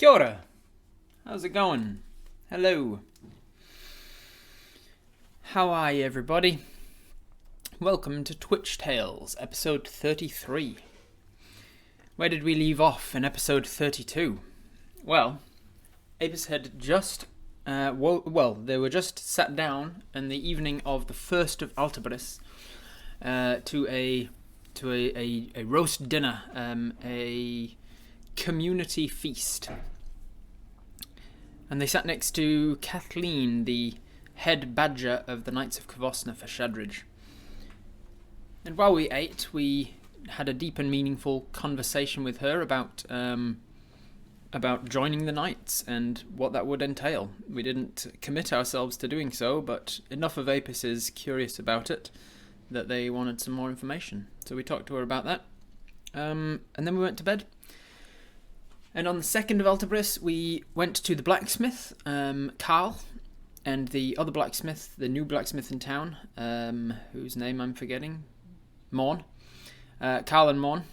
Kia ora. How's it going? Hello. How are you, everybody? Welcome to Twitch Tales, episode 33. Where did we leave off in episode 32? Well, Apis had just, they were just sat down in the evening of the 1st of Altabris to a roast dinner, a community feast. And they sat next to Kathleen, the head badger of the Knights of Kvosna for Shadridge. And while we ate, we had a deep and meaningful conversation with her about joining the Knights and what that would entail. We didn't commit ourselves to doing so, but enough of Apis is curious about it that they wanted some more information. So we talked to her about that. And then we went to bed. And on the 2nd of Altabris, we went to the blacksmith, Carl, and the other blacksmith, the new blacksmith in town, whose name I'm forgetting, Morn, Carl and Morn,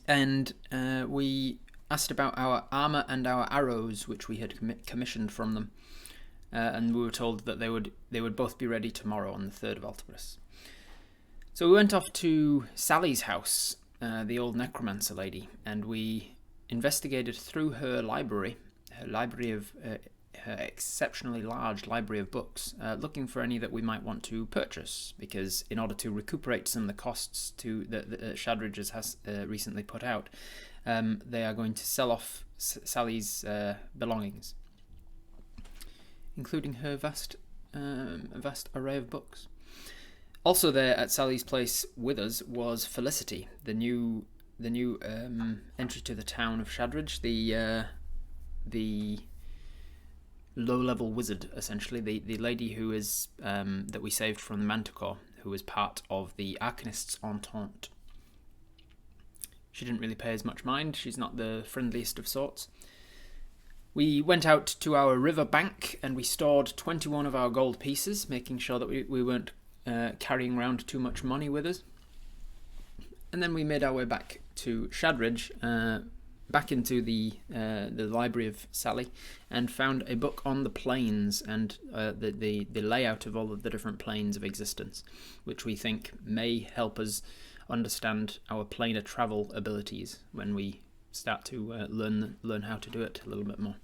and we asked about our armour and our arrows, which we had commissioned from them, and we were told that they would both be ready tomorrow on the 3rd of Altabris. So we went off to Sally's house, the old necromancer lady, and we investigated through her library of her exceptionally large library of books, looking for any that we might want to purchase, because in order to recuperate some of the costs that Shadridge has recently put out, they are going to sell off Sally's belongings, including her vast array of books. Also there at Sally's place with us was Felicity, the new entry to the town of Shadridge, the low-level wizard, essentially, the lady who is that we saved from the Manticore, who was part of the Arcanists' Entente. She didn't really pay as much mind. She's not the friendliest of sorts. We went out to our river bank and we stored 21 of our gold pieces, making sure that we weren't carrying around too much money with us. And then we made our way back to Shadridge, back into the library of Sally, and found a book on the planes and the layout of all of the different planes of existence, which we think may help us understand our planar travel abilities when we start to learn how to do it a little bit more.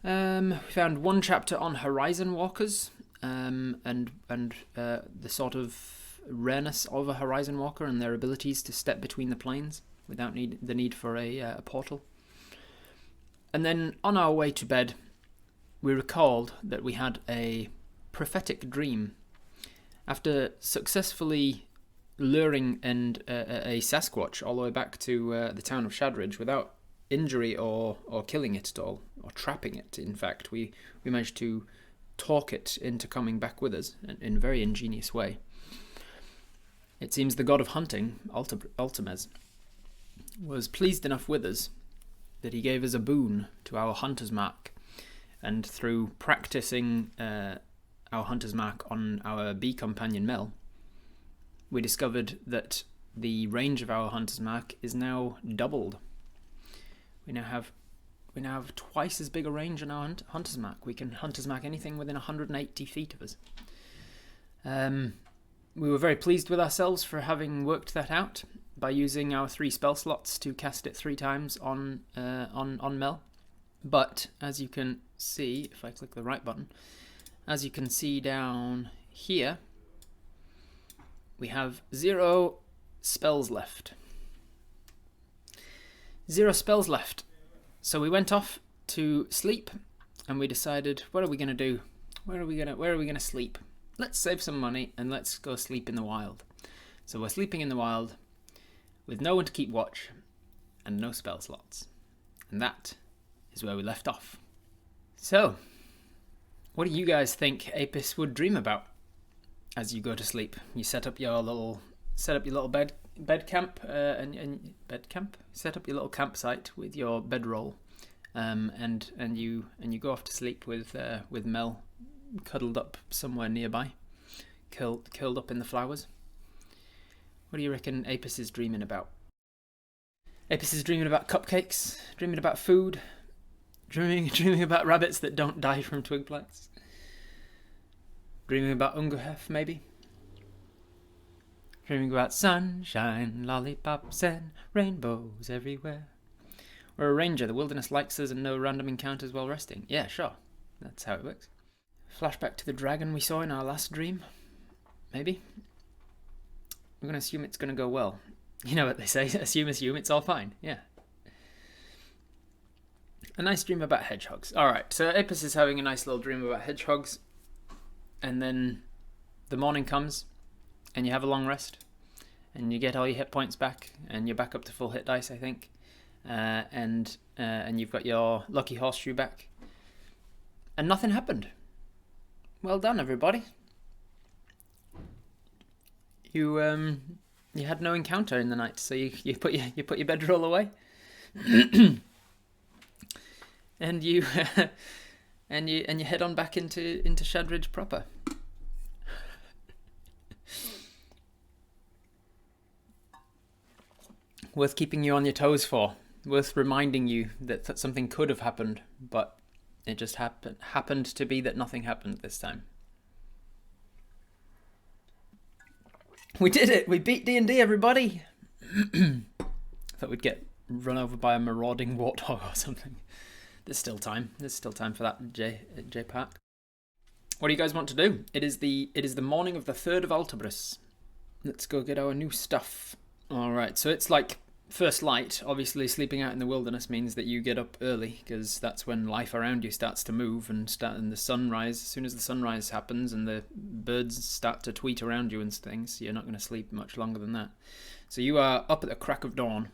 We found one chapter on horizon walkers, and the sort of rareness of a horizon walker and their abilities to step between the planes without the need for a portal. And then on our way to bed, we recalled that we had a prophetic dream. After successfully luring a Sasquatch all the way back to the town of Shadridge without injury or killing it at all, or trapping it, in fact, we managed to talk it into coming back with us in a very ingenious way. It seems the god of hunting, Ultimez, was pleased enough with us that he gave us a boon to our hunter's mark, and through practicing our hunter's mark on our bee companion Mel, we discovered that the range of our hunter's mark is now doubled. We now have twice as big a range on our hunter's mark. We can hunter's mark anything within 180 feet of us. We were very pleased with ourselves for having worked that out by using our 3 spell slots to cast it 3 times on Mel. But as you can see, if I click the right button, as you can see down here, we have 0 spells left. 0 spells left. So we went off to sleep, and we decided, what are we going to do? Where are we going to sleep? Let's save some money and let's go sleep in the wild. So we're sleeping in the wild with no one to keep watch and no spell slots. And that is where we left off. So, what do you guys think Apis would dream about as you go to sleep? You set up your little bed camp and bed camp. Set up your little campsite with your bedroll, and you go off to sleep with Mel cuddled up somewhere nearby, curled up in the flowers. What do you reckon Apis is dreaming about? Apis is dreaming about cupcakes, dreaming about food, dreaming about rabbits that don't die from twig blights, dreaming about Ungerhef, maybe. Dreaming about sunshine, lollipops, and rainbows everywhere. We're a ranger. The wilderness likes us and no random encounters while resting. Yeah, sure. That's how it works. Flashback to the dragon we saw in our last dream. Maybe. I'm going to assume it's going to go well. You know what they say, assume, it's all fine. Yeah. A nice dream about hedgehogs. Alright, so Apis is having a nice little dream about hedgehogs. And then the morning comes, and you have a long rest. And you get all your hit points back, and you're back up to full hit dice, I think. And you've got your lucky horseshoe back. And nothing happened. Well done, everybody. You had no encounter in the night, so you put your bedroll away, and you and you head on back into Shadridge proper. Worth keeping you on your toes for. Worth reminding you that something could have happened, but it just happened to be that nothing happened this time. We did it! We beat D&D, everybody! Thought we'd get run over by a marauding warthog or something. There's still time. There's still time for that, J Park. What do you guys want to do? It is the morning of the 3rd of Altabris. Let's go get our new stuff. Alright, so it's like first light. Obviously, sleeping out in the wilderness means that you get up early, because that's when life around you starts to move and the sunrise. As soon as the sunrise happens and the birds start to tweet around you and things, you're not going to sleep much longer than that. So you are up at the crack of dawn.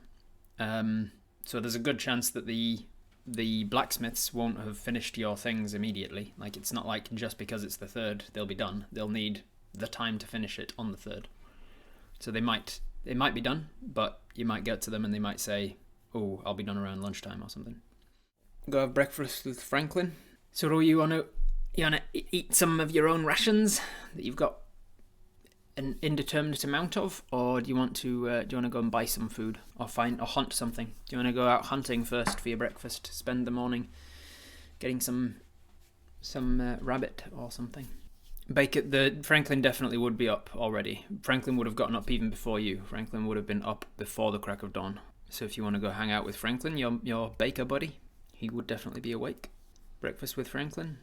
So there's a good chance that the blacksmiths won't have finished your things immediately. Like, it's not like just because it's the 3rd they'll be done. They'll need the time to finish it on the 3rd. So they might be done, but you might get to them and they might say, oh, I'll be done around lunchtime or something. Go have breakfast with Franklin. So do you want to eat some of your own rations that you've got an indeterminate amount of, or do you want to go and buy some food or hunt something? Do you want to go out hunting first for your breakfast? Spend the morning getting some rabbit or something. Franklin definitely would be up already. Franklin would have gotten up even before you. Franklin would have been up before the crack of dawn. So if you want to go hang out with Franklin, your baker buddy, he would definitely be awake. Breakfast with Franklin.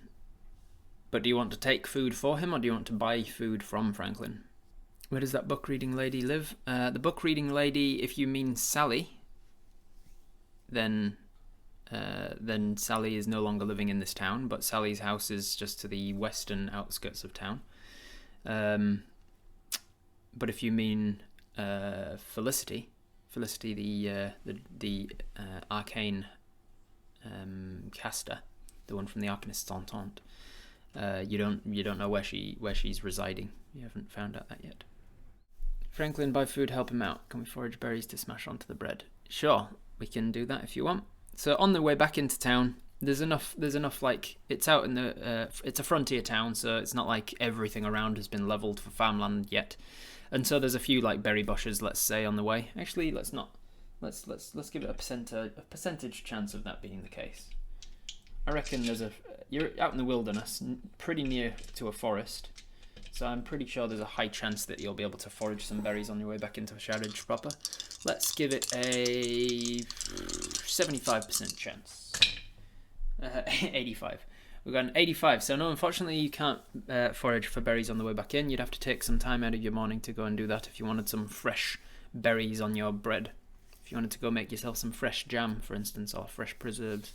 But do you want to take food for him, or do you want to buy food from Franklin? Where does that book reading lady live? The book reading lady, if you mean Sally, then Sally is no longer living in this town, but Sally's house is just to the western outskirts of town. But if you mean Felicity, the arcane caster, the one from the Arcanist's Entente, you don't know where she's residing. You haven't found out that yet. Franklin, buy food, help him out. Can we forage berries to smash onto the bread? Sure, we can do that if you want. So on the way back into town, there's enough like, it's out in the it's a frontier town, so it's not like everything around has been leveled for farmland yet. And so there's a few like berry bushes, let's say, on the way. Actually, let's not. Let's give it a percentage chance of that being the case. I reckon you're out in the wilderness, pretty near to a forest. So I'm pretty sure there's a high chance that you'll be able to forage some berries on your way back into Shadridge proper. Let's give it a 75% chance. 85. We've got an 85. So no, unfortunately you can't forage for berries on the way back in. You'd have to take some time out of your morning to go and do that if you wanted some fresh berries on your bread. If you wanted to go make yourself some fresh jam, for instance, or fresh preserves,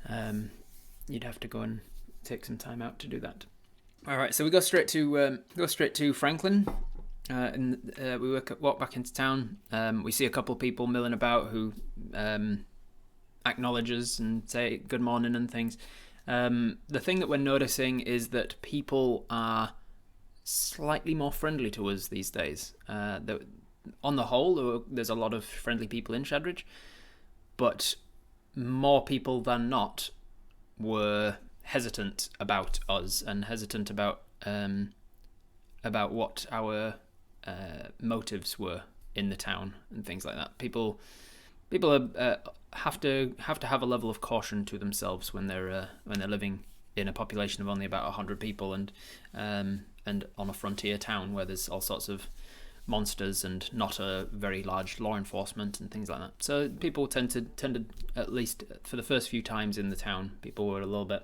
you'd have to go and take some time out to do that. All right, so we go straight to Franklin, and we walk back into town. We see a couple of people milling about who acknowledges and say good morning and things. The thing that we're noticing is that people are slightly more friendly to us these days. On the whole, there's a lot of friendly people in Shadridge, but more people than not were hesitant about us and hesitant about what our motives were in the town and things like that. People People have to have a level of caution to themselves when they're living in a population of only about 100 people and on a frontier town where there's all sorts of monsters and not a very large law enforcement and things like that. So people tend to at least for the first few times in the town, people were a little bit.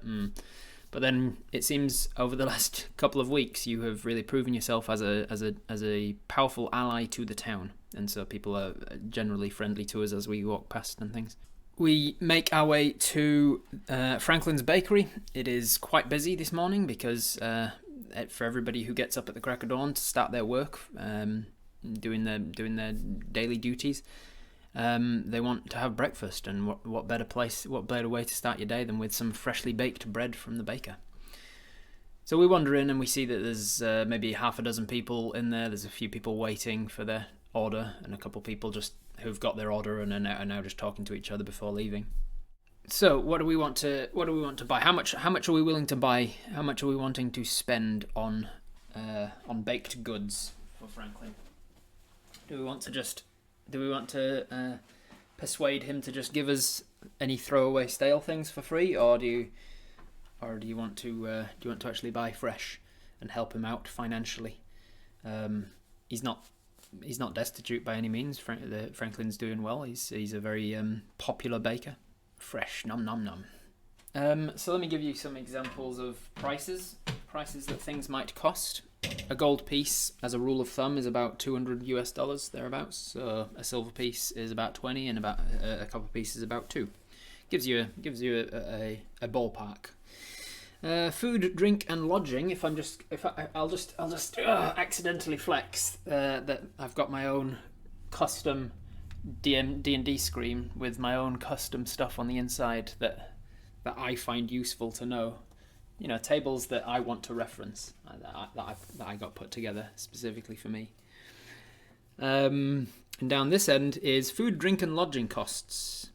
But then it seems over the last couple of weeks you have really proven yourself as a powerful ally to the town, and so people are generally friendly to us as we walk past and things. We make our way to Franklin's Bakery. It is quite busy this morning because for everybody who gets up at the crack of dawn to start their work, doing their daily duties, they want to have breakfast, and what better way to start your day than with some freshly baked bread from the baker. So we wander in and we see that there's maybe half a dozen people in there. There's a few people waiting for their order, and a couple people just who've got their order and are now just talking to each other before leaving. So what do we want to buy? How much are we willing to buy? How much are we wanting to spend on baked goods for Franklin? Do we want to persuade him to just give us any throwaway stale things for free, or do you want to actually buy fresh and help him out financially? He's not destitute by any means. Franklin's doing well. He's a very popular baker. Fresh, nom nom nom. So let me give you some examples of prices that things might cost. A gold piece, as a rule of thumb, is about $200 thereabouts. So a silver piece is about 20, and about a copper piece is about 2. Gives you a ballpark. Food, drink, and lodging. I'll just accidentally flex that I've got my own custom D&D screen with my own custom stuff on the inside that I find useful to know. You know, tables that I want to reference that I got put together specifically for me. And down this end is food, drink, and lodging costs.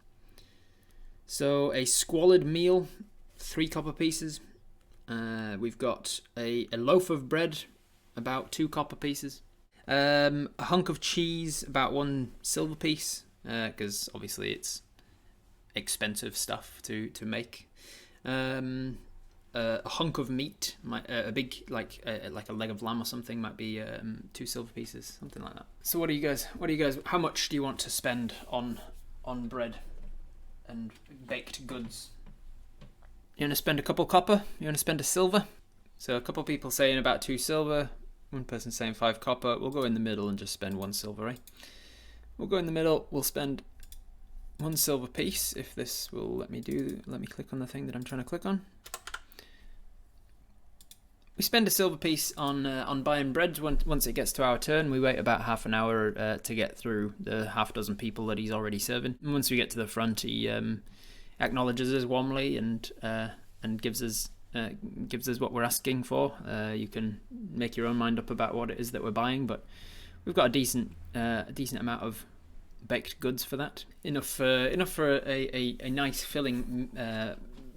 So a squalid meal, 3 copper pieces. We've got a loaf of bread, about 2 copper pieces. A hunk of cheese, about 1 silver piece, because obviously it's expensive stuff to make. A hunk of meat, a big like a leg of lamb or something, might be 2 silver pieces, something like that. So what do you guys? How much do you want to spend on bread and baked goods? You want to spend a couple copper? You want to spend a silver? So a couple people saying about 2 silver. One person saying 5 copper. We'll go in the middle and just spend 1 silver, eh? We'll go in the middle. We'll spend 1 silver piece. If this will let me click on the thing that I'm trying to click on. We spend a silver piece on buying bread. Once it gets to our turn, we wait about half an hour to get through the half dozen people that he's already serving. And once we get to the front, he acknowledges us warmly and gives us what we're asking for. You can make your own mind up about what it is that we're buying, but we've got a decent amount of baked goods for that. Enough for a nice filling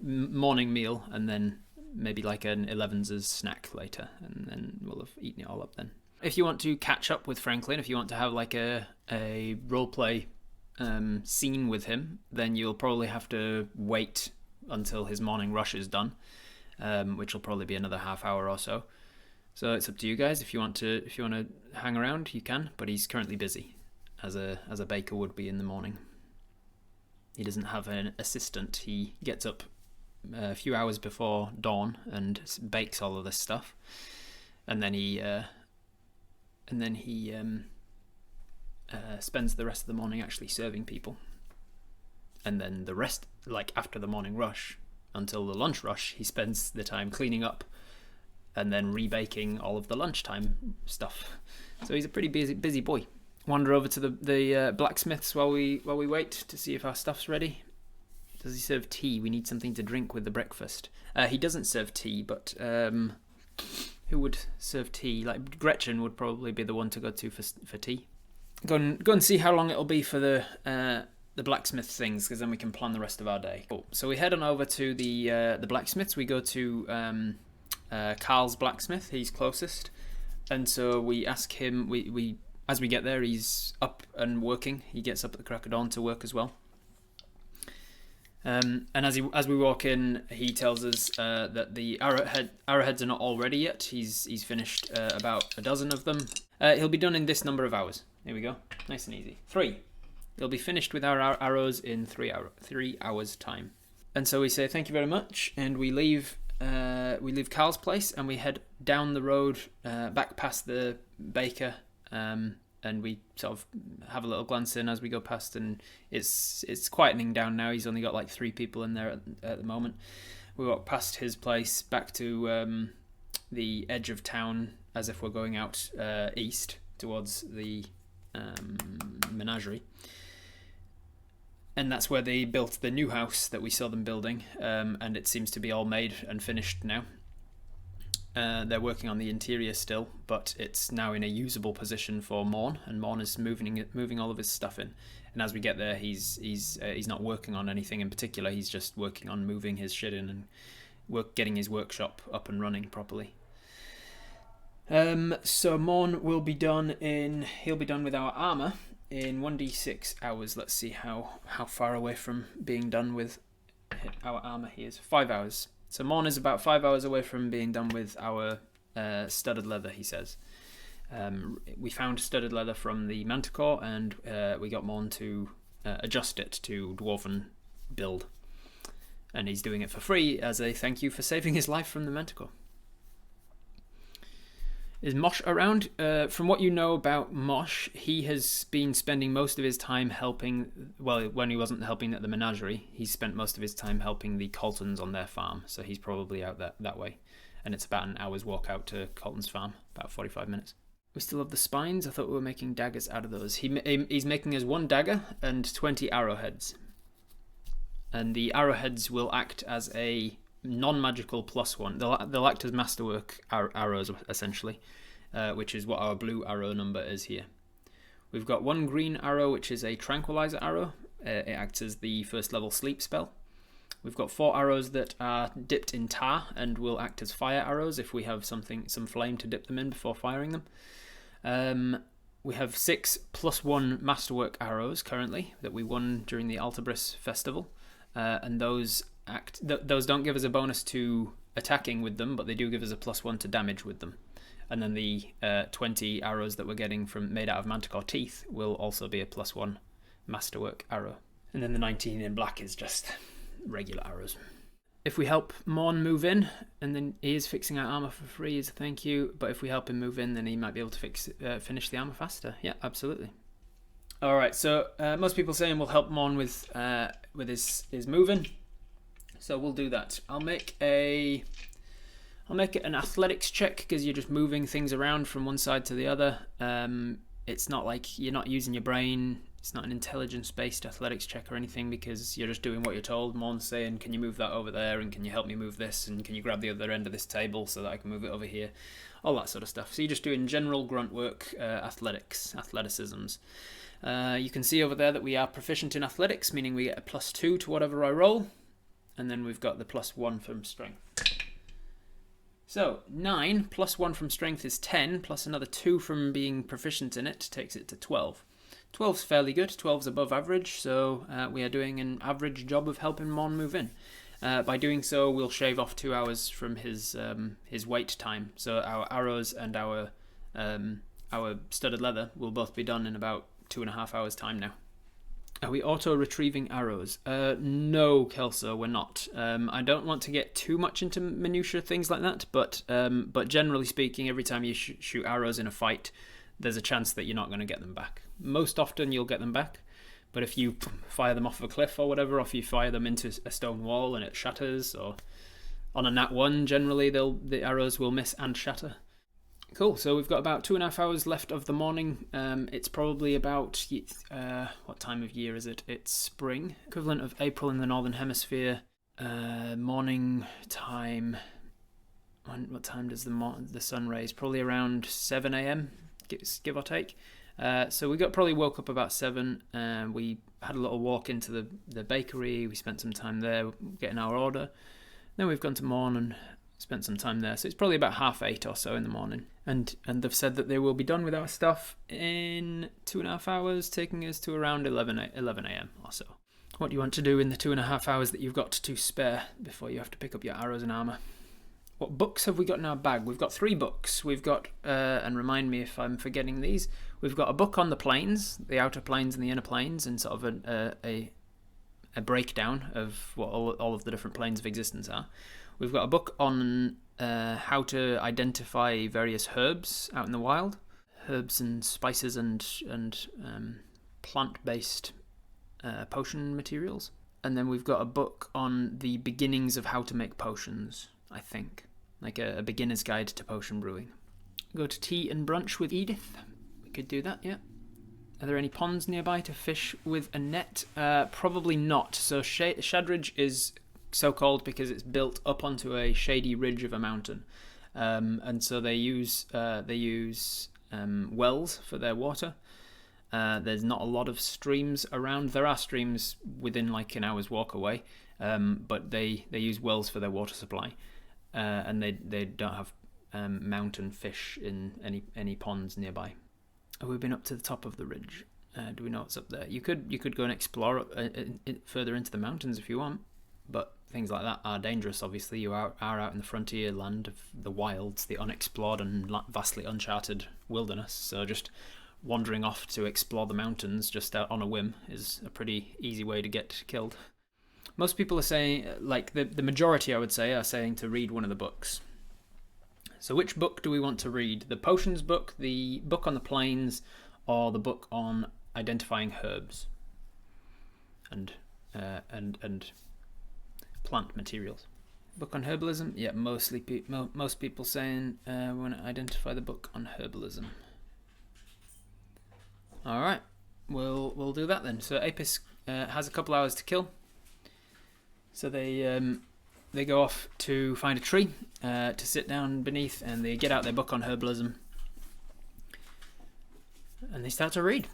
morning meal, and then maybe like an 11's snack later, and then we'll have eaten it all up then. If you want to catch up with Franklin, if you want to have like a roleplay scene with him, then you'll probably have to wait until his morning rush is done, which will probably be another half hour or so. So it's up to you guys. If you want to hang around, you can, but he's currently busy, as a baker would be in the morning. He doesn't have an assistant. He gets up a few hours before dawn and bakes all of this stuff, and then he spends the rest of the morning actually serving people, and then the rest, like after the morning rush until the lunch rush, he spends the time cleaning up and then rebaking all of the lunchtime stuff. So he's a pretty busy boy. Wander over to the blacksmiths while we wait to see if our stuff's ready. Does he serve tea? We need something to drink with the breakfast. He doesn't serve tea, but who would serve tea? Like Gretchen would probably be the one to go to for tea. Go and see how long it'll be for the blacksmith things, because then we can plan the rest of our day. Cool. So we head on over to the blacksmiths. We go to Carl's blacksmith. He's closest, and so we ask him. We as we get there, he's up and working. He gets up at the crack of dawn to work as well. And as we walk in, he tells us that the arrowheads are not all ready yet. He's finished about a dozen of them. He'll be done in this number of hours. Here we go, nice and easy. 3. He'll be finished with our arrows in 3 hours time. And so we say thank you very much, and we leave Carl's place, and we head down the road back past the baker. And we sort of have a little glance in as we go past, and it's quietening down now. He's only got like 3 people in there at the moment. We walk past his place back to the edge of town, as if we're going out east towards the menagerie. And that's where they built the new house that we saw them building, and it seems to be all made and finished now. They're working on the interior still, but it's now in a usable position for Morn, and Morn is moving all of his stuff in. And as we get there, he's not working on anything in particular. He's just working on moving his shit in and getting his workshop up and running properly. So Morn will be done he'll be done with our armor in 1d6 hours. Let's see how far away from being done with our armor he is. 5 hours. So Morn is about 5 hours away from being done with our studded leather, he says. We found studded leather from the Manticore, and we got Morn to adjust it to Dwarven build. And he's doing it for free as a thank you for saving his life from the Manticore. Is Mosh around? From what you know about Mosh, he has been spending most of his time helping, well, when he wasn't helping at the menagerie, he spent most of his time helping the Coltons on their farm, so he's probably out that way. And it's about an hour's walk out to Colton's farm, about 45 minutes. We still have the spines. I thought we were making daggers out of those. He's making us 1 dagger and 20 arrowheads. And the arrowheads will act as a non-magical +1. They'll act as masterwork arrows, essentially, which is what our blue arrow number is here. We've got 1 green arrow, which is a tranquilizer arrow. It acts as the first level sleep spell. We've got 4 arrows that are dipped in tar and will act as fire arrows if we have some flame to dip them in before firing them. We have 6 +1 masterwork arrows currently that we won during the Altabris festival, and those don't give us a bonus to attacking with them, but they do give us a +1 to damage with them. And then the 20 arrows that we're getting made out of Manticore teeth will also be a +1 masterwork arrow. And then the 19 in black is just regular arrows. If we help Morn move in, and then he is fixing our armor for free as a thank you, but if we help him move in, then he might be able to finish the armor faster. Yeah, absolutely. All right, so most people saying we'll help Morn with his moving. So we'll do that. I'll make it an athletics check because you're just moving things around from one side to the other. It's not like you're not using your brain. It's not an intelligence-based athletics check or anything because you're just doing what you're told. Morn's saying, can you move that over there, and can you help me move this, and can you grab the other end of this table so that I can move it over here? All that sort of stuff. So you're just doing general grunt work, athleticisms. You can see over there that we are proficient in athletics, meaning we get a +2 to whatever I roll. And then we've got the +1 from strength. So 9 +1 from strength is 10, plus another 2 from being proficient in it takes it to 12. 12's fairly good. 12's above average, so we are doing an average job of helping Mon move in. By doing so, we'll shave off 2 hours from his wait time. So our arrows and our studded leather will both be done in about 2.5 hours time now. Are we auto-retrieving arrows? No, Kelso, we're not. I don't want to get too much into minutiae things like that, but generally speaking, every time you shoot arrows in a fight, there's a chance that you're not going to get them back. Most often, you'll get them back, but if you fire them off a cliff or whatever, or if you fire them into a stone wall and it shatters, or on a nat 1, generally the arrows will miss and shatter. Cool, so we've got about 2.5 hours left of the morning. It's probably about, what time of year is it? It's spring, equivalent of April in the Northern Hemisphere. Morning time, what time does the sun raise? Probably around 7 a.m, give or take. So we probably woke up about 7, and we had a little walk into the bakery. We spent some time there getting our order. Then we've gone to Morn and spent some time there. So it's probably about 7:30 or so in the morning. And they've said that they will be done with our stuff in 2.5 hours, taking us to around 11 a.m. or so. What do you want to do in the 2.5 hours that you've got to spare before you have to pick up your arrows and armour? What books have we got in our bag? We've got 3 books. We've got, and remind me if I'm forgetting these, we've got a book on the planes, the outer planes and the inner planes, and sort of a breakdown of what all of the different planes of existence are. We've got a book on how to identify various herbs out in the wild, herbs and spices and plant-based potion materials. And then we've got a book on the beginnings of how to make potions, I think. Like a beginner's guide to potion brewing. Go to tea and brunch with Edith. We could do that, yeah. Are there any ponds nearby to fish with a net? Probably not. So Shadridge is so called because it's built up onto a shady ridge of a mountain. And so they use wells for their water. There's not a lot of streams around. There are streams within like an hour's walk away, but they use wells for their water supply. And they don't have mountain fish in any ponds nearby. Have we been up to the top of the ridge? Do we know what's up there? You could go and explore further into the mountains if you want, but things like that are dangerous. Obviously, you are out in the frontier land of the wilds, the unexplored and vastly uncharted wilderness. So just wandering off to explore the mountains just out on a whim is a pretty easy way to get killed. Most people are saying, like the majority I would say, are saying to read one of the books. So which book do we want to read? The potions book, the book on the plains, or the book on identifying herbs and plant materials? Book on herbalism? Yeah, most people saying we want to identify the book on herbalism. All right, we'll do that then. So Apis has a couple hours to kill. So they go off to find a tree to sit down beneath, and they get out their book on herbalism, and they start to read.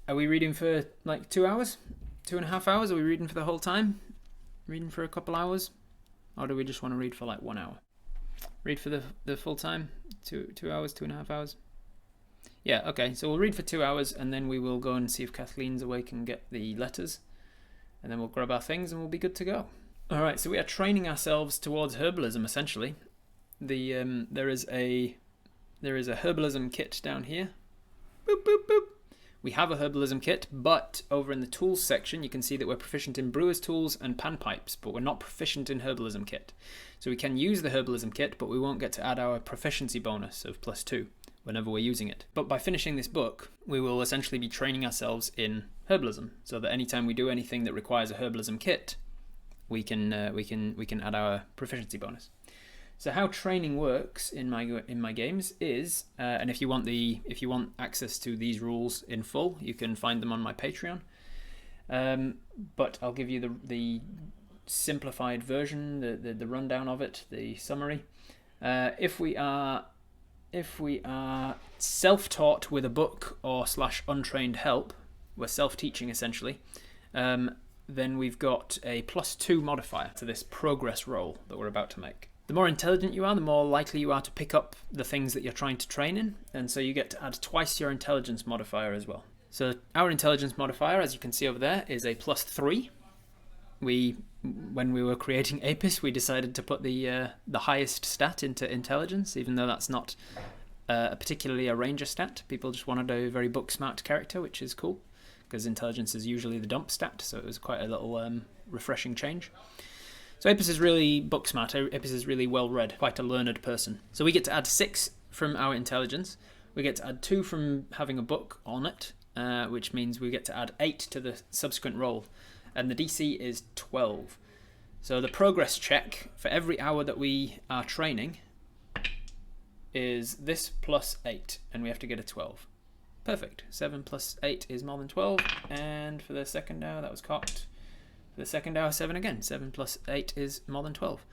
Are we reading for like 2 hours, 2.5 hours? Are we reading for the whole time? Reading for a couple hours, or do we just want to read for like 1 hour? Read for the full time, 2 hours, 2.5 hours. Yeah, okay. So we'll read for 2 hours, and then we will go and see if Kathleen's awake and get the letters. And then we'll grab our things and we'll be good to go. Alright, so we are training ourselves towards herbalism, essentially. There is a herbalism kit down here. Boop, boop, boop. We have a herbalism kit, but over in the tools section, you can see that we're proficient in brewer's tools and panpipes, but we're not proficient in herbalism kit. So we can use the herbalism kit, but we won't get to add our proficiency bonus of +2 whenever we're using it. But by finishing this book, we will essentially be training ourselves in herbalism, so that anytime we do anything that requires a herbalism kit, we can add our proficiency bonus. So how training works in my games is, and if you want access to these rules in full, you can find them on my Patreon. But I'll give you the simplified version, the rundown of it, the summary. If we are self-taught with a book or /untrained help, we're self-teaching essentially, then we've got a +2 modifier to this progress roll that we're about to make. The more intelligent you are, the more likely you are to pick up the things that you're trying to train in, and so you get to add twice your intelligence modifier as well. So our intelligence modifier, as you can see over there, is a +3. When we were creating Apis, we decided to put the highest stat into intelligence, even though that's not particularly a ranger stat. People just wanted a very book smart character, which is cool, because intelligence is usually the dump stat, so it was quite a little refreshing change. So Apis is really book smart. Apis is really well read, quite a learned person. So we get to add 6 from our intelligence. We get to add 2 from having a book on it, which means we get to add 8 to the subsequent roll. And the DC is 12. So the progress check for every hour that we are training is this +8, and we have to get a 12. Perfect. 7 + 8 is more than 12, and for the second hour, that was cocked. For the second hour, 7 again. 7 + 8 is more than 12.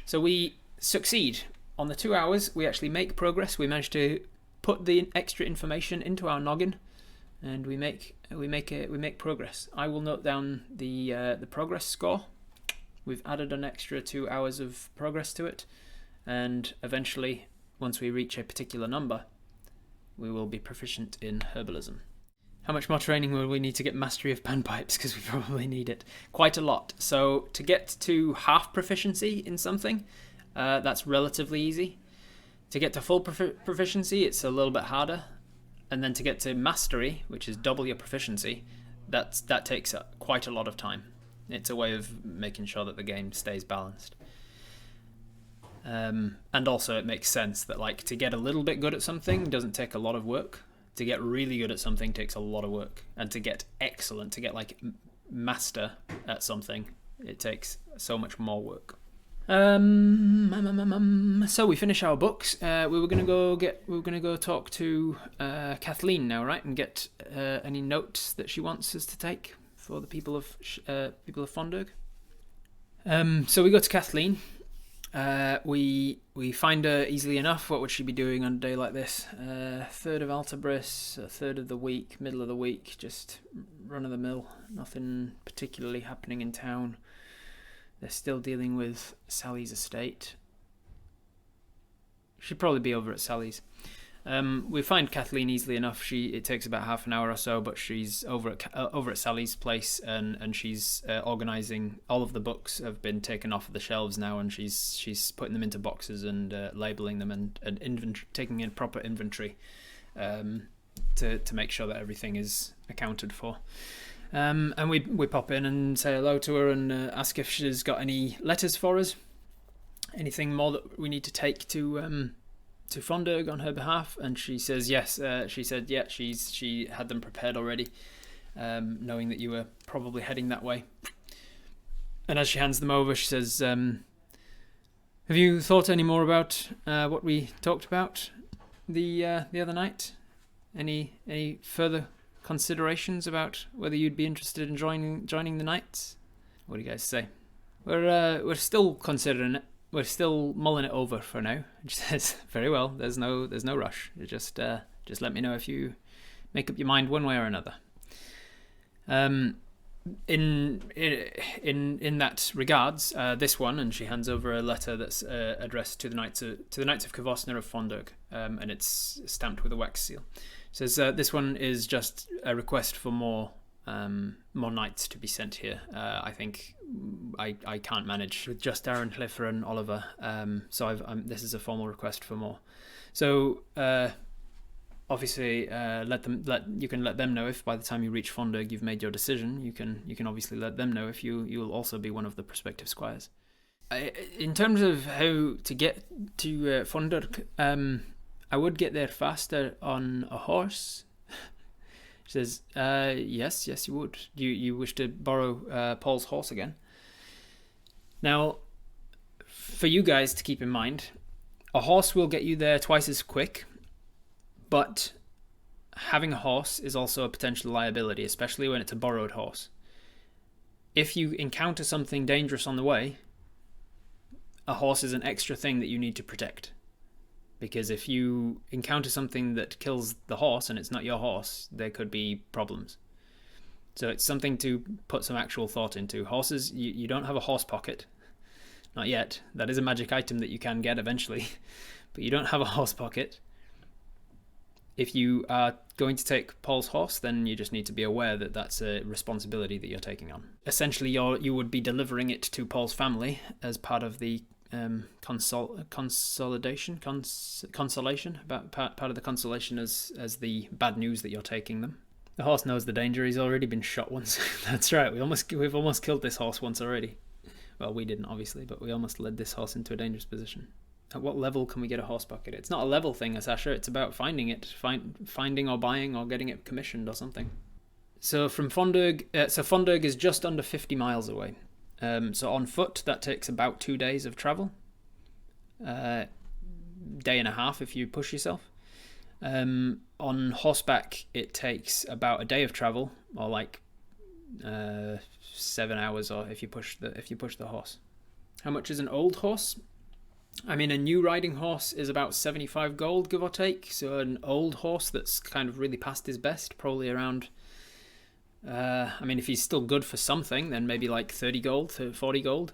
So we succeed. On the 2 hours, we actually make progress. We manage to put the extra information into our noggin, and we make progress. I will note down the progress score. We've added an extra 2 hours of progress to it, and eventually once we reach a particular number, we will be proficient in herbalism. How much more training will we need to get mastery of panpipes? Because we probably need it quite a lot. So to get to half proficiency in something, that's relatively easy. To get to full proficiency, it's a little bit harder. And then to get to mastery, which is double your proficiency, that takes quite a lot of time. It's a way of making sure that the game stays balanced. And also it makes sense that like to get a little bit good at something doesn't take a lot of work. To get really good at something takes a lot of work. And to get excellent, to get like master at something, it takes so much more work. So we finish our books. We were gonna go talk to Kathleen now, right, and get any notes that she wants us to take for the people of Fondirg. So we go to Kathleen. We find her easily enough. What would she be doing on a day like this? Third of Altabris, a third of the week, middle of the week, just run of the mill. Nothing particularly happening in town. They're still dealing with Sally's estate. She'd probably be over at Sally's. We find Kathleen easily enough. It takes about half an hour or so, but she's over at Sally's place, and she's organising. All of the books have been taken off of the shelves now, and she's putting them into boxes and labelling them and taking in proper inventory to make sure that everything is accounted for. And we pop in and say hello to her and ask if she's got any letters for us, anything more that we need to take to Fondirg on her behalf. And she says yes. She said yeah, she had them prepared already, knowing that you were probably heading that way. And as she hands them over, she says, "Have you thought any more about what we talked about the other night? Any further considerations about whether you'd be interested in joining the Knights? What do you guys say?" We're still considering it. We're still mulling it over for now. And she says, "Very well. There's no rush. Just let me know if you make up your mind one way or another." In that regards, this one, and she hands over a letter that's addressed to the Knights of Kvosner of Fondirg, and it's stamped with a wax seal. It says this one is just a request for more knights to be sent here. I think I can't manage with just Aaron, Clifford, and Oliver. So this is a formal request for more. So obviously, you can let them know if by the time you reach Fondirg you've made your decision. You can obviously let them know if you will also be one of the prospective squires. In terms of how to get to Fondirg, I would get there faster on a horse. She says, yes, you would. You wish to borrow Paul's horse again? Now, for you guys to keep in mind, a horse will get you there twice as quick, but having a horse is also a potential liability, especially when it's a borrowed horse. If you encounter something dangerous on the way, a horse is an extra thing that you need to protect. Because if you encounter something that kills the horse and it's not your horse, there could be problems. So it's something to put some actual thought into. Horses, you don't have a horse pocket. Not yet. That is a magic item that you can get eventually. But you don't have a horse pocket. If you are going to take Paul's horse, then you just need to be aware that that's a responsibility that you're taking on. Essentially, you would be delivering it to Paul's family as part of the consolation, about part of the consolation as the bad news that you're taking them. The horse knows the danger. He's already been shot once. That's right. We've almost killed this horse once already. Well, we didn't obviously, but we almost led this horse into a dangerous position. At what level can we get a horse bucket? It's not a level thing, Sasha. It's about finding it, finding or buying or getting it commissioned or something. So from Fondirg, Fondirg is just under 50 miles away. So on foot, that takes about 2 days of travel. Day and a half if you push yourself. On horseback, it takes about a day of travel, or like 7 hours, or if you push the horse. How much is an old horse? I mean, a new riding horse is about 75 gold, give or take. So an old horse that's kind of really past his best, probably around. I mean, if he's still good for something, then maybe like 30 gold to 40 gold.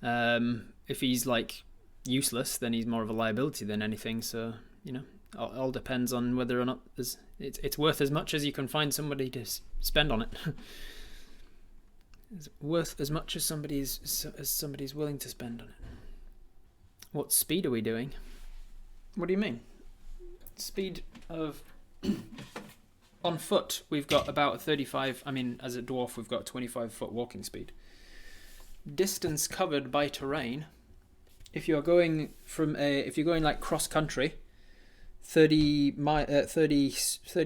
If he's like useless, then he's more of a liability than anything. So, all depends on whether or not it's worth as much as you can find somebody to spend on it. It's worth as much as somebody's willing to spend on it. What speed are we doing? What do you mean? Speed of... On foot, we've got about 35... I mean, as a dwarf, we've got 25-foot walking speed. Distance covered by terrain. If you're going like cross-country, 30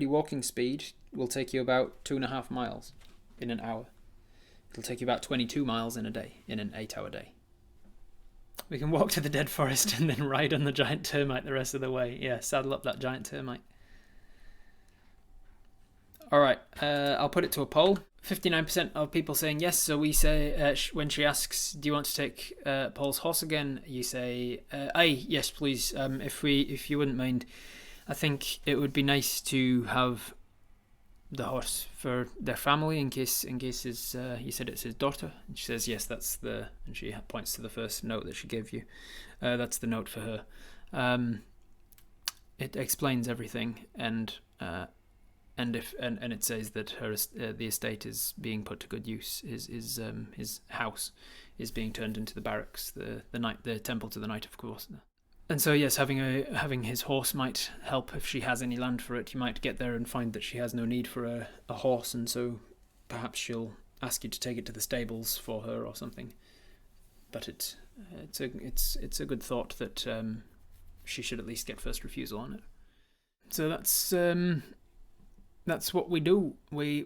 walking speed will take you about 2.5 miles in an hour. It'll take you about 22 miles in a day, in an 8-hour day. We can walk to the dead forest and then ride on the giant termite the rest of the way. Yeah, saddle up that giant termite. All right, I'll put it to a poll. 59% of people saying yes. So we say, when she asks, do you want to take Paul's horse again? You say, aye, yes, please. If you wouldn't mind, I think it would be nice to have the horse for their family in case he said it's his daughter. And she says, yes, and she points to the first note that she gave you. That's the note for her. It explains everything, and it says that the estate is being put to good use. His house is being turned into the barracks, the temple to the Knight of course. And so yes, having his horse might help if she has any land for it. You might get there and find that she has no need for a horse, and so perhaps she'll ask you to take it to the stables for her or something. But it's a good thought that she should at least get first refusal on it. So that's what we do. We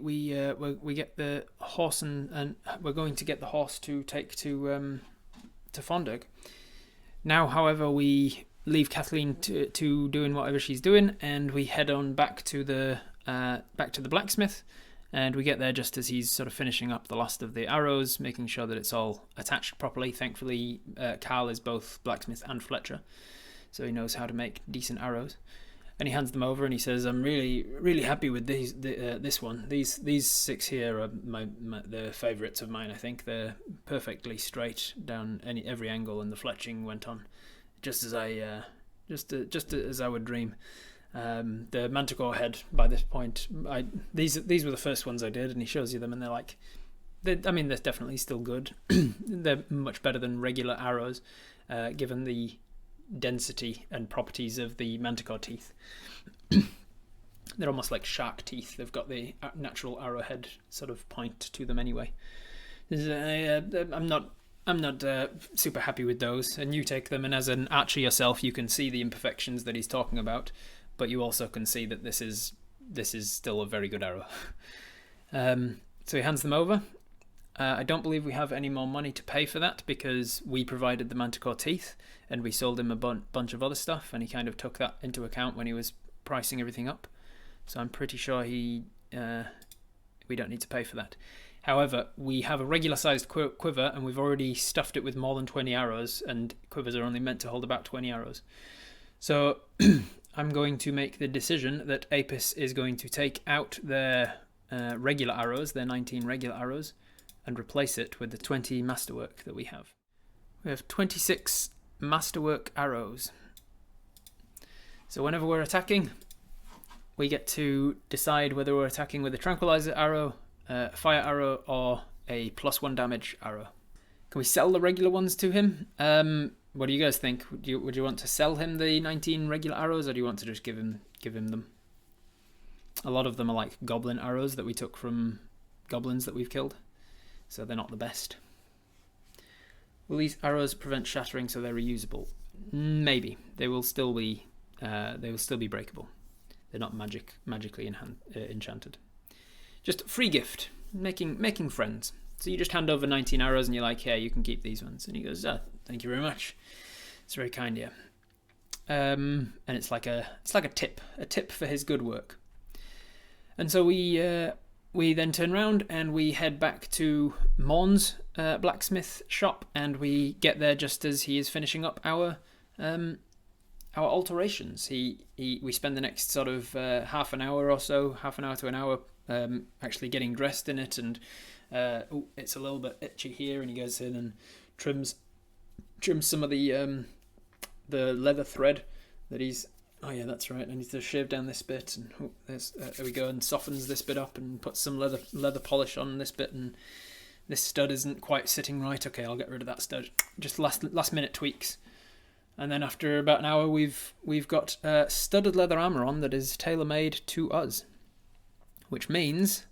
get the horse and we're going to get the horse to take to Fondirg. Now, however, we leave Kathleen to doing whatever she's doing, and we head on back to the blacksmith, and we get there just as he's sort of finishing up the last of the arrows, making sure that it's all attached properly. Thankfully, Carl is both blacksmith and fletcher, so he knows how to make decent arrows. And he hands them over, and he says, "I'm really, really happy with this one. These 6 here are the favourites of mine. I think they're perfectly straight down every angle, and the fletching went on just as I would dream. The manticore head by this point, these were the first ones I did, and he shows you them, and they're definitely still good. They're much better than regular arrows, given the density and properties of the manticore teeth. They're almost like shark teeth. They've got the natural arrowhead sort of point to them anyway. I'm not super happy with those, and you take them, and as an archer yourself, you can see the imperfections that he's talking about, but you also can see that this is still a very good arrow. So he hands them over. I don't believe we have any more money to pay for that, because we provided the manticore teeth and we sold him a bunch of other stuff, and he kind of took that into account when he was pricing everything up. So I'm pretty sure we don't need to pay for that. However, we have a regular sized quiver, and we've already stuffed it with more than 20 arrows, and quivers are only meant to hold about 20 arrows. So I'm going to make the decision that Apis is going to take out their regular arrows, their 19 regular arrows, and replace it with the 20 masterwork that we have. We have 26 masterwork arrows. So whenever we're attacking, we get to decide whether we're attacking with a tranquilizer arrow, a fire arrow, or a +1 damage arrow. Can we sell the regular ones to him? What do you guys think? Would you want to sell him the 19 regular arrows, or do you want to just give him them? A lot of them are like goblin arrows that we took from goblins that we've killed, so they're not the best. Will these arrows prevent shattering, so they're reusable? Maybe. They will still be breakable. They're not magically enchanted. Just free gift, making friends. So you just hand over 19 arrows, and you're like, "Here, you can keep these ones." And he goes, "Thank you very much. It's very kind of you." And it's like a tip for his good work. And so we then turn around and we head back to Morn's blacksmith shop, and we get there just as he is finishing up our alterations. We spend the next sort of half an hour to an hour actually getting dressed in it, and it's a little bit itchy here, and he goes in and trims some of the the leather thread that he's... Oh yeah, that's right. I need to shave down this bit, and there we go, and softens this bit up and puts some leather polish on this bit, and this stud isn't quite sitting right. Okay, I'll get rid of that stud. Just last minute tweaks. And then after about an hour, we've got studded leather armor on that is tailor-made to us, which means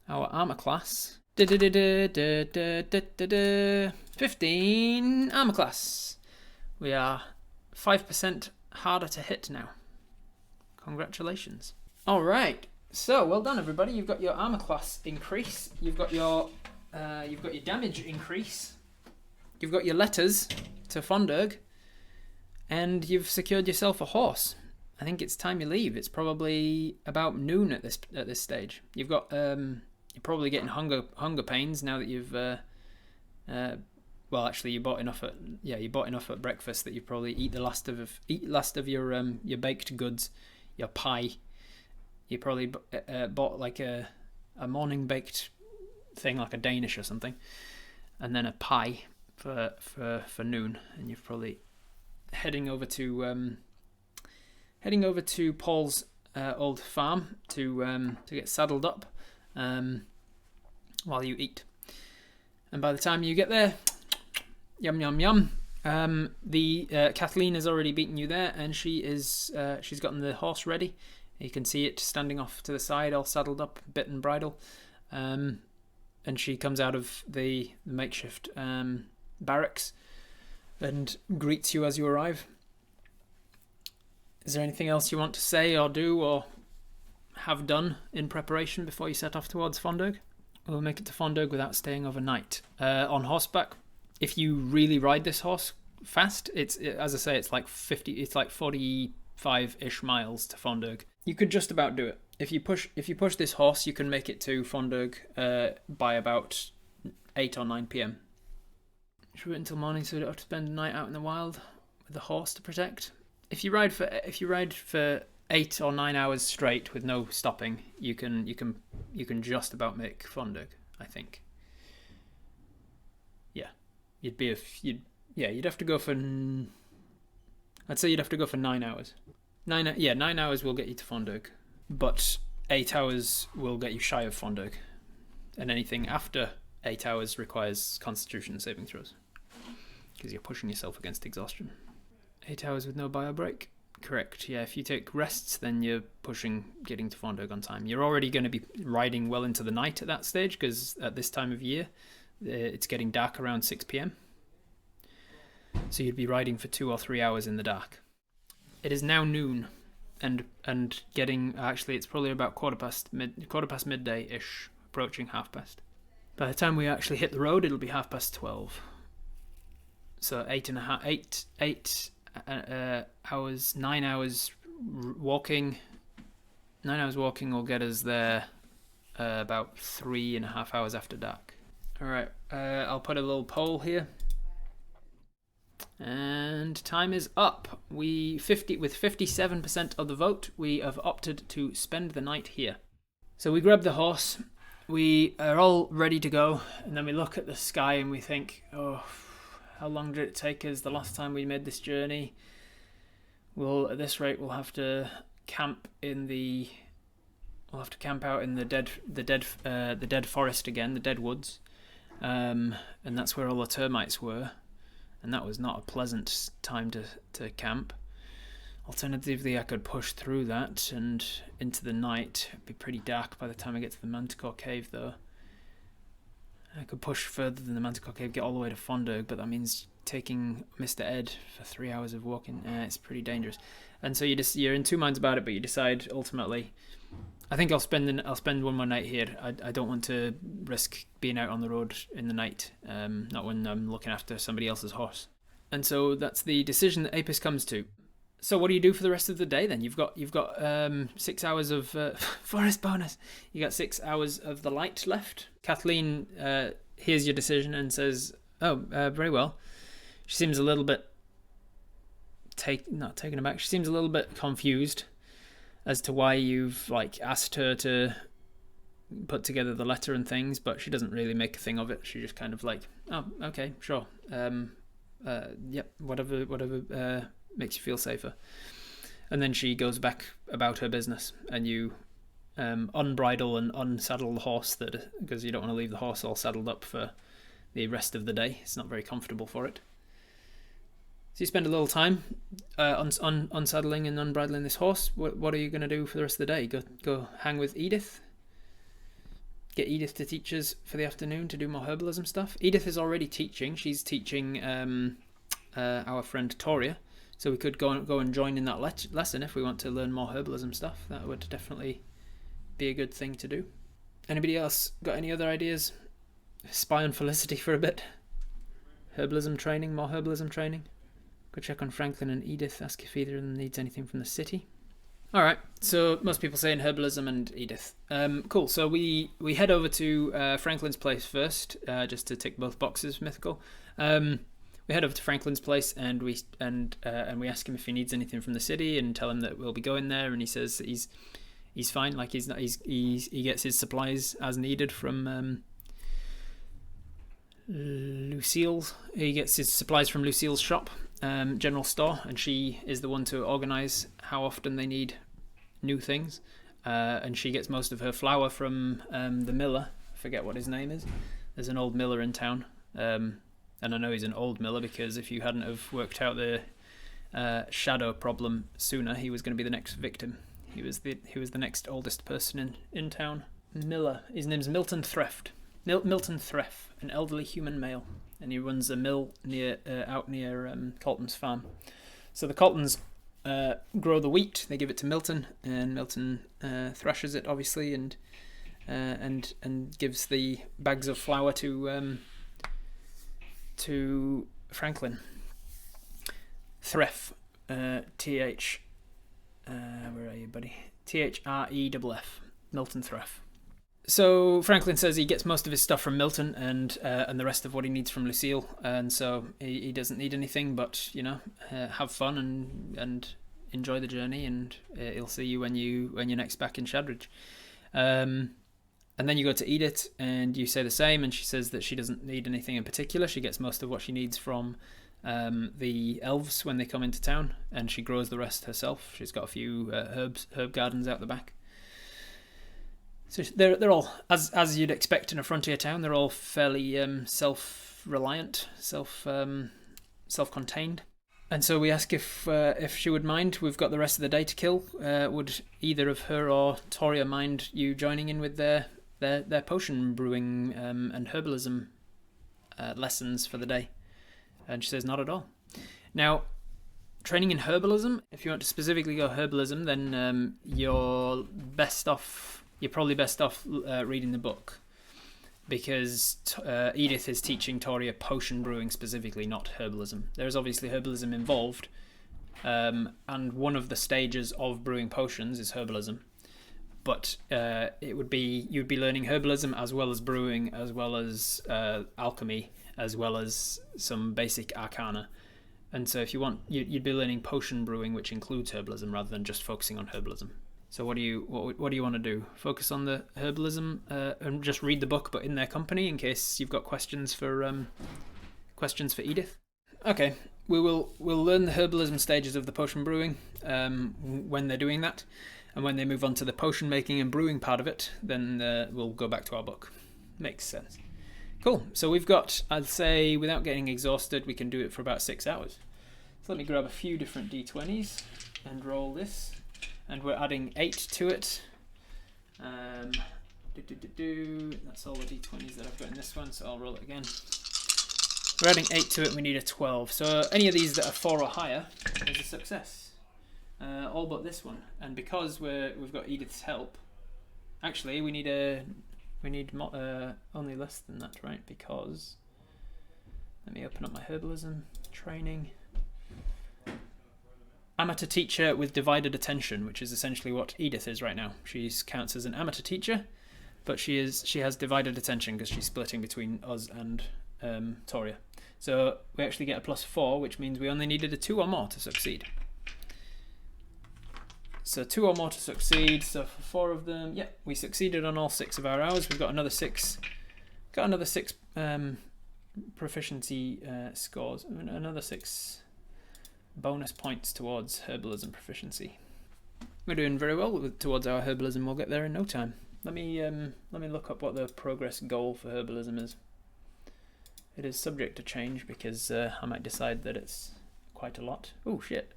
our armor class 15 armor class. We are 5% harder to hit now. Congratulations. All right. So well done, everybody. You've got your armor class increase. You've got your damage increase. You've got your letters to Fondirg. And you've secured yourself a horse. I think it's time you leave. It's probably about noon at this stage. You've got you're probably getting hunger pains now that you've well, actually you bought enough at breakfast that you probably eat last of your baked goods, your pie. You probably bought like a morning baked thing, like a Danish or something, and then a pie for noon, and you've probably heading over to Paul's old farm to get saddled up while you eat. And by the time you get there, yum yum yum. Kathleen has already beaten you there, and she's gotten the horse ready. You can see it standing off to the side, all saddled up, bit and bridle. And she comes out of the makeshift barracks and greets you as you arrive. Is there anything else you want to say or do or have done in preparation before you set off towards Fondirg? We'll make it to Fondirg without staying overnight. On horseback, if you really ride this horse fast, as I say, it's like 45-ish miles to Fondirg. You could just about do it. If you push this horse, you can make it to Fondirg by about 8 or 9 p.m. Should we wait until morning so we don't have to spend the night out in the wild with the horse to protect? If you ride for 8 or 9 hours straight with no stopping, you can just about make Fondirg, I think. Yeah, you'd have to go for. I'd say you'd have to go for 9 hours. 9 hours will get you to Fondirg, but 8 hours will get you shy of Fondirg, and anything after 8 hours requires Constitution saving throws because you're pushing yourself against exhaustion. 8 hours with no bio break. Correct, yeah. If you take rests, then you're pushing getting to Fondirg on time. You're already going to be riding well into the night at that stage, because at this time of year, it's getting dark around 6 p.m. So you'd be riding for 2 or 3 hours in the dark. It is now noon, and getting, actually it's probably about quarter past midday-ish, approaching 12:30. By the time we actually hit the road, it'll be 12:30. So 9 hours walking. 9 hours walking will get us there about 3.5 hours after dark. All right, I'll put a little poll here. And time is up. With 57% of the vote, we have opted to spend the night here. So we grab the horse. We are all ready to go, and then we look at the sky and we think, oh, how long did it take us the last time we made this journey? Well, at this rate, we'll have to camp out in the dead forest again, the dead woods, and that's where all the termites were, and that was not a pleasant time to camp. Alternatively, I could push through that and into the night. It'd be pretty dark by the time I get to the Manticore Cave, though. I could push further than the Manticore Cave, get all the way to Fondirg, but that means taking Mr. Ed for 3 hours of walking. It's pretty dangerous. And so you're in two minds about it, but you decide ultimately, I think I'll spend one more night here. I don't want to risk being out on the road in the night, not when I'm looking after somebody else's horse. And so that's the decision that Apis comes to. So what do you do for the rest of the day then? You've got 6 hours of forest bonus. You got 6 hours of the light left. Kathleen hears your decision and says, "Oh, very well." She seems a little bit not taken aback. She seems a little bit confused as to why you've asked her to put together the letter and things, but she doesn't really make a thing of it. She just kind of "Oh, okay, sure. Yep, whatever makes you feel safer. And then she goes back about her business, and you unbridle and unsaddle the horse, because you don't want to leave the horse all saddled up for the rest of the day. It's not very comfortable for it. So you spend a little time unsaddling and unbridling this horse. What are you going to do for the rest of the day? Go hang with Edith? Get Edith to teach us for the afternoon to do more herbalism stuff? Edith is already teaching. She's teaching our friend Toria. So we could go and join in that lesson if we want to learn more herbalism stuff. That would definitely be a good thing to do. Anybody else got any other ideas? Spy on Felicity for a bit. Herbalism training, more herbalism training. Go check on Franklin and Edith, ask if either of them needs anything from the city. Alright, so most people saying Herbalism and Edith. Cool, so we head over to Franklin's place first, just to tick both boxes for Mythical. We head over to Franklin's place and we ask him if he needs anything from the city, and tell him that we'll be going there, and he says that he's fine, like he gets his supplies as needed from Lucille's. He gets his supplies from Lucille's shop, general store, and she is the one to organise how often they need new things. And she gets most of her flour from the miller. I forget what his name is. There's an old miller in town, and I know he's an old miller because if you hadn't have worked out the shadow problem sooner, he was going to be the next victim. He was the next oldest person in town. Miller. His name's Milton Threff. Milton Threff, an elderly human male, and he runs a mill out near Colton's farm. So the Coltons grow the wheat, they give it to Milton, and Milton thrashes it obviously, and gives the bags of flour to Franklin. Threff, Th, where are you, buddy? Threff, Milton Threff. So Franklin says he gets most of his stuff from Milton, and the rest of what he needs from Lucille, and so he doesn't need anything but have fun and enjoy the journey, and he'll see you when you're next back in Shadridge. And then you go to Edith and you say the same, and she says that she doesn't need anything in particular. She gets most of what she needs from the elves when they come into town, and she grows the rest herself. She's got a few herb gardens out the back. So they're all, as you'd expect in a frontier town, they're all fairly self-reliant, self-contained. And so we ask if she would mind. We've got the rest of the day to kill. Would either of her or Toria mind you joining in with their potion brewing and herbalism lessons for the day? And she says not at all. Now, training in herbalism, if you want to specifically go herbalism, then you're probably best off reading the book, because Edith is teaching Toria potion brewing specifically, not herbalism. There's obviously herbalism involved, and one of the stages of brewing potions is herbalism. But you'd be learning herbalism as well as brewing, as well as alchemy, as well as some basic arcana. And so if you want, you'd be learning potion brewing, which includes herbalism, rather than just focusing on herbalism. So what do you want to do? Focus on the herbalism and just read the book, but in their company, in case you've got questions for Edith. Okay, we'll learn the herbalism stages of the potion brewing when they're doing that, and when they move on to the potion making and brewing part of it, then we'll go back to our book. Makes sense. Cool. So we've got, I'd say, without getting exhausted, we can do it for about 6 hours. So let me grab a few different d20s and roll this. And we're adding 8 to it. That's all the d20s that I've got in this one, so I'll roll it again. We're adding 8 to it, we need a 12. So any of these that are 4 or higher is a success. All but this one. And because we've got Edith's help, actually we need only less than that, right? Because, let me open up my herbalism training. Amateur teacher with divided attention, which is essentially what Edith is right now. She counts as an amateur teacher, but she has divided attention because she's splitting between us and Toria. So we actually get a +4, which means we only needed a 2 or more to succeed. So 2 or more to succeed. So for 4 of them, yeah, we succeeded on all 6 of our hours. We've got another 6. proficiency scores. Another 6 bonus points towards herbalism proficiency. We're doing very well towards our herbalism. We'll get there in no time. Let me look up what the progress goal for herbalism is. It is subject to change because I might decide that it's quite a lot. Oh shit,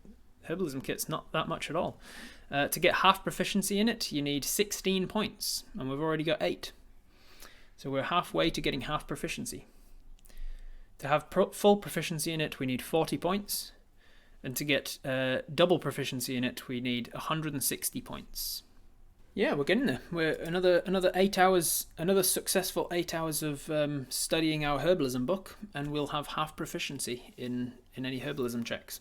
herbalism kit's not that much at all. To get half proficiency in it, you need 16 points, and we've already got 8. So we're halfway to getting half proficiency. To have full proficiency in it, we need 40 points. And to get double proficiency in it, we need 160 points. Yeah, we're getting there. We're another 8 hours, another successful 8 hours of studying our herbalism book, and we'll have half proficiency in any herbalism checks.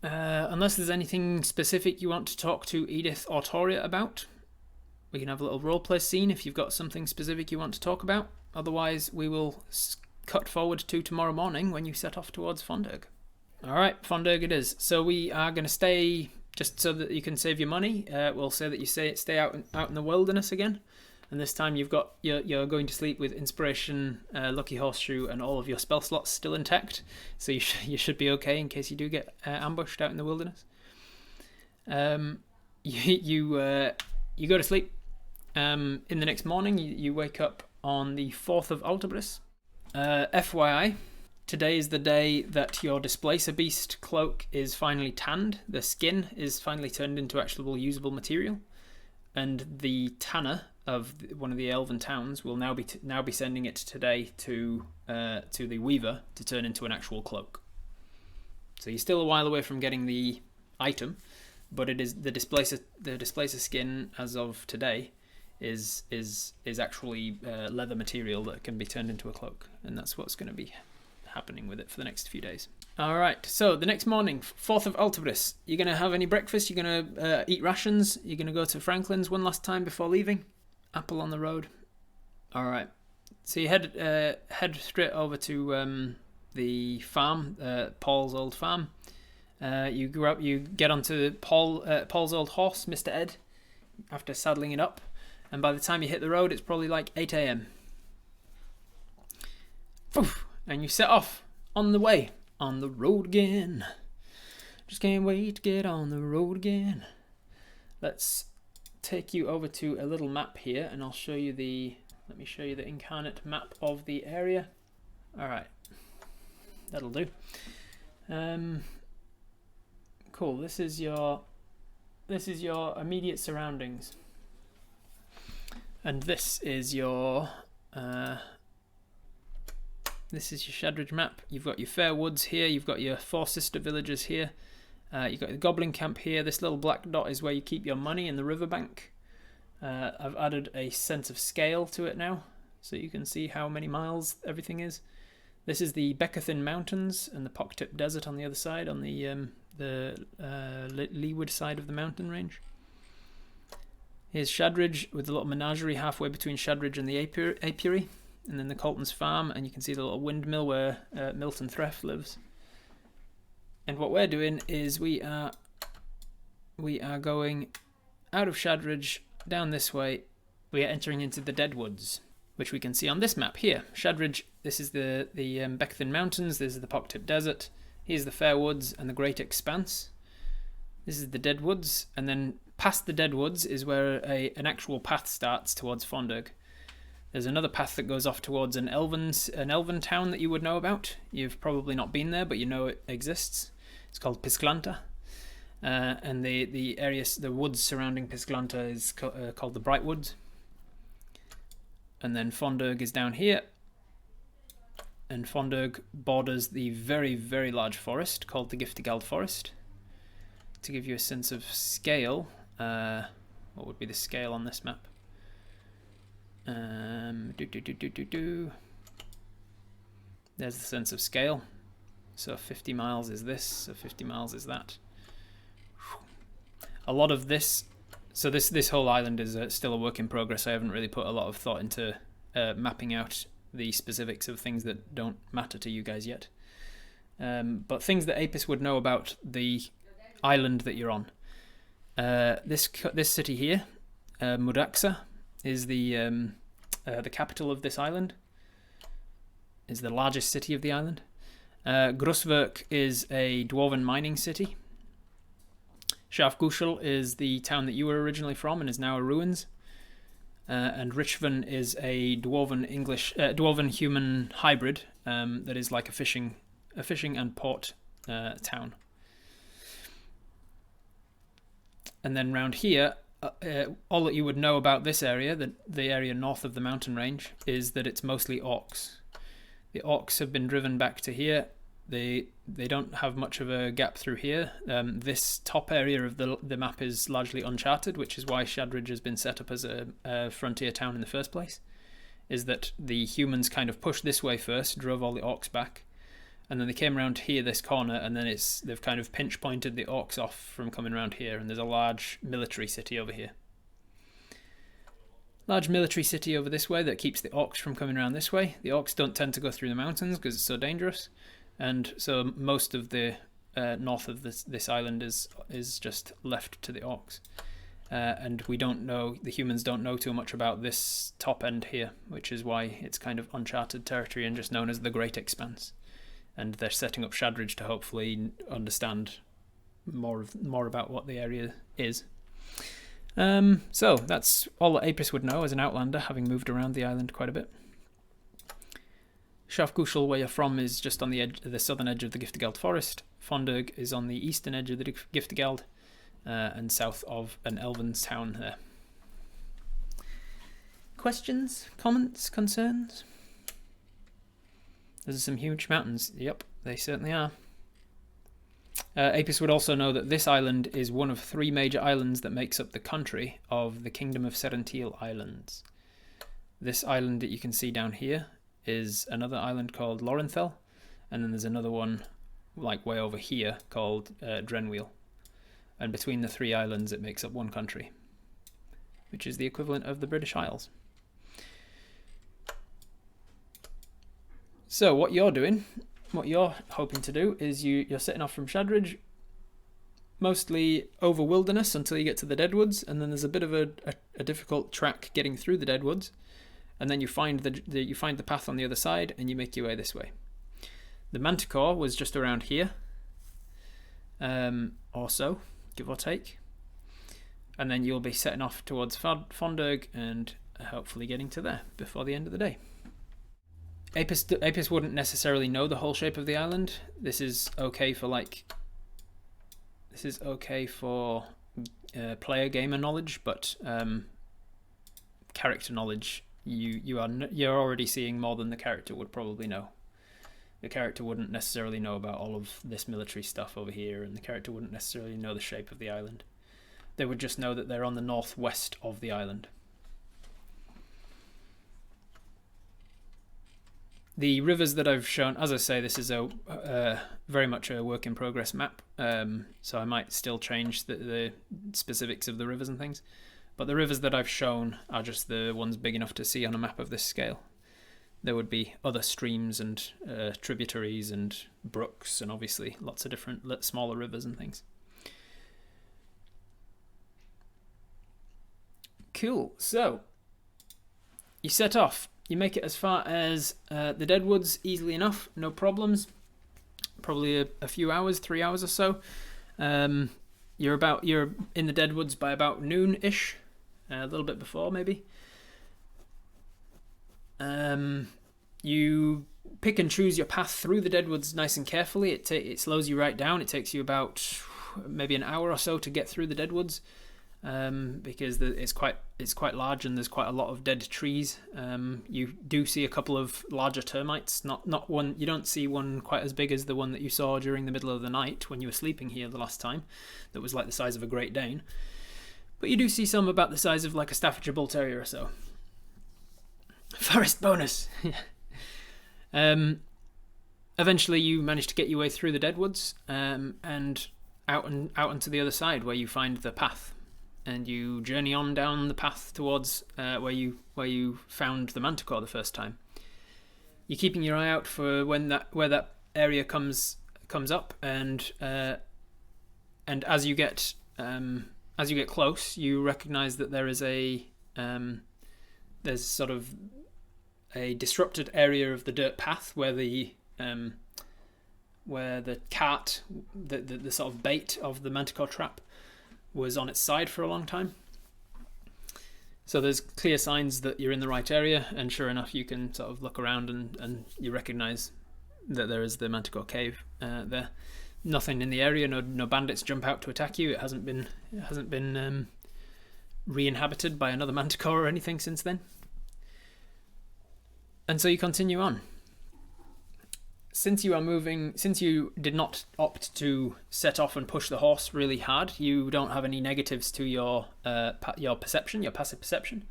Unless there's anything specific you want to talk to Edith or Toria about, we can have a little roleplay scene if you've got something specific you want to talk about. Otherwise, we will cut forward to tomorrow morning when you set off towards Fondirg. Alright, Fondirg it is. So we are going to stay, just so that you can save your money, we'll say that you stay out in the wilderness again. And this time you're going to sleep with Inspiration, Lucky Horseshoe, and all of your spell slots still intact. So you should be okay in case you do get ambushed out in the wilderness. You go to sleep. In the next morning, you wake up on the 4th of Altabris. FYI, today is the day that your Displacer Beast cloak is finally tanned. The skin is finally turned into actual usable material. And the tanner of one of the elven towns will now be sending it today to the weaver to turn into an actual cloak. So you're still a while away from getting the item, but it is the displacer skin as of today is actually leather material that can be turned into a cloak, and that's what's going to be happening with it for the next few days. Alright, so the next morning, 4th of Altabris, you're going to have any breakfast? You're going to eat rations? You're going to go to Franklin's one last time before leaving? Apple on the road. Alright, so you head straight over to the farm, Paul's old farm. You get onto Paul's old horse, Mr. Ed, after saddling it up, and by the time you hit the road, it's probably like 8 a.m. And you set off on the way, on the road again. Just can't wait to get on the road again. Let's take you over to a little map here, and I'll show you let me show you the incarnate map of the area. Alright, that'll do. Cool, this is your immediate surroundings. And this is your Shadridge map. You've got your Fair Woods here, you've got your 4 sister villages here, you've got the Goblin Camp here. This little black dot is where you keep your money in the riverbank. I've added a sense of scale to it now, so you can see how many miles everything is. This is the Beckathin Mountains and the Pocktip Desert on the other side, on the leeward side of the mountain range. Here's Shadridge with the little menagerie halfway between Shadridge and the apiary, and then the Colton's farm, and you can see the little windmill where Milton Threff lives. And what we're doing is we are going out of Shadridge down this way. We are entering into the Deadwoods, which we can see on this map here. Shadridge, this is the Beckathin Mountains, this is the Pocktip Desert, here's the Fair Woods and the Great Expanse. This is the Deadwoods, and then past the Deadwoods is where an actual path starts towards Fondirg. There's another path that goes off towards an elven town that you would know about. You've probably not been there, but you know it exists. It's called Pisclanta. And the woods surrounding Pisclanta is called the Bright Woods. And then Fondirg is down here. And Fondirg borders the very, very large forest called the Giftigald Forest. To give you a sense of scale, what would be the scale on this map? There's the sense of scale. So 50 miles is this, so 50 miles is that. A lot of this, so this whole island is still a work in progress. I haven't really put a lot of thought into mapping out the specifics of things that don't matter to you guys yet. But things that Apis would know about the island that you're on. This city here, Mudaxa, is the capital of this island. is the largest city of the island. Grusverk is a dwarven mining city. Schafguschel is the town that you were originally from and is now a ruins. And Richven is a dwarven human hybrid that is like a fishing and port town. And then round here, all that you would know about this area, the area north of the mountain range, is that it's mostly orcs. The orcs have been driven back to here. They don't have much of a gap through here. This top area of the map is largely uncharted, which is why Shadridge has been set up as a frontier town in the first place. Is that the humans kind of pushed this way first, drove all the orcs back, and then they came around here, this corner, and then they've kind of pinch pointed the orcs off from coming around here, and there's a large military city over here. Large military city over this way that keeps the orcs from coming around this way. The orcs don't tend to go through the mountains because it's so dangerous. And so most of the north of this island is just left to the orcs. And we don't know, the humans don't know too much about this top end here, which is why it's kind of uncharted territory and just known as the Great Expanse. And they're setting up Shadridge to hopefully understand more about what the area is. So that's all that Apis would know as an outlander, having moved around the island quite a bit. Schafguschel, where you're from, is just on the southern edge of the Giftegeld forest. Fondirg is on the eastern edge of the Giftegeld, and south of an elven town there. Questions, comments, concerns? Those are some huge mountains. Yep, they certainly are. Apis would also know that this island is one of 3 major islands that makes up the country of the Kingdom of Serentiel Islands. This island that you can see down here is another island called Lorenthal, and then there's another one like way over here called Drenwheel. And between the 3 islands it makes up one country, which is the equivalent of the British Isles. So what you're doing, what you're hoping to do, is you're setting off from Shadridge, mostly over wilderness until you get to the Deadwoods, and then there's a bit of a difficult track getting through the Deadwoods. And then you find the path on the other side, and you make your way this way. The Manticore was just around here, or so, give or take. And then you'll be setting off towards Fondirg and hopefully getting to there before the end of the day. Apis wouldn't necessarily know the whole shape of the island. This is okay for player gamer knowledge, but character knowledge. You're already seeing more than the character would probably know. The character wouldn't necessarily know about all of this military stuff over here, and the character wouldn't necessarily know the shape of the island. They would just know that they're on the northwest of the island. The rivers that I've shown, as I say, this is very much a work in progress map, so I might still change the specifics of the rivers and things. But the rivers that I've shown are just the ones big enough to see on a map of this scale. There would be other streams and tributaries and brooks, and obviously lots of different smaller rivers and things. Cool, so you set off. You make it as far as the Deadwoods easily enough, no problems. Probably a few hours, 3 hours or so. You're in the Deadwoods by about noon-ish. A little bit before, maybe. You pick and choose your path through the Deadwoods nice and carefully. It slows you right down. It takes you about maybe an hour or so to get through the Deadwoods, because it's quite large and there's quite a lot of dead trees. You do see a couple of larger termites. Not one. You don't see one quite as big as the one that you saw during the middle of the night when you were sleeping here the last time. That was like the size of a Great Dane. But you do see some about the size of like a Staffordshire Bull Terrier or so. Forest bonus! Eventually you manage to get your way through the Deadwoods and out onto the other side where you find the path. And you journey on down the path towards where you found the Manticore the first time. You're keeping your eye out for where that area comes up, and as you get close, you recognise that there is there's sort of a disrupted area of the dirt path where the cart, the sort of bait of the manticore trap, was on its side for a long time. So there's clear signs that you're in the right area, and sure enough, you can sort of look around and you recognize that there is the manticore cave there. Nothing in the area, no bandits jump out to attack you. It hasn't been re-inhabited by another manticore or anything since then. And so you continue on. Since you did not opt to set off and push the horse really hard, you don't have any negatives to your perception, your passive perception.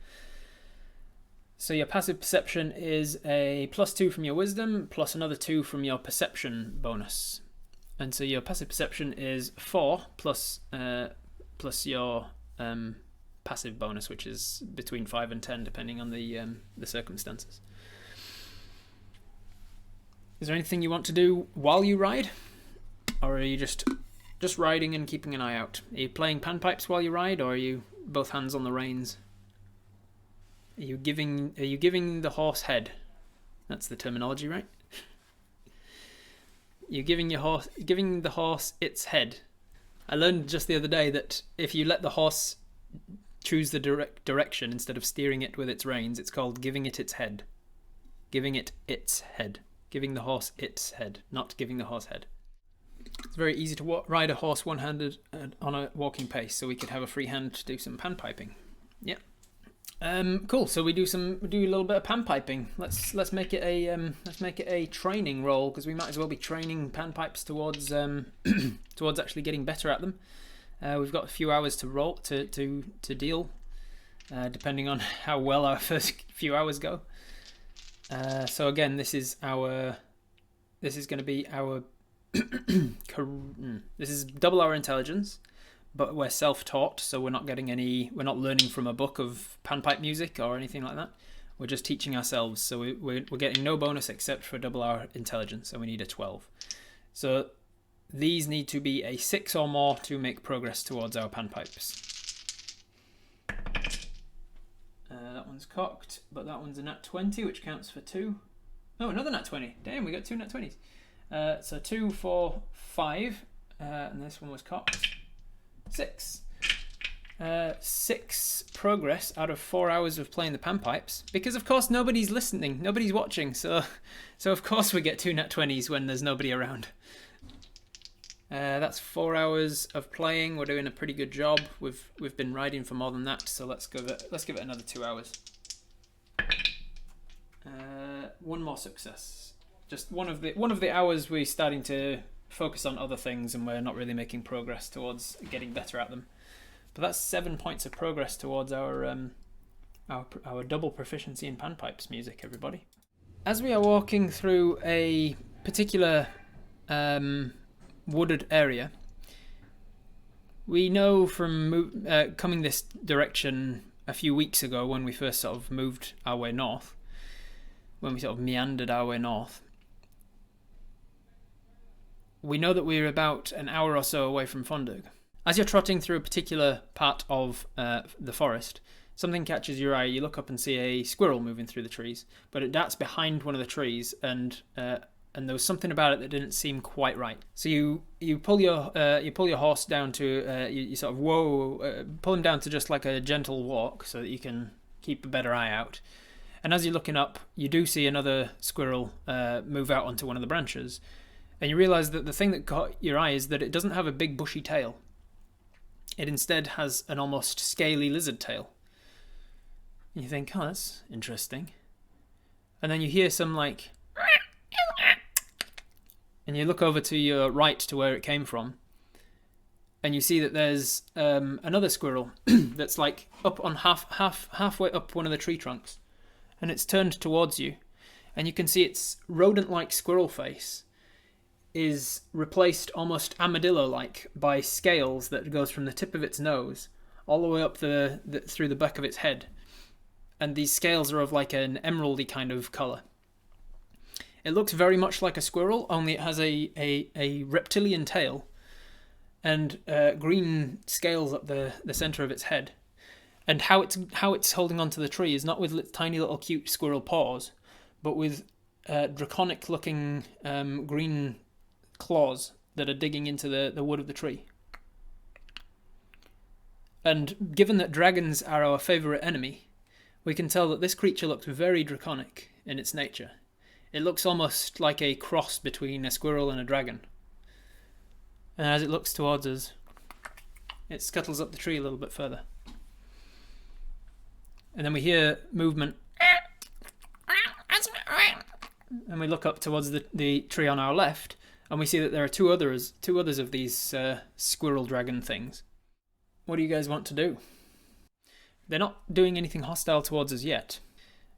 So your passive perception is a +2 from your wisdom, plus another 2 from your perception bonus. And so your passive perception is 4 plus your passive bonus, which is between 5 and 10, depending on the circumstances. Is there anything you want to do while you ride? Or are you just riding and keeping an eye out? Are you playing panpipes while you ride, or are you both hands on the reins? Are you giving the horse head? That's the terminology, right? You're giving the horse its head. I learned just the other day that if you let the horse choose the direction instead of steering it with its reins, it's called giving it its head. Giving it its head. Giving the horse its head, not giving the horse head. It's very easy to ride a horse one-handed on a walking pace, so we could have a free hand to do some panpiping. Yeah. Cool. So we do a little bit of panpiping. Let's make it a training roll, because we might as well be training panpipes towards towards actually getting better at them. We've got a few hours to roll to deal, depending on how well our first few hours go. So again, this is going to be our this is double our intelligence, but we're self-taught, so we're not learning from a book of panpipe music or anything like that. We're just teaching ourselves, so we're getting no bonus except for double our intelligence, and we need a 12. So these need to be a 6 or more to make progress towards our panpipes. That one's cocked, but that one's a nat 20, which counts for 2. Oh, another nat 20. Damn, we got 2 nat 20s. So 2, 4, 5, and this one was cocked. 6. 6 progress out of 4 hours of playing the panpipes, because of course nobody's listening, nobody's watching, so of course we get 2 nat 20s when there's nobody around. That's 4 hours of playing. We're doing a pretty good job. We've been riding for more than that, so let's give it another 2 hours. One more success. Just one of the hours we're starting to focus on other things, and we're not really making progress towards getting better at them. But that's 7 points of progress towards our double proficiency in panpipes music, everybody. As we are walking through a particular wooded area, we know from coming this direction a few weeks ago, when we first sort of moved our way north, when we sort of meandered our way north, we know that we're about an hour or so away from Fondirg. As you're trotting through a particular part of the forest, something catches your eye. You look up and see a squirrel moving through the trees, but it darts behind one of the trees, and there was something about it that didn't seem quite right. So you pull your horse down to you sort of pull him down to just like a gentle walk, so that you can keep a better eye out. And as you're looking up, you do see another squirrel move out onto one of the branches, and you realise that the thing that caught your eye is that it doesn't have a big bushy tail. It instead has an almost scaly lizard tail. And you think, oh, that's interesting. And then you hear some like, and you look over to your right to where it came from, and you see that there's another squirrel that's like up on halfway up one of the tree trunks, and it's turned towards you, and you can see its rodent-like squirrel face is replaced almost armadillo-like by scales that goes from the tip of its nose all the way up through the back of its head, and these scales are of like an emeraldy kind of colour. It looks very much like a squirrel, only it has a reptilian tail and green scales up the centre of its head. And how it's holding onto the tree is not with tiny little cute squirrel paws, but with draconic-looking green claws that are digging into the wood of the tree. And given that dragons are our favourite enemy, we can tell that this creature looks very draconic in its nature. It looks almost like a cross between a squirrel and a dragon. And as it looks towards us, it scuttles up the tree a little bit further. And then we hear movement. And we look up towards the tree on our left, and we see that there are two others of these squirrel dragon things. What do you guys want to do? They're not doing anything hostile towards us yet.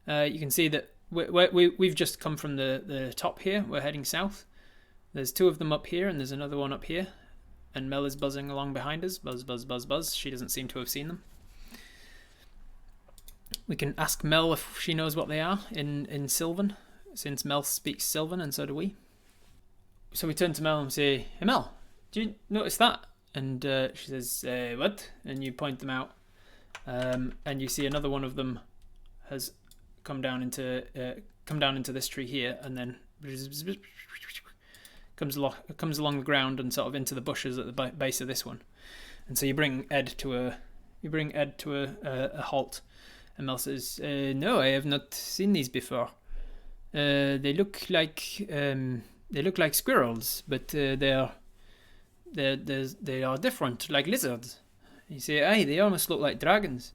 You can see that we've just come from the top here. We're heading south. There's two of them up here, and there's another one up here. And Mel is buzzing along behind us. Buzz, buzz, buzz, buzz. She doesn't seem to have seen them. We can ask Mel if she knows what they are in Sylvan, since Mel speaks Sylvan, and so do we. So we turn to Mel and say, "Hey Mel, do you notice that?" And she says, "What?" And you point them out. And you see another one of them has come down into this tree here, and then comes along the ground and sort of into the bushes at the base of this one. And so you bring Ed to a halt. And Mel says, "No, I have not seen these before. They look like squirrels, but they are different, like lizards." You say, "Aye, they almost look like dragons."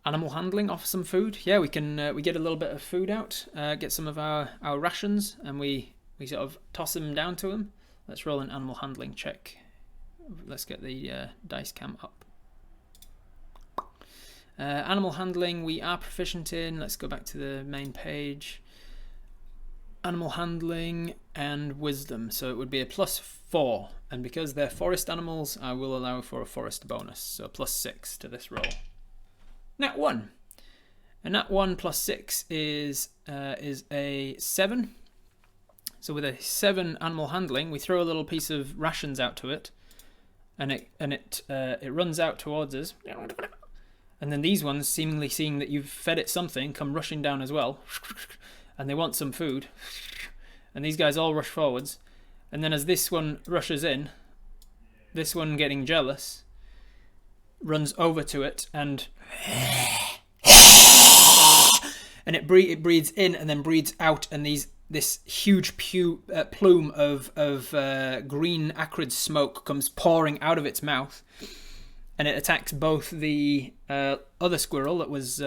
Animal handling, offer some food. Yeah, we can. We get a little bit of food out, get some of our rations, and we sort of toss them down to them. Let's roll an animal handling check. Let's get the dice cam up. Animal handling, we are proficient in. Let's go back to the main page. Animal handling and wisdom. So it would be a +4. And because they're forest animals, I will allow for a forest bonus. So +6 to this roll. Nat 1. And Nat 1 +6 is a 7. So with a 7 animal handling, we throw a little piece of rations out to it. And it runs out towards us. And then these ones, seemingly seeing that you've fed it something, come rushing down as well. And they want some food. And these guys all rush forwards. And then as this one rushes in, this one getting jealous, runs over to it and it breathes in and then breathes out, and this huge plume of green acrid smoke comes pouring out of its mouth. And it attacks both the other squirrel that was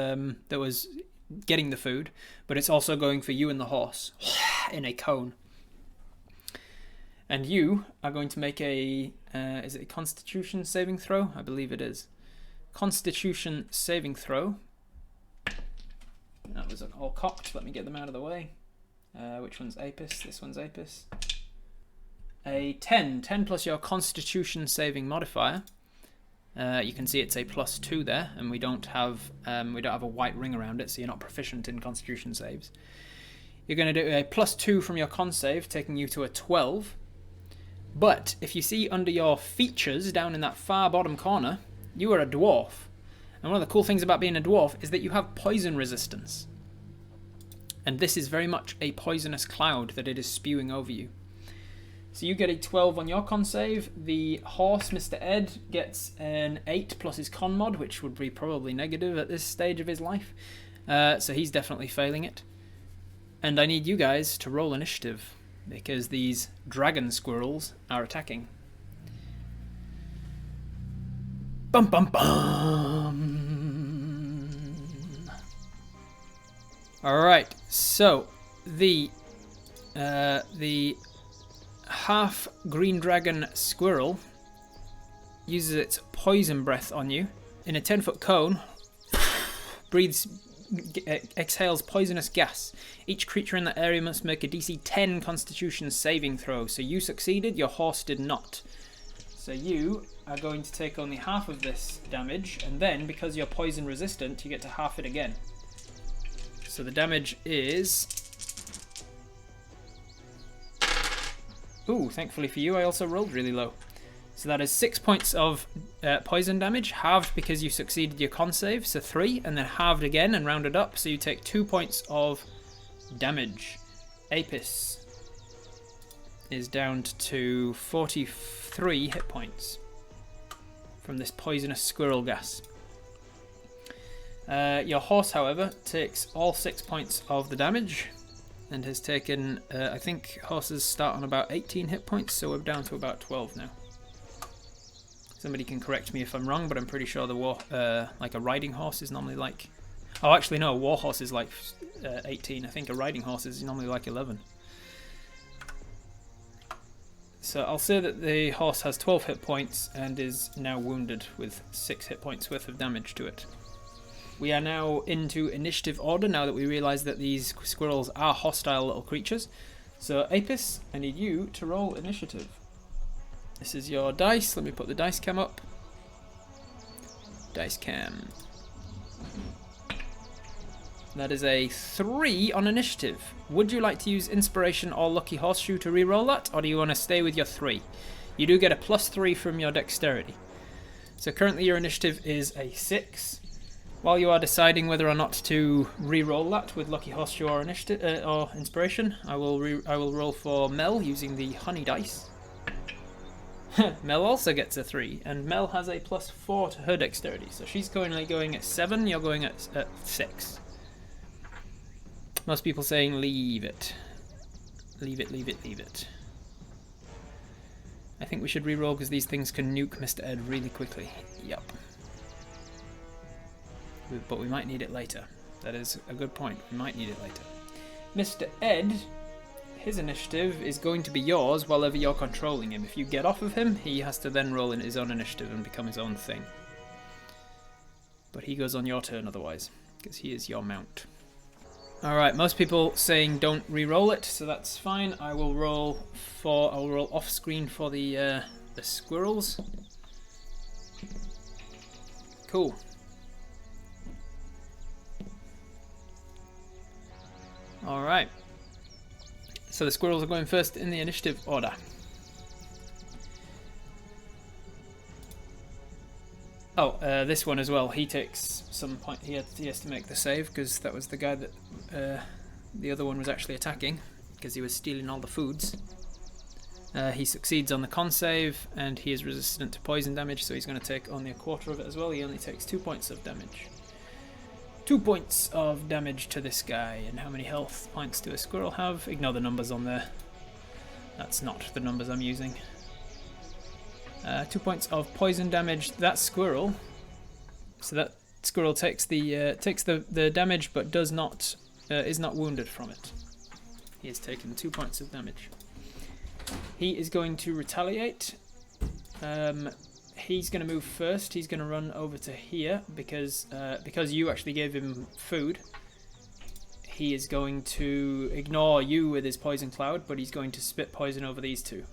getting the food, but it's also going for you and the horse in a cone. And you are going to make is it a Constitution saving throw? I believe it is. Constitution saving throw. That was all cocked. Let me get them out of the way. Which one's Apis? This one's Apis. A 10. 10 plus your Constitution saving modifier. You can see it's a +2 there, and we don't have a white ring around it, so you're not proficient in Constitution saves. You're going to do a +2 from your con save, taking you to a 12. But if you see under your features down in that far bottom corner, you are a dwarf. And one of the cool things about being a dwarf is that you have poison resistance. And this is very much a poisonous cloud that it is spewing over you. So you get a 12 on your con save. The horse, Mr. Ed, gets an 8 plus his con mod, which would be probably negative at this stage of his life. So he's definitely failing it. And I need you guys to roll initiative, because these dragon squirrels are attacking. Bum bum bum! Alright, so the half green dragon squirrel uses its poison breath on you in a 10-foot cone, exhales poisonous gas. Each creature in that area must make a DC 10 Constitution saving throw. So you succeeded, your horse did not. So you are going to take only half of this damage, and then because you're poison resistant, you get to half it again. So the damage is... Ooh, thankfully for you, I also rolled really low. So that is 6 points of poison damage, halved because you succeeded your con save, so 3, and then halved again and rounded up, so you take 2 points of damage. Apis is down to 43 hit points from this poisonous squirrel gas. Your horse, however, takes all 6 points of the damage and has taken, I think horses start on about 18 hit points, so we're down to about 12 now. Somebody can correct me if I'm wrong, but I'm pretty sure like a riding horse is normally like... Oh, actually no, a war horse is like 18. I think a riding horse is normally like 11. So I'll say that the horse has 12 hit points and is now wounded with 6 hit points worth of damage to it. We are now into initiative order now that we realise that these squirrels are hostile little creatures. So Apis, I need you to roll initiative. This is your dice. Let me put the dice cam up. Dice cam. That is a 3 on initiative. Would you like to use inspiration or lucky horseshoe to re-roll that, or do you want to stay with your 3? You do get a +3 from your dexterity. So currently your initiative is a 6. While you are deciding whether or not to re-roll that with lucky horseshoe or initiative or inspiration, I will roll for Mel using the honey dice. Mel also gets a 3, and Mel has a +4 to her dexterity, so she's currently going at 7. You're going at 6. Most people saying leave it. Leave it, leave it, leave it. I think we should re-roll because these things can nuke Mr. Ed really quickly. Yup. But we might need it later. That is a good point. We might need it later. Mr. Ed, his initiative is going to be yours while ever you're controlling him. If you get off of him, he has to then roll in his own initiative and become his own thing. But he goes on your turn otherwise, because he is your mount. Alright, most people saying don't re-roll it, so that's fine. I'll roll off screen for the squirrels. Cool. Alright. So the squirrels are going first in the initiative order. Oh, this one as well. He takes some point. He has to make the save because that was the guy that the other one was actually attacking because he was stealing all the foods. He succeeds on the con save and he is resistant to poison damage, so he's going to take only a quarter of it as well. He only takes 2 points of damage. 2 points of damage to this guy. And how many health points do a squirrel have? Ignore the numbers on there. That's not the numbers I'm using. 2 points of poison damage. That squirrel. So that squirrel takes the damage, but is not wounded from it. He has taken 2 points of damage. He is going to retaliate. He's going to move first. He's going to run over to here because you actually gave him food. He is going to ignore you with his poison cloud, but he's going to spit poison over these two.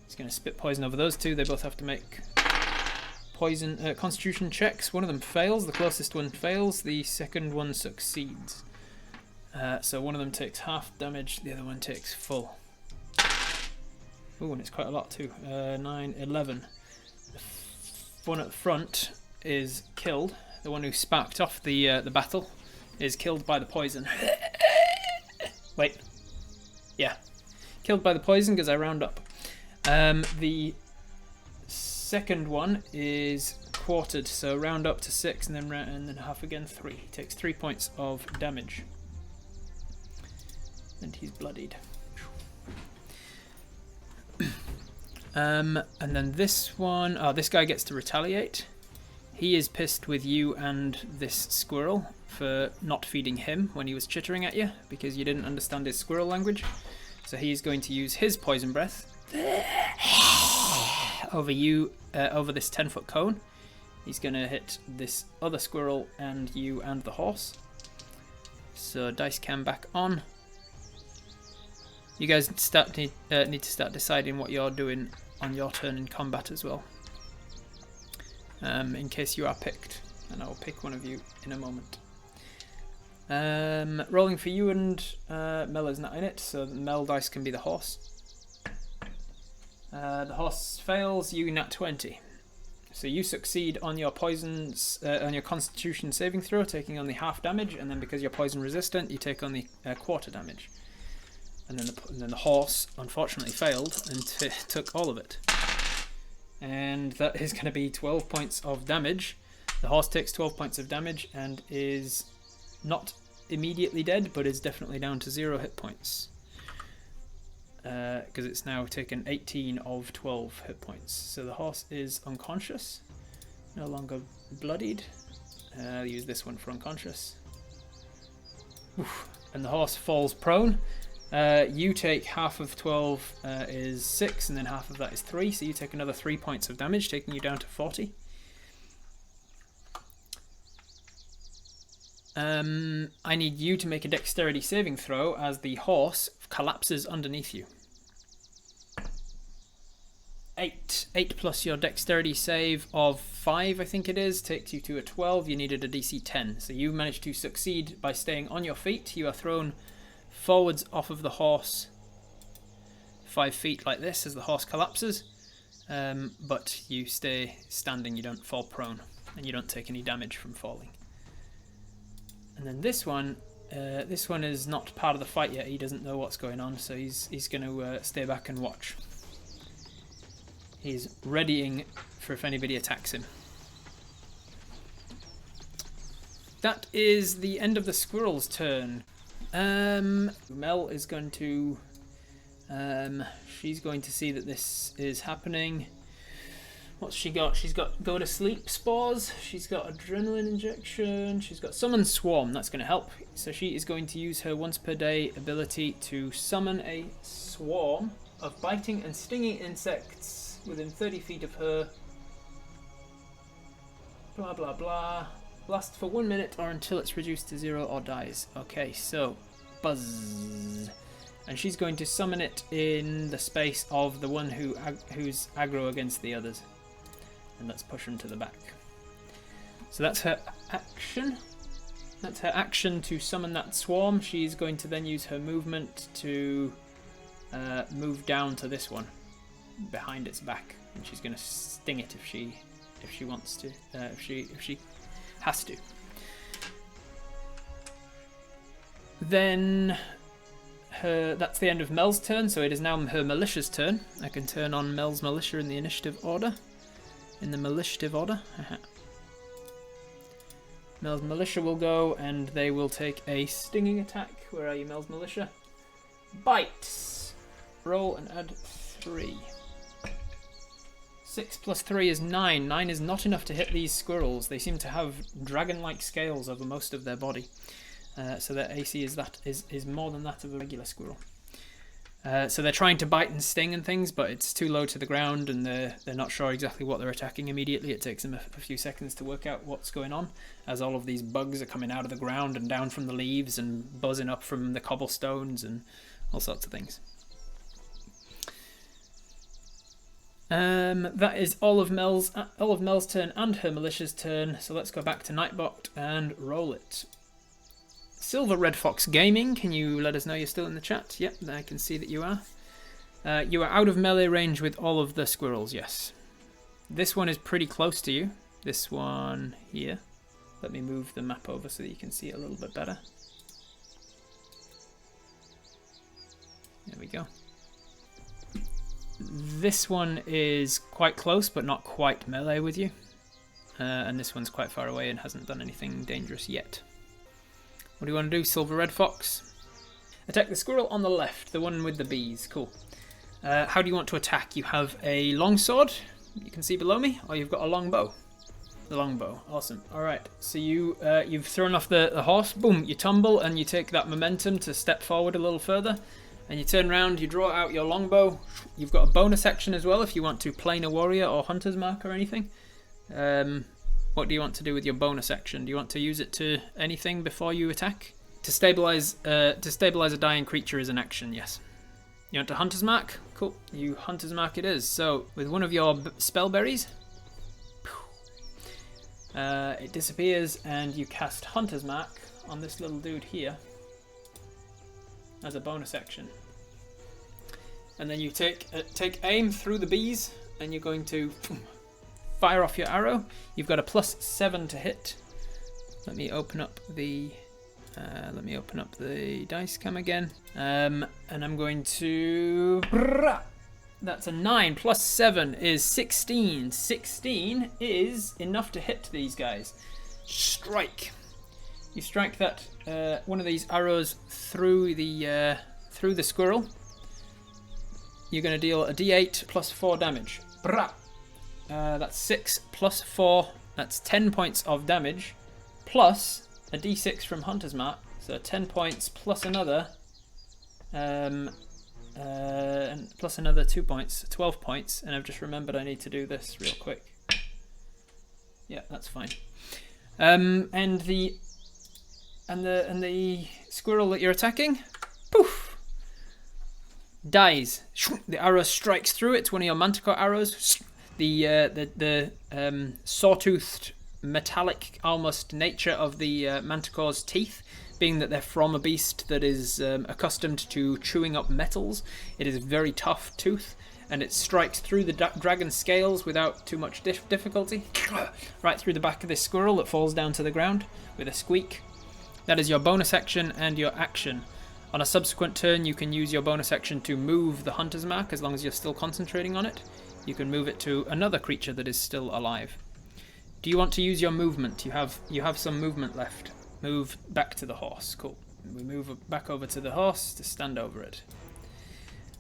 He's going to spit poison over those two. They both have to make poison constitution checks. One of them fails. The closest one fails. The second one succeeds. So one of them takes half damage. The other one takes full. Ooh, and it's quite a lot too. 9, 11. The one at the front is killed. The one who sparked off the battle is killed by the poison. Wait. Yeah. Killed by the poison because I round up. The second one is quartered, so round up to 6 and then half again 3. He takes 3 points of damage. And he's bloodied. And then this one, this guy gets to retaliate. He is pissed with you and this squirrel for not feeding him when he was chittering at you because you didn't understand his squirrel language. So he is going to use his poison breath over you, over this 10-foot cone. He's going to hit this other squirrel and you and the horse. So dice cam back on. You guys need to start deciding what you're doing on your turn in combat as well. In case you are picked, and I will pick one of you in a moment. Rolling for you and Mel is not in it, so the Mel dice can be the horse. The horse fails, you nat 20. So you succeed on your poisons, on your Constitution saving throw, taking only half damage, and then because you're poison resistant, you take only quarter damage. And then the horse unfortunately failed and took all of it. And that is going to be 12 points of damage. The horse takes 12 points of damage and is not immediately dead, but is definitely down to 0 hit points. Because it's now taken 18 of 12 hit points. So the horse is unconscious, no longer bloodied. I'll use this one for unconscious. Oof. And the horse falls prone. You take half of 12 is 6, and then half of that is 3, so you take another 3 points of damage, taking you down to 40. I need you to make a dexterity saving throw as the horse collapses underneath you. 8 plus your dexterity save of 5, I think it is, takes you to a 12. You needed a DC 10, so you managed to succeed by staying on your feet. You are thrown forwards off of the horse 5 feet like this as the horse collapses, but you stay standing. You don't fall prone, and you don't take any damage from falling. And then this one is not part of the fight yet. He doesn't know what's going on, so he's going to stay back and watch. He's readying for if anybody attacks him. That is the end of the squirrel's turn. Mel is going to... she's going to see that this is happening. What's she got? She's got go to sleep spores. She's got adrenaline injection. She's got summon swarm. That's going to help. So she is going to use her once per day ability to summon a swarm of biting and stinging insects within 30 feet of her. Blah blah blah. Lasts for 1 minute or until it's reduced to 0 or dies. Okay, so buzz. And she's going to summon it in the space of the one who's aggro against the others. And let's push him to the back. So that's her action. That's her action to summon that swarm. She's going to then use her movement to move down to this one behind its back, and she's going to sting it if she wants to, if she has to. Then that's the end of Mel's turn, so it is now her militia's turn. I can turn on Mel's militia in the initiative order. Mel's militia will go, and they will take a stinging attack. Where are you, Mel's militia? Bites. Roll and add 3. 6 plus 3 is 9. 9 is not enough to hit these squirrels. They seem to have dragon-like scales over most of their body. So their AC is more than that of a regular squirrel. So they're trying to bite and sting and things, but it's too low to the ground, and they're not sure exactly what they're attacking immediately. It takes them a few seconds to work out what's going on, as all of these bugs are coming out of the ground and down from the leaves and buzzing up from the cobblestones and all sorts of things. That is all of Mel's turn and her militia's turn. So let's go back to Nightbot and roll it. Silver Red Fox Gaming, can you let us know you're still in the chat? Yep, I can see that you are. You are out of melee range with all of the squirrels, yes. This one is pretty close to you. This one here. Let me move the map over so that you can see it a little bit better. There we go. This one is quite close, but not quite melee with you. And this one's quite far away and hasn't done anything dangerous yet. What do you want to do, Silver Red Fox? Attack the squirrel on the left, the one with the bees. Cool. How do you want to attack? You have a long sword, you can see below me, or you've got a long bow. The long bow. Awesome. Alright, so you've thrown off the horse. Boom, you tumble and you take that momentum to step forward a little further. And you turn around, you draw out your longbow. You've got a bonus action as well if you want to plane a warrior or hunter's mark or anything. What do you want to do with your bonus action? Do you want to use it to anything before you attack? To stabilize a dying creature is an action, yes. You want to hunter's mark? Cool. You hunter's mark it is. So with one of your spell berries, it disappears and you cast hunter's mark on this little dude here as a bonus action. And then you take aim through the bees and you're going to fire off your arrow. You've got a +7 to hit. Let me open up the dice cam again. And I'm going to... That's a 9 + 7 is 16. 16 is enough to hit these guys. Strike. You strike that one of these arrows through the squirrel. You're going to deal a d8 + 4 damage. That's 6 + 4. That's 10 points of damage, plus a d6 from Hunter's Mark. So 10 points plus another, and plus another 2 points, 12 points. And I've just remembered I need to do this real quick. Yeah, that's fine. And the squirrel that you're attacking, poof, dies. The arrow strikes through it. It's one of your manticore arrows. The sawtoothed, metallic almost nature of the manticore's teeth, being that they're from a beast that is accustomed to chewing up metals. It is a very tough tooth, and it strikes through the dragon's scales without too much difficulty, right through the back of this squirrel that falls down to the ground with a squeak. That is your bonus action and your action. On a subsequent turn, you can use your bonus action to move the Hunter's Mark as long as you're still concentrating on it. You can move it to another creature that is still alive. Do you want to use your movement? You have some movement left. Move back to the horse. Cool. We move back over to the horse to stand over it.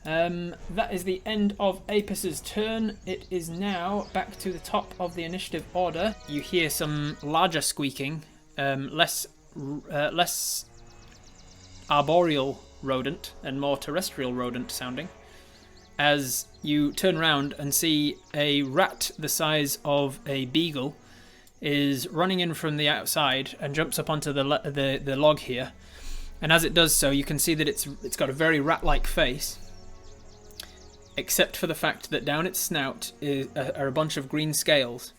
That is the end of Apus's turn. It is now back to the top of the initiative order. You hear some larger squeaking, less arboreal rodent and more terrestrial rodent sounding, as you turn around and see a rat the size of a beagle is running in from the outside and jumps up onto the log here. And as it does so, you can see that it's got a very rat-like face, except for the fact that down its snout are a bunch of green scales.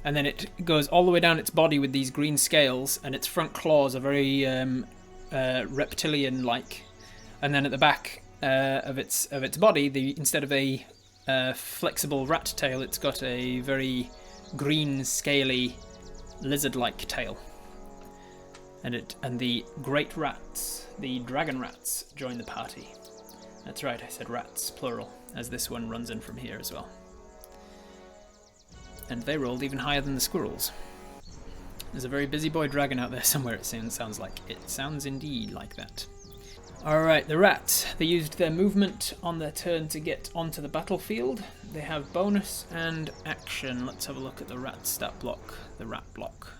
And then it goes all the way down its body with these green scales, and its front claws are very reptilian-like. And then at the back of its body, instead of a flexible rat tail, it's got a very green, scaly, lizard-like tail. And the great rats, the dragon rats, join the party. That's right, I said rats, plural, as this one runs in from here as well. And they rolled even higher than the squirrels. There's a very busy boy dragon out there somewhere, it sounds like. It sounds indeed like that. Alright, the rats. They used their movement on their turn to get onto the battlefield. They have bonus and action. Let's have a look at the rat stat block, the rat block.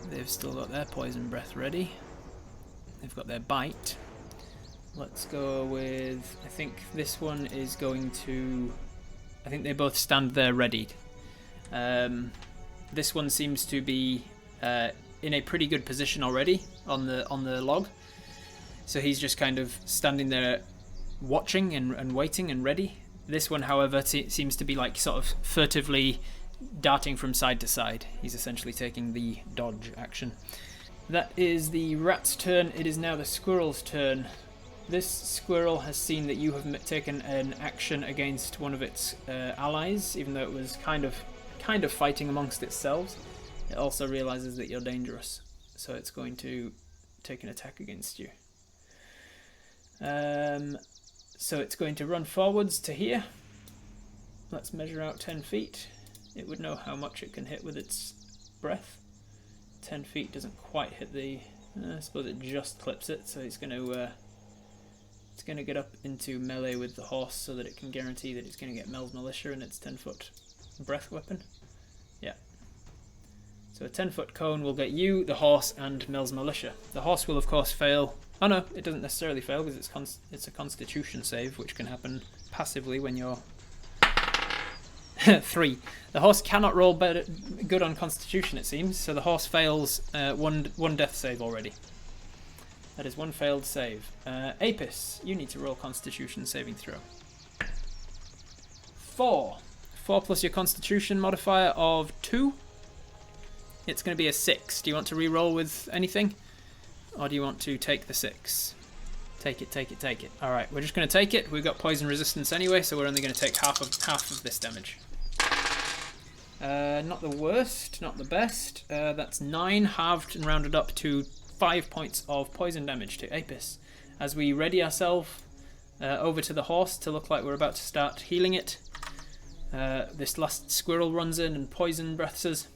They've still got their poison breath ready. They've got their bite. Let's go with, I think this one is going to, I think they both stand there ready. This one seems to be in a pretty good position already on the log. So he's just kind of standing there watching and waiting and ready. This one, however, seems to be like sort of furtively darting from side to side. He's essentially taking the dodge action. That is the rat's turn. It is now the squirrel's turn. This squirrel has seen that you have taken an action against one of its allies, even though it was kind of fighting amongst itself. It also realizes that you're dangerous, so it's going to take an attack against you. So it's going to run forwards to here. Let's measure out 10 feet. It would know how much it can hit with its breath. 10 feet doesn't quite hit the... I suppose it just clips it, so it's going to get up into melee with the horse so that it can guarantee that it's going to get Mel's Militia and its 10-foot breath weapon. Yeah. So a 10-foot cone will get you, the horse, and Mel's Militia. The horse will, of course, fail. Oh no, it doesn't necessarily fail because it's a Constitution save, which can happen passively when you're 3. The horse cannot roll good on Constitution, it seems, so the horse fails one death save already. That is one failed save. Apus, you need to roll Constitution saving throw. 4. 4 plus your Constitution modifier of 2. It's going to be a 6. Do you want to re-roll with anything? Or do you want to take the 6? Take it, take it, take it. Alright, we're just going to take it. We've got poison resistance anyway, so we're only going to take half of this damage. Not the worst, not the best. That's 9 halved and rounded up to 5 points of poison damage to Apis. As we ready ourselves over to the horse to look like we're about to start healing it, this last squirrel runs in and poison breaths us.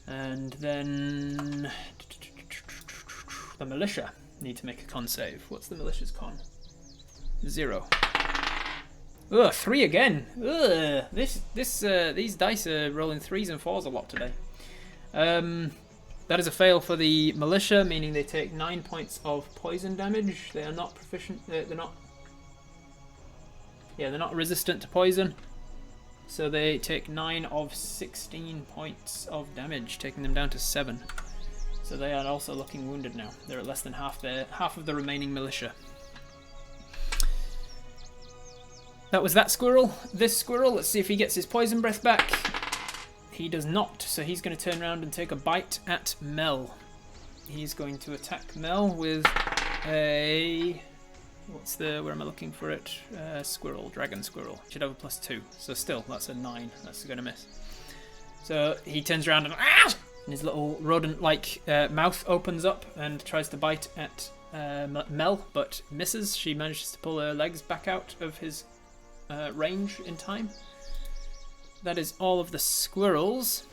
And then the militia need to make a con save. What's the militia's con? 0. Ugh, 3 again. Ugh, these dice are rolling 3s and 4s a lot today. That is a fail for the militia, meaning they take 9 points of poison damage. They are not proficient. They're not. Yeah, they're not resistant to poison. So they take 9 of 16 points of damage, taking them down to 7. So they are also looking wounded now. They're at less than half of the remaining militia. That was that squirrel. This squirrel, let's see if he gets his poison breath back. He does not, so he's going to turn around and take a bite at Mel. He's going to attack Mel with a... where am I looking for it? Squirrel, dragon squirrel. Should have a +2. So still, that's a 9. That's going to miss. So he turns around and... And his little rodent-like mouth opens up and tries to bite at Mel, but misses. She manages to pull her legs back out of his range in time. That is all of the squirrels.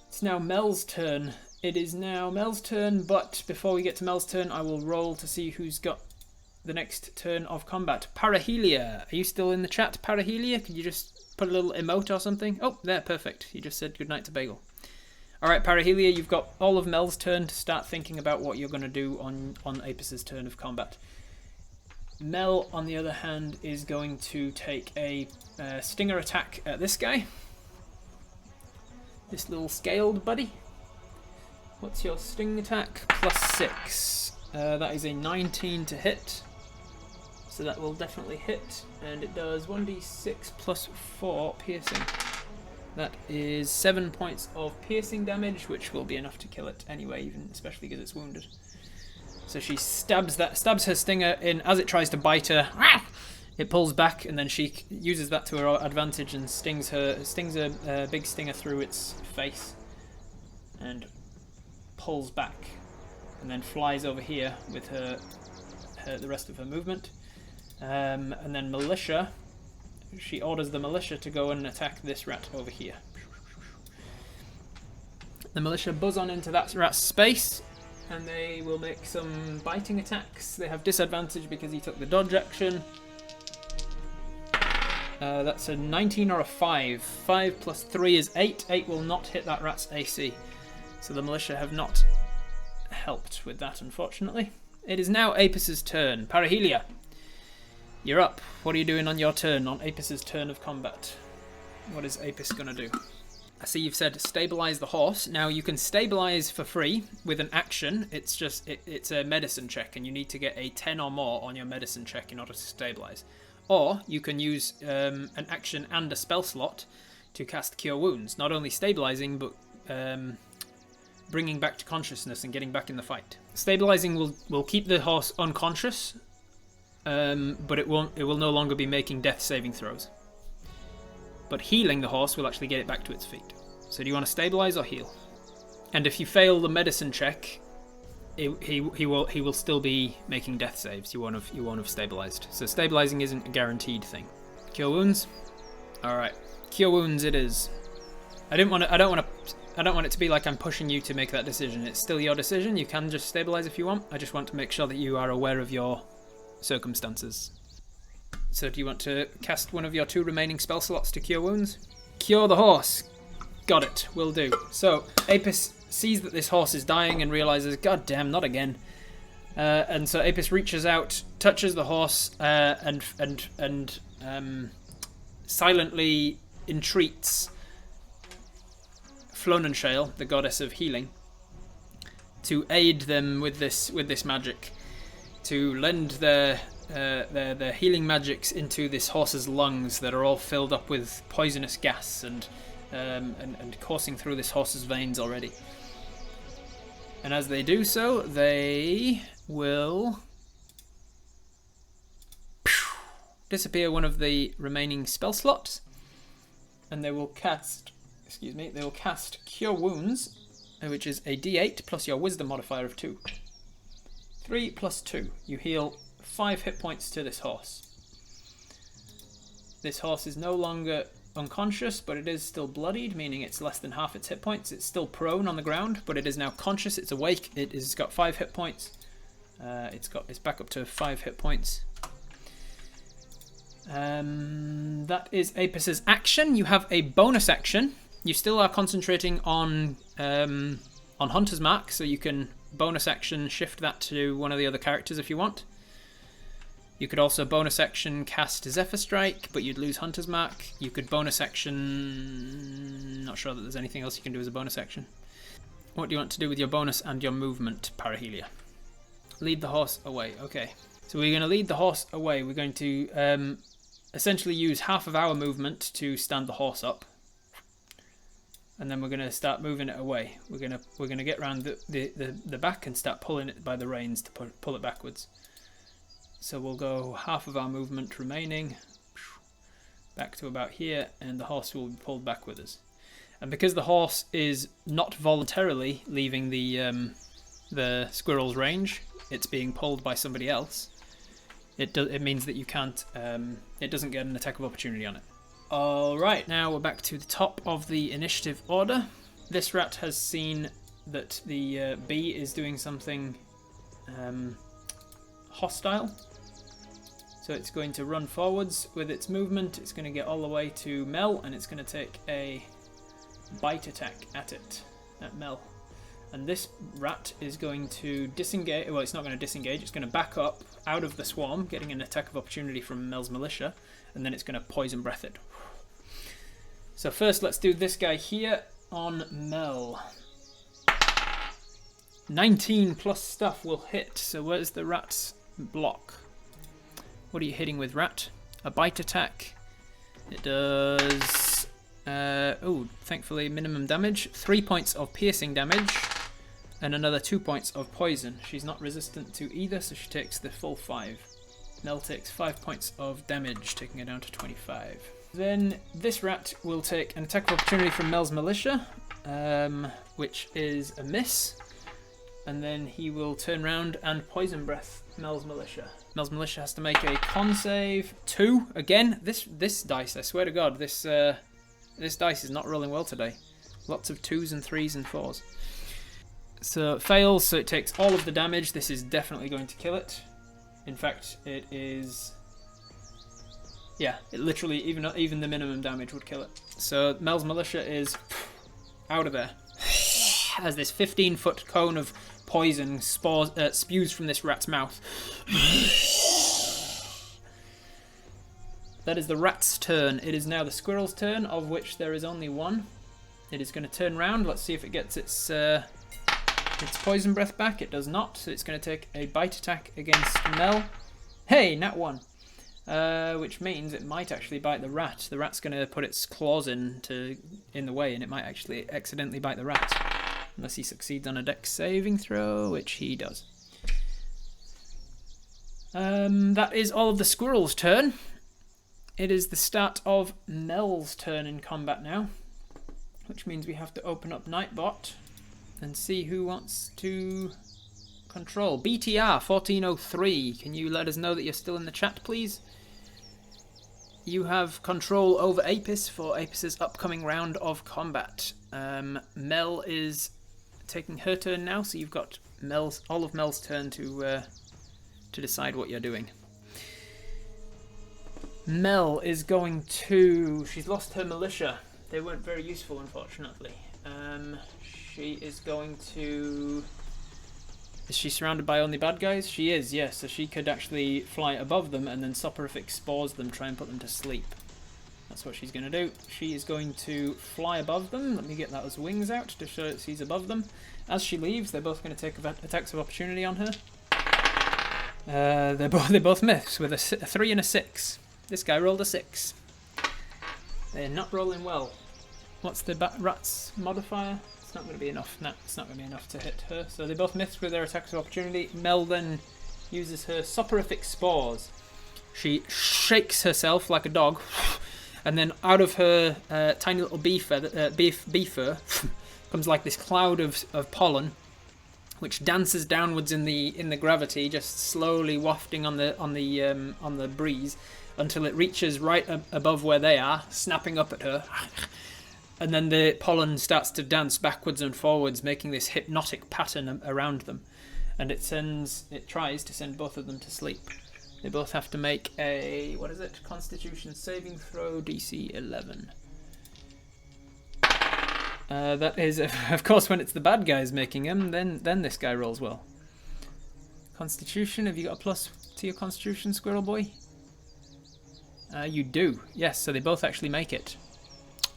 It's now Mel's turn. It is now Mel's turn, but before we get to Mel's turn, I will roll to see who's got the next turn of combat. Parahelia, are you still in the chat, Parahelia? Could you just put a little emote or something? Oh, there, perfect. You just said goodnight to Bagel. Alright, Parahelia, you've got all of Mel's turn to start thinking about what you're going to do on Apis' turn of combat. Mel, on the other hand, is going to take a stinger attack at this guy. This little scaled buddy. What's your sting attack? +6. That is a 19 to hit. So that will definitely hit. And it does 1d6 +4 piercing. That is 7 points of piercing damage, which will be enough to kill it anyway, even especially because it's wounded. So she stabs her stinger in as it tries to bite her. It pulls back, and then she uses that to her advantage and stings a big stinger through its face, and pulls back, and then flies over here with the rest of her movement. And then militia. She orders the militia to go and attack this rat over here. The militia buzz on into that rat's space, and they will make some biting attacks. They have disadvantage because he took the dodge action. That's a 19 or a 5. 5 plus 3 is 8. 8 will not hit that rat's AC. So the militia have not helped with that, unfortunately. It is now Apis' turn. Parahelia, you're up. What are you doing on your turn, on Apis' turn of combat? What is Apis going to do? I see you've said stabilize the horse. Now you can stabilize for free with an action. It's just it's a medicine check, and you need to get a 10 or more on your medicine check in order to stabilize. Or you can use an action and a spell slot to cast Cure Wounds, not only stabilizing but bringing back to consciousness and getting back in the fight. Stabilizing will keep the horse unconscious. But it will no longer be making death saving throws. But healing the horse will actually get it back to its feet. So do you want to stabilize or heal? And if you fail the medicine check, he will still be making death saves. You won't have stabilized. So stabilizing isn't a guaranteed thing. Cure Wounds. All right, Cure Wounds it is. I don't want it to be like I'm pushing you to make that decision. It's still your decision. You can just stabilize if you want. I just want to make sure that you are aware of your circumstances. So do you want to cast one of your 2 remaining spell slots to Cure Wounds? Cure the horse. Got it. Will do. So Apis sees that this horse is dying and realizes, God damn, not again. And so Apis reaches out, touches the horse, and silently entreats Flonenshale, the goddess of healing, to aid them with this magic, to lend their healing magics into this horse's lungs that are all filled up with poisonous gas and coursing through this horse's veins already. And as they do so, they will disappear one of the remaining spell slots, and they will cast, they will cast Cure Wounds, which is a D8 plus your Wisdom modifier of 2. 3 plus 2. You heal 5 hit points to this horse. This horse is no longer unconscious, but it is still bloodied, meaning it's less than half its hit points. It's still prone on the ground, but it is now conscious. It's awake. It has got 5 hit points. It's back up to 5 hit points. That is Apis's action. You have a bonus action. You still are concentrating on Hunter's Mark, so you can bonus action shift that to one of the other characters if you want. You could also bonus action cast Zephyr Strike, but you'd lose Hunter's Mark. You could bonus action... Not sure that there's anything else you can do as a bonus action. What do you want to do with your bonus and your movement, Parahelia? Lead the horse away. Okay. So we're going to lead the horse away. We're going to essentially use half of our movement to stand the horse up. And then we're going to start moving it away. We're going to get around the back and start pulling it by the reins to pull it backwards. So we'll go half of our movement remaining back to about here, and the horse will be pulled back with us. And because the horse is not voluntarily leaving the squirrel's range, it's being pulled by somebody else. It means that you can't. It doesn't get an attack of opportunity on it. All right, now we're back to the top of the initiative order. This rat has seen that the bee is doing something hostile. So it's going to run forwards with its movement. It's going to get all the way to Mel, and it's going to take a bite attack at Mel. And this rat is going to disengage. Well, it's not going to disengage. It's going to back up out of the swarm, getting an attack of opportunity from Mel's militia, and then it's going to poison breath it. So first, let's do this guy here on Mel. 19 plus stuff will hit. So where's the rat's block? What are you hitting with, rat? A bite attack. It does... thankfully minimum damage. 3 points of piercing damage. And another 2 points of poison. She's not resistant to either, so she takes the full 5. Mel takes 5 points of damage, taking her down to 25. Then this rat will take an attack of opportunity from Mel's militia, which is a miss. And then he will turn round and poison breath Mel's militia. Mel's militia has to make a con save. 2. Again, this dice, I swear to God, this dice is not rolling well today. Lots of 2s and 3s and 4s. So it fails, so it takes all of the damage. This is definitely going to kill it. In fact, it is... Yeah, it literally, even the minimum damage would kill it. So Mel's militia is out of there. As this 15-foot cone of poison spews from this rat's mouth. That is the rat's turn. It is now the squirrel's turn, of which there is only one. It is going to turn round. Let's see if it gets its poison breath back. It does not, so it's going to take a bite attack against Mel. Hey, nat 1. Which means it might actually bite the rat. The rat's going to put its claws in the way, and it might actually accidentally bite the rat. Unless he succeeds on a dex saving throw, which he does. That is all of the squirrel's turn. It is the start of Mel's turn in combat now, which means we have to open up Nightbot and see who wants to control. BTR 1403, can you let us know that you're still in the chat, please? You have control over Apis for Apis' upcoming round of combat. Mel is taking her turn now, so you've got all of Mel's turn to decide what you're doing. Mel is going to... She's lost her militia. They weren't very useful, unfortunately. She is going to... Is she surrounded by only bad guys? She is, yes. So she could actually fly above them and then soporific spores them, try and put them to sleep. That's what she's going to do. She is going to fly above them. Let me get those wings out to show that she's above them. As she leaves, they're both going to take attacks of opportunity on her. They both miss with a 3 and a 6. This guy rolled a 6. They're not rolling well. What's the rat's modifier? It's not going to be enough. No, it's not going to be enough to hit her. So they both missed with their attacks of opportunity. Mel then uses her soporific spores. She shakes herself like a dog, and then out of her tiny little bee fur comes like this cloud of pollen, which dances downwards in the gravity, just slowly wafting on the breeze until it reaches right above where they are, snapping up at her. And then the pollen starts to dance backwards and forwards, making this hypnotic pattern around them. And it tries to send both of them to sleep. They both have to make a, what is it? Constitution saving throw, DC 11. That is, of course, when it's the bad guys making them, then this guy rolls well. Constitution, have you got a plus to your Constitution, Squirrel Boy? You do, yes, so they both actually make it.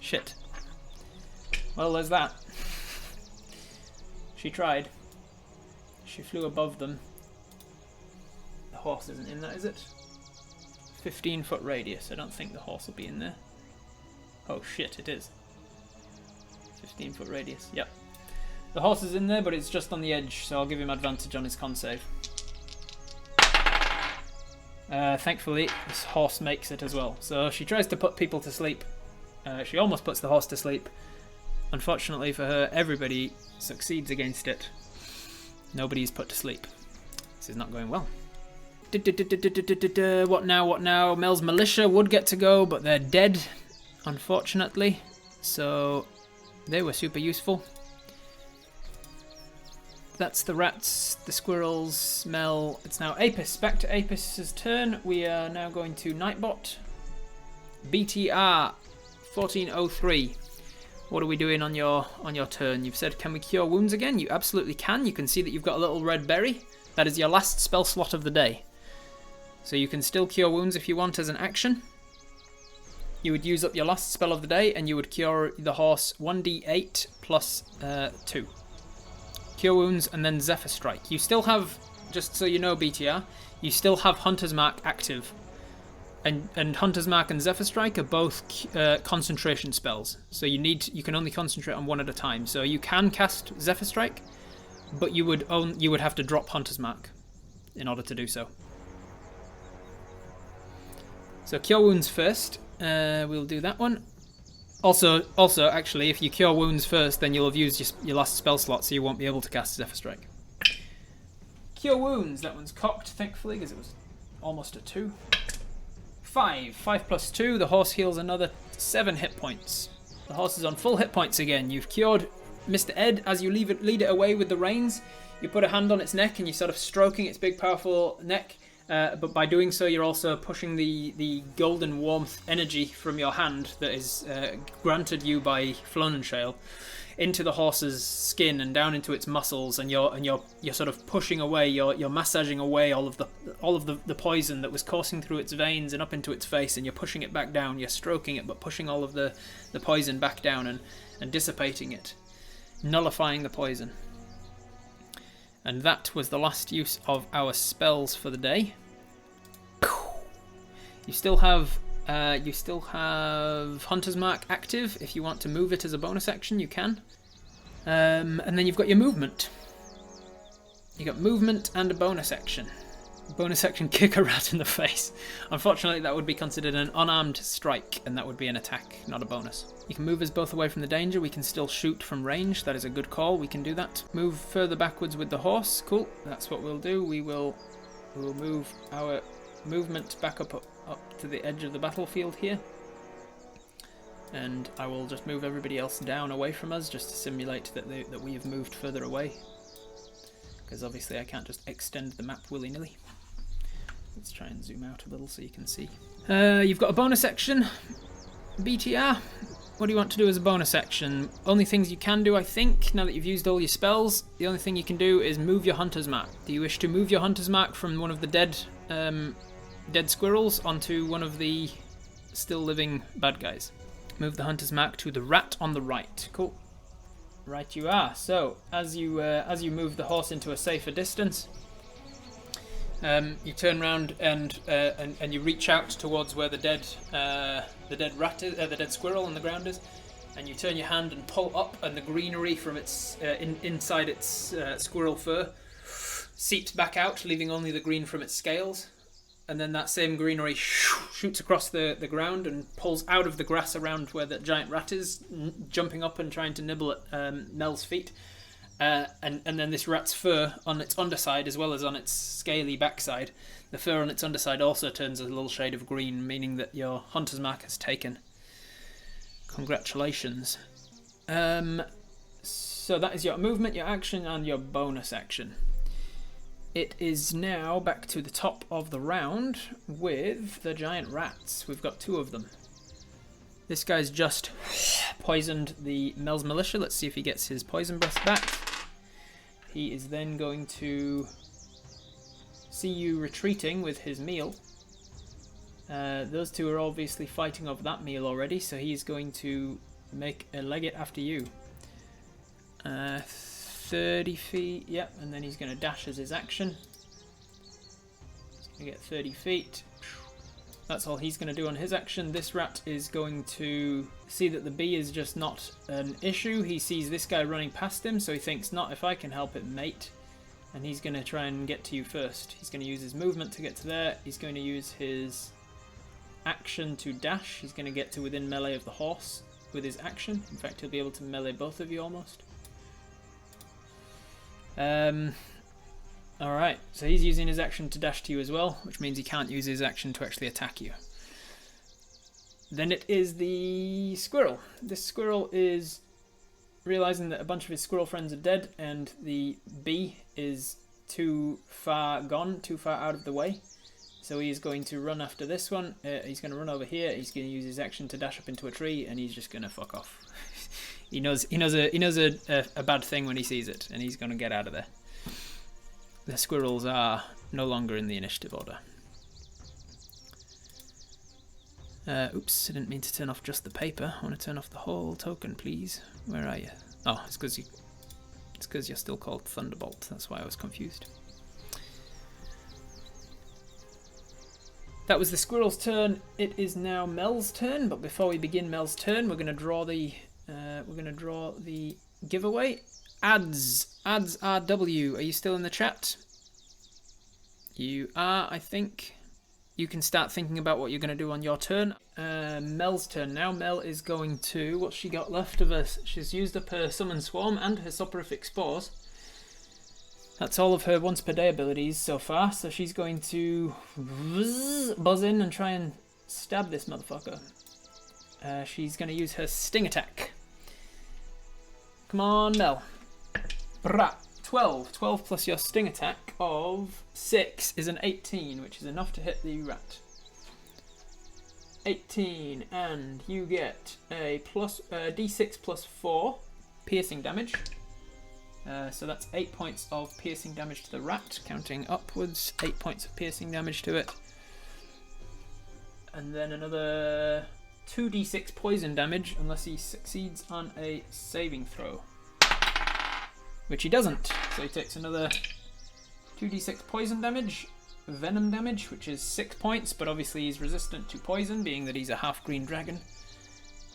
Shit. Well, there's that. She tried. She flew above them. The horse isn't in that, is it? 15-foot radius. I don't think the horse will be in there. Oh shit, it is. 15-foot radius, yep. The horse is in there, but it's just on the edge, so I'll give him advantage on his con save. Thankfully, this horse makes it as well. So she tries to put people to sleep. She almost puts the horse to sleep. Unfortunately for her, everybody succeeds against it. Nobody's put to sleep. This is not going well. What now, what now? Mel's militia would get to go, but they're dead, unfortunately. So they were super useful. That's the rats, the squirrels, Mel. It's now Apis. Back to Apis's turn. We are now going to Nightbot. BTR 1403. What are we doing on your turn? You've said, can we cure wounds again? You absolutely can. You can see that you've got a little red berry. That is your last spell slot of the day. So you can still cure wounds if you want as an action. You would use up your last spell of the day and you would cure the horse 1d8 plus 2. Cure wounds and then Zephyr Strike. You still have, just so you know BTR, you still have Hunter's Mark active. And Hunter's Mark and Zephyr Strike are both concentration spells. So you can only concentrate on one at a time. So you can cast Zephyr Strike, but you would have to drop Hunter's Mark in order to do so. So Cure Wounds first. We'll do that one. Also, actually, if you Cure Wounds first, then you'll have used your last spell slot, so you won't be able to cast Zephyr Strike. Cure Wounds. That one's cocked, thankfully, because it was almost a 2. 5 plus 2, the horse heals another 7 hit points. The horse is on full hit points again. You've cured Mr. Ed. As you lead it away with the reins, you put a hand on its neck and you're sort of stroking its big powerful neck, but by doing so you're also pushing the golden warmth energy from your hand that is granted you by Flonenshale into the horse's skin and down into its muscles, and you're sort of pushing away, you're massaging away all of the poison that was coursing through its veins and up into its face, and you're pushing it back down. You're stroking it, but pushing all of the poison back down and dissipating it, nullifying the poison. And that was the last use of our spells for the day. You still have Hunter's Mark active. If you want to move it as a bonus action, you can. And then you've got your movement. You got movement and a bonus action. Bonus action, kick a rat in the face. Unfortunately, that would be considered an unarmed strike, and that would be an attack, not a bonus. You can move us both away from the danger. We can still shoot from range. That is a good call. We can do that. Move further backwards with the horse. Cool. That's what we'll do. We will move our movement back up to the edge of the battlefield here, and I will just move everybody else down away from us just to simulate that we have moved further away, because obviously I can't just extend the map willy-nilly. Let's try and zoom out a little so you can see. You've got a bonus action, BTR. What do you want to do as a bonus action? Only things you can do, I think, now that you've used all your spells, the only thing you can do is move your Hunter's Mark. Do you wish to move your Hunter's Mark from one of the dead squirrels onto one of the still living bad guys? Move the Hunter's Mark to the rat on the right. Cool. Right you are. So as you move the horse into a safer distance, you turn around and you reach out towards where the dead rat is, the dead squirrel on the ground is, and you turn your hand and pull up, and the greenery from its inside its squirrel fur seeps back out, leaving only the green from its scales. And then that same greenery shoots across the ground and pulls out of the grass around where the giant rat is, jumping up and trying to nibble at Mel's feet. And then this rat's fur on its underside, as well as on its scaly backside, the fur on its underside also turns a little shade of green, meaning that your hunter's mark has taken. Congratulations. So that is your movement, your action, and your bonus action. It is now back to the top of the round with the giant rats. We've got 2 of them. This guy's just poisoned the Mel's militia. Let's see if he gets his poison breath back. He is then going to see you retreating with his meal. Those 2 are obviously fighting over that meal already, so he's going to make a leg it after you. 30 feet, yep, and then he's going to dash as his action. He's going to get 30 feet. That's all he's going to do on his action. This rat is going to see that the bee is just not an issue. He sees this guy running past him, so he thinks, not if I can help it, mate. And he's going to try and get to you first. He's going to use his movement to get to there. He's going to use his action to dash. He's going to get to within melee of the horse with his action. In fact, he'll be able to melee both of you almost. Alright, so he's using his action to dash to you as well, which means he can't use his action to actually attack you. Then it is the squirrel. This squirrel is realizing that a bunch of his squirrel friends are dead and the bee is too far gone, too far out of the way. So he is going to run after this one. He's going to run over here. He's going to use his action to dash up into a tree, and he's just going to fuck off. He knows a bad thing when he sees it, and he's going to get out of there. The squirrels are no longer in the initiative order. Oops, I didn't mean to turn off just the paper. I want to turn off the whole token, please. Where are you? Oh, it's because you're still called Thunderbolt. That's why I was confused. That was the squirrel's turn. It is now Mel's turn, but before we begin Mel's turn, we're going to draw the giveaway. Ads RW, are you still in the chat? You are, I think. You can start thinking about what you're going to do on your turn. Mel's turn now. Mel is going to, what's she got left of us? She's used up her Summon Swarm and her Soporific Spores. That's all of her once per day abilities so far, so she's going to buzz in and try and stab this motherfucker. She's going to use her Sting Attack. Come on, Mel. Brah. 12. 12 plus your Sting Attack of 6 is an 18, which is enough to hit the rat. 18, and you get a d6 plus 4 piercing damage. So that's 8 points of piercing damage to the rat, counting upwards, 8 points of piercing damage to it. And then another 2d6 poison damage unless he succeeds on a saving throw. Which he doesn't, so he takes another 2d6 poison damage, venom damage, which is 6 points, but obviously he's resistant to poison, being that he's a half-green dragon.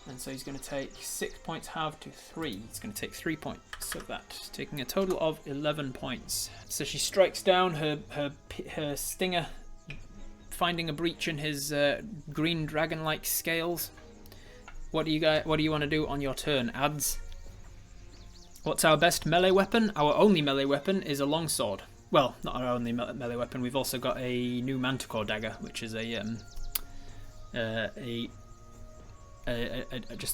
And so he's going to take 6 points halved to 3. He's going to take 3 points of that, taking a total of 11 points. So she strikes down her stinger, finding a breach in his green dragon-like scales. What do you want to do on your turn, Ads? What's our best melee weapon? Our only melee weapon is a longsword. Well, not our only melee weapon. We've also got a new Manticore dagger, which is just a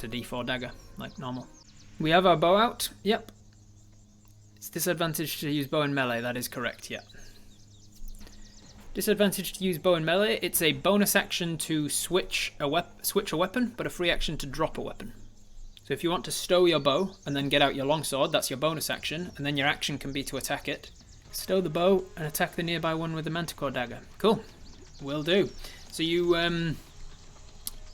D4 dagger, like normal. We have our bow out. Yep. It's disadvantage to use bow in melee. That is correct. Yep. Disadvantage to use bow in melee. It's a bonus action to switch a weapon, but a free action to drop a weapon. So if you want to stow your bow and then get out your longsword, that's your bonus action, and then your action can be to attack it. Stow the bow and attack the nearby one with the Manticore dagger. Cool. Will do. So you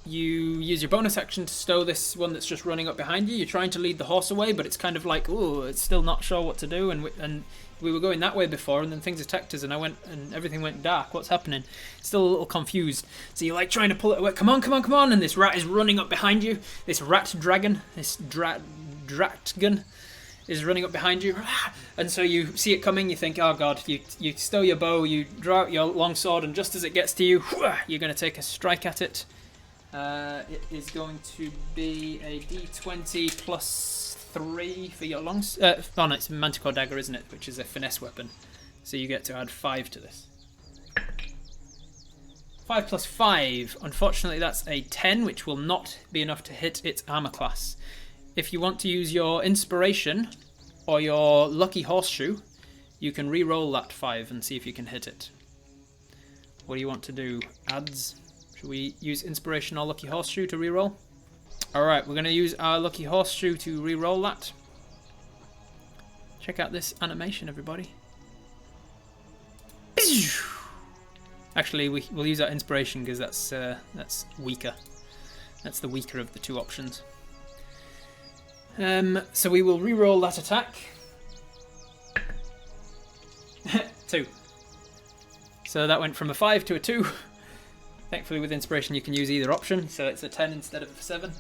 you use your bonus action to stow this one that's just running up behind you. You're trying to lead the horse away, but it's kind of like, oh, it's still not sure what to do. And we were going that way before, and then things attacked us, and everything went dark. What's happening? Still a little confused. So you're like trying to pull it away. Come on, come on, come on! And this rat is running up behind you. This rat dragon, this dratgon, is running up behind you. And so you see it coming. You think, oh god! You stow your bow. You draw out your longsword, and just as it gets to you, you're going to take a strike at it. It is going to be a d20 plus 3 for your oh no, it's a Manticore Dagger, isn't it? Which is a finesse weapon. So you get to add 5 to this. 5 plus 5. Unfortunately, that's a 10, which will not be enough to hit its armor class. If you want to use your inspiration or your lucky horseshoe, you can re-roll that 5 and see if you can hit it. What do you want to do? Adds? Should we use inspiration or lucky horseshoe to re-roll? Alright, we're going to use our lucky horseshoe to re-roll that. Check out this animation, everybody. Actually, we'll use our inspiration because that's weaker. That's the weaker of the two options. So we will re-roll that attack. 2. So that went from a 5 to a 2. Thankfully, with inspiration, you can use either option, so it's a 10 instead of a 7.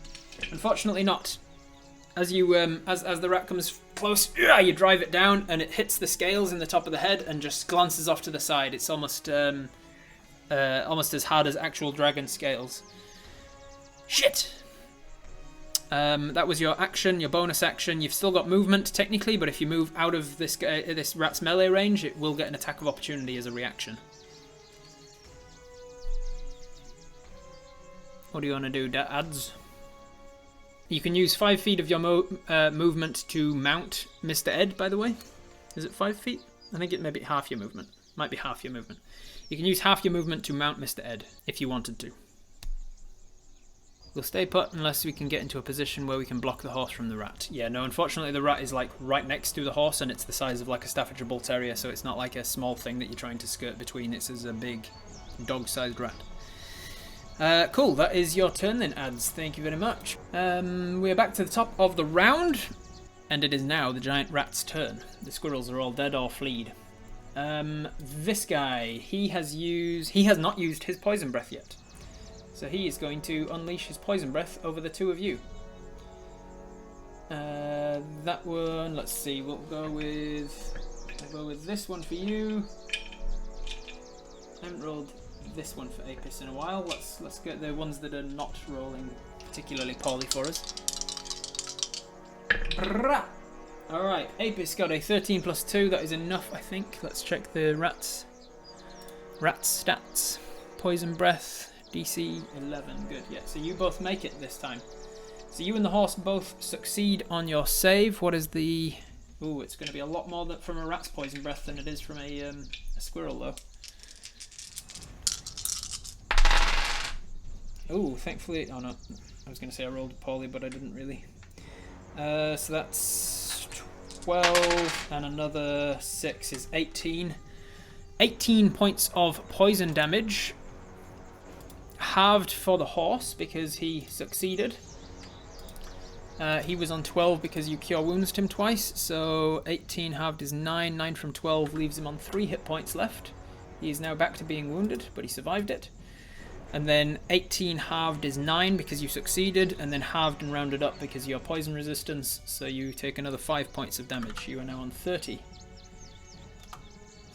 Unfortunately, not. As you as the rat comes close, you drive it down, and it hits the scales in the top of the head and just glances off to the side. It's almost as hard as actual dragon scales. Shit. That was your action, your bonus action. You've still got movement technically, but if you move out of this rat's melee range, it will get an attack of opportunity as a reaction. What do you want to do, Ads? You can use 5 feet of your movement to mount Mr. Ed, by the way. Is it 5 feet? I think it may be half your movement. Might be half your movement. You can use half your movement to mount Mr. Ed, if you wanted to. We'll stay put unless we can get into a position where we can block the horse from the rat. Yeah, no, unfortunately the rat is like right next to the horse, and it's the size of like a Staffordshire Bull Terrier, so it's not like a small thing that you're trying to skirt between. It's as a big dog-sized rat. Cool, that is your turn then, Ads. Thank you very much. We are back to the top of the round, and it is now the giant rat's turn. The squirrels are all dead or fleed. This guy, he has not used his poison breath yet. So he is going to unleash his poison breath over the two of you. That one, let's see, we'll go with this one for you. I haven't rolled this one for Apis in a while. Let's get the ones that are not rolling particularly poorly for us. Alright, Apis got a 13 plus 2. That is enough, I think. Let's check the rat's stats. Poison breath, DC 11. Good, yeah. So you both make it this time. So you and the horse both succeed on your save. What is the... Ooh, it's going to be a lot more from a rat's poison breath than it is from a squirrel, though. Oh, thankfully... Oh, no. I was going to say I rolled poorly, but I didn't really. So that's 12, and another 6 is 18. 18 points of poison damage. Halved for the horse, because he succeeded. He was on 12 because you cure wounds him twice, so 18 halved is 9. 9 from 12 leaves him on 3 hit points left. He is now back to being wounded, but he survived it. And then 18 halved is 9 because you succeeded, and then halved and rounded up because you are poison resistance, so you take another 5 points of damage. You are now on 30.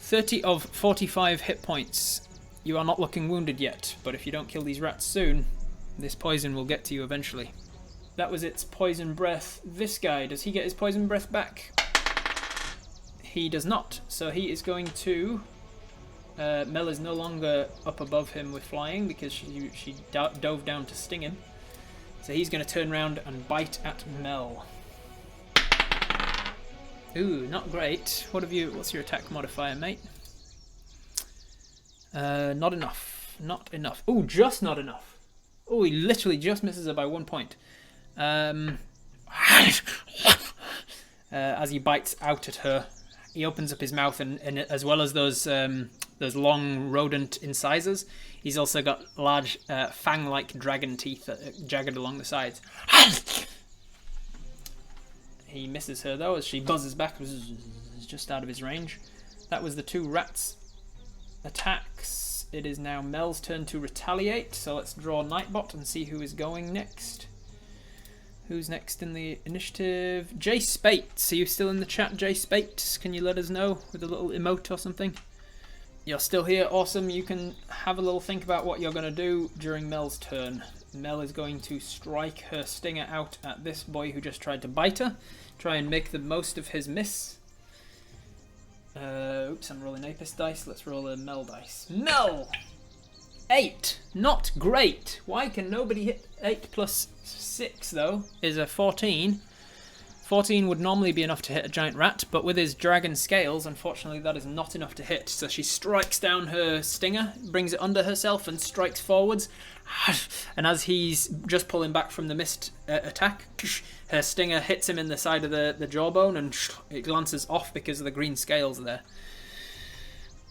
30 of 45 hit points. You are not looking wounded yet, but if you don't kill these rats soon, this poison will get to you eventually. That was its poison breath. This guy, does he get his poison breath back? He does not, so he is going to... Mel is no longer up above him with flying because she dove down to sting him. So he's going to turn around and bite at Mel. Ooh, not great. What's your attack modifier, mate? Not enough. Not enough. Ooh, just not enough. Oh, he literally just misses her by 1 point. As he bites out at her, he opens up his mouth, and as well as those those long rodent incisors. He's also got large fang-like dragon teeth that are jagged along the sides. He misses her though as she buzzes back. Is just out of his range. That was the 2 rats attacks. It is now Mel's turn to retaliate. So let's draw Nightbot and see who is going next. Who's next in the initiative? Jay Spates. Are you still in the chat, Jay Spates? Can you let us know with a little emote or something? You're still here. Awesome. You can have a little think about what you're going to do during Mel's turn. Mel is going to strike her stinger out at this boy who just tried to bite her. Try and make the most of his miss. Oops, I'm rolling Apis dice. Let's roll a Mel dice. Mel! 8. Not great. Why can nobody hit 8 plus 6, though? Is a 14. 14 would normally be enough to hit a giant rat, but with his dragon scales, unfortunately, that is not enough to hit. So she strikes down her stinger, brings it under herself, and strikes forwards. And as he's just pulling back from the missed attack, her stinger hits him in the side of the jawbone, and it glances off because of the green scales there.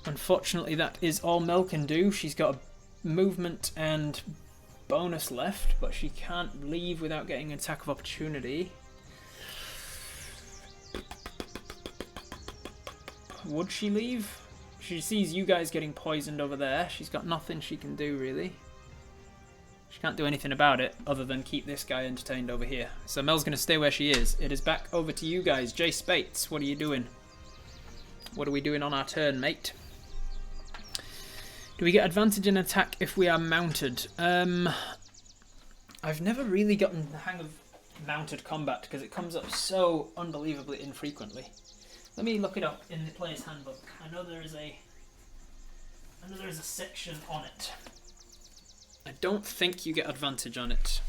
Unfortunately, that is all Mel can do. She's got a movement and bonus left, but she can't leave without getting an attack of opportunity. Would she leave? She sees you guys getting poisoned over there. She's got nothing she can do, really. She can't do anything about it other than keep this guy entertained over here. So Mel's going to stay where she is. It is back over to you guys. Jay Spates, what are you doing? What are we doing on our turn, mate? Do we get advantage in attack if we are mounted? I've never really gotten the hang of mounted combat because it comes up so unbelievably infrequently. Let me look it up in the player's handbook. I know there is a section on it. I don't think you get advantage on it.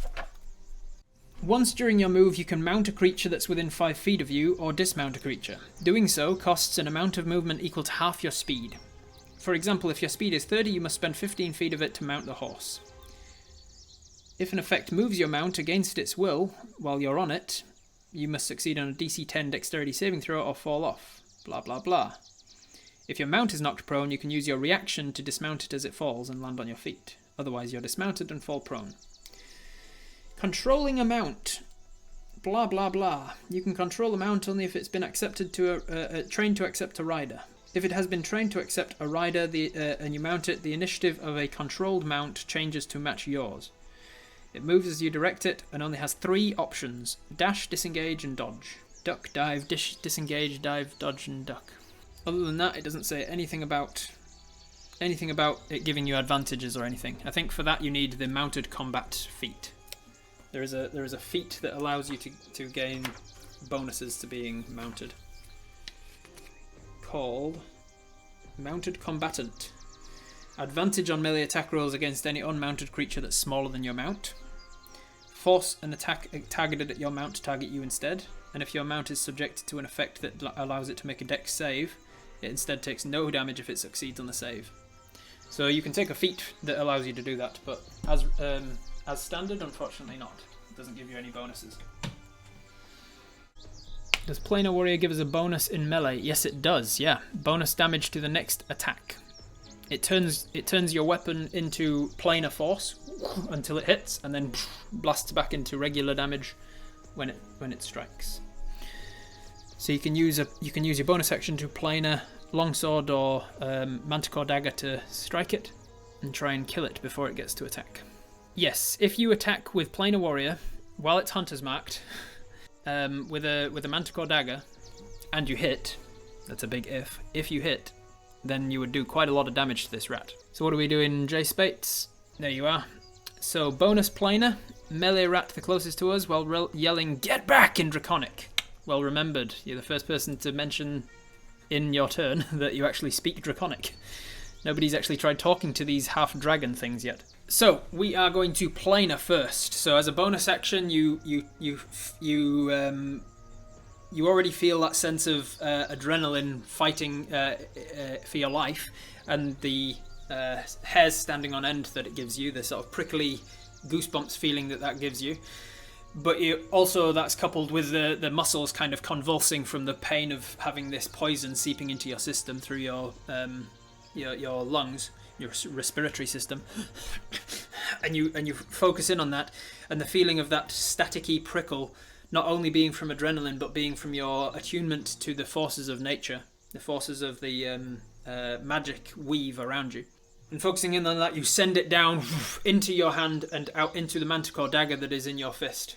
Once during your move, you can mount a creature that's within 5 feet of you, or dismount a creature. Doing so costs an amount of movement equal to half your speed. For example, if your speed is 30, you must spend 15 feet of it to mount the horse. If an effect moves your mount against its will while you're on it, you must succeed on a DC 10 dexterity saving throw or fall off. Blah blah blah. If your mount is knocked prone, you can use your reaction to dismount it as it falls and land on your feet. Otherwise, you're dismounted and fall prone. Controlling a mount. Blah blah blah. You can control a mount only if it's been accepted to trained to accept a rider. If it has been trained to accept a rider and you mount it, the initiative of a controlled mount changes to match yours. It moves as you direct it and only has 3 options: dash, disengage, and dodge. Duck, dive, disengage, dive, dodge, and duck. Other than that, it doesn't say anything about it giving you advantages or anything. I think for that you need the mounted combat feat. There is a feat that allows you to gain bonuses to being mounted, called Mounted Combatant. Advantage on melee attack rolls against any unmounted creature that's smaller than your mount. Force an attack targeted at your mount to target you instead. And if your mount is subjected to an effect that allows it to make a dex save, it instead takes no damage if it succeeds on the save. So you can take a feat that allows you to do that, but as standard, unfortunately not. It doesn't give you any bonuses. Does Planar Warrior give us a bonus in melee? Yes, it does, yeah. Bonus damage to the next attack. It turns your weapon into planar force until it hits, and then blasts back into regular damage when it strikes. So you can use your bonus action to planar longsword or manticore dagger to strike it and try and kill it before it gets to attack. Yes, if you attack with Planar Warrior while it's hunter's marked with a manticore dagger and you hit, that's a big if. If you hit, then you would do quite a lot of damage to this rat. So what are we doing, Jay Spates? There you are. So bonus planar, melee rat the closest to us while yelling, "Get back!" in Draconic. Well remembered, you're the first person to mention in your turn that you actually speak Draconic. Nobody's actually tried talking to these half-dragon things yet. So, we are going to planar first. So as a bonus action, you already feel that sense of adrenaline fighting for your life, and the hairs standing on end that it gives you, the sort of prickly goosebumps feeling that gives you. But that's coupled with the muscles kind of convulsing from the pain of having this poison seeping into your system through your your lungs, your respiratory system, and you focus in on that, and the feeling of that staticky prickle, not only being from adrenaline but being from your attunement to the forces of nature, the forces of the magic weave around you. And focusing in on that, you send it down into your hand and out into the manticore dagger that is in your fist.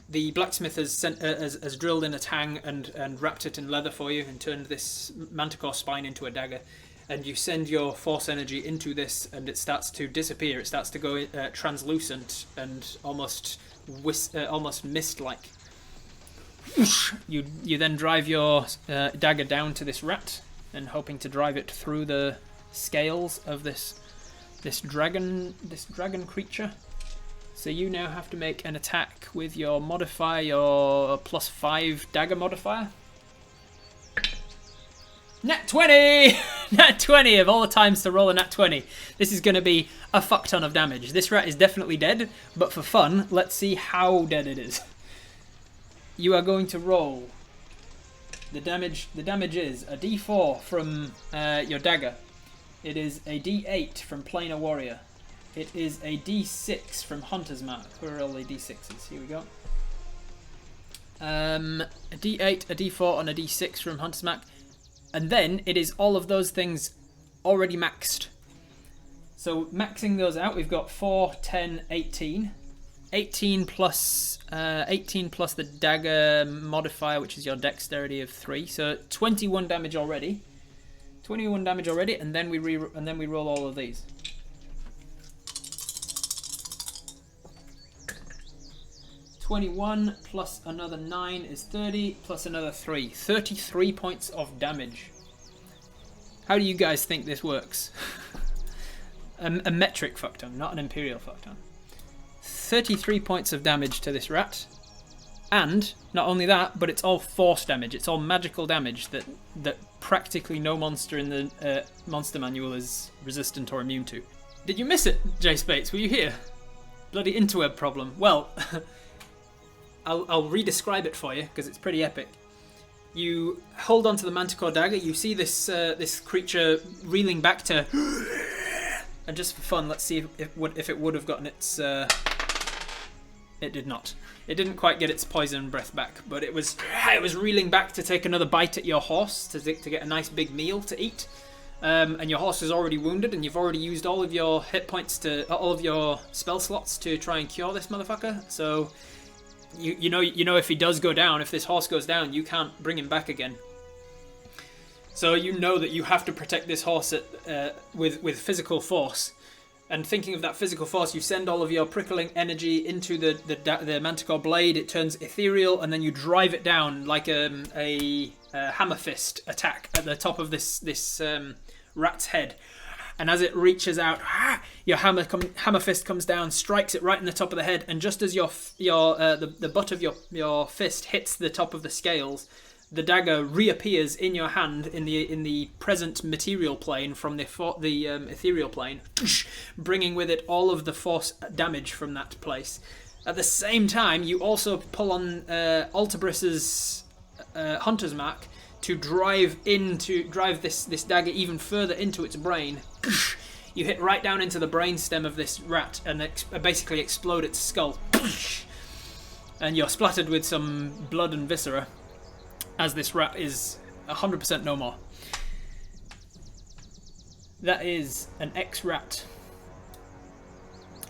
The blacksmith has drilled in a tang and wrapped it in leather for you and turned this manticore spine into a dagger. And you send your force energy into this, and it starts to disappear. It starts to go translucent and almost mist-like. You then drive your dagger down to this rat, and hoping to drive it through the scales of this dragon creature. So you now have to make an attack with your modifier, your +5 dagger modifier. Nat 20! Nat 20 of all the times to roll a nat 20. This is going to be a fuck ton of damage. This rat is definitely dead, but for fun, let's see how dead it is. You are going to roll. The damage is a d4 from your dagger. It is a d8 from Planar Warrior. It is a d6 from Hunter's Mark. Where are all the d6s? Here we go. A d8, a d4, and a d6 from Hunter's Mark. And then it is all of those things already maxed. So maxing those out, we've got 4, 10, 18. 18 plus the dagger modifier, which is your dexterity of 3. So 21 damage already. 21 damage already, and then we roll all of these. (21) plus another 9 is 30, plus another 3. 33 points of damage. How do you guys think this works? A metric fuckton, not an imperial fuckton. 33 points of damage to this rat. And not only that, but it's all force damage. It's all magical damage that practically no monster in the monster manual is resistant or immune to. Did you miss it, Jay Spates? Were you here? Bloody interweb problem. Well, I'll re-describe it for you because it's pretty epic. You hold onto the manticore dagger. You see this creature reeling back to, and just for fun, let's see if it would have gotten its. It did not. It didn't quite get its poison breath back, but it was reeling back to take another bite at your horse to get a nice big meal to eat. And your horse is already wounded, and you've already used all of your hit points all of your spell slots to try and cure this motherfucker. So you know if he does go down, if this horse goes down, you can't bring him back again. So you know that you have to protect this horse with physical force. And thinking of that physical force, you send all of your prickling energy into the manticore blade. It turns ethereal, and then you drive it down like a hammer fist attack at the top of this rat's head. And as it reaches out, your hammer fist comes down, strikes it right in the top of the head. And just as the butt of your fist hits the top of the scales, the dagger reappears in your hand in the present material plane from the ethereal plane, bringing with it all of the force damage from that place. At the same time, you also pull on Altabris's Hunter's Mark to drive this dagger even further into its brain. You hit right down into the brainstem of this rat and basically explode its skull. And you're splattered with some blood and viscera, as this rat is 100% no more. That is an X-rat.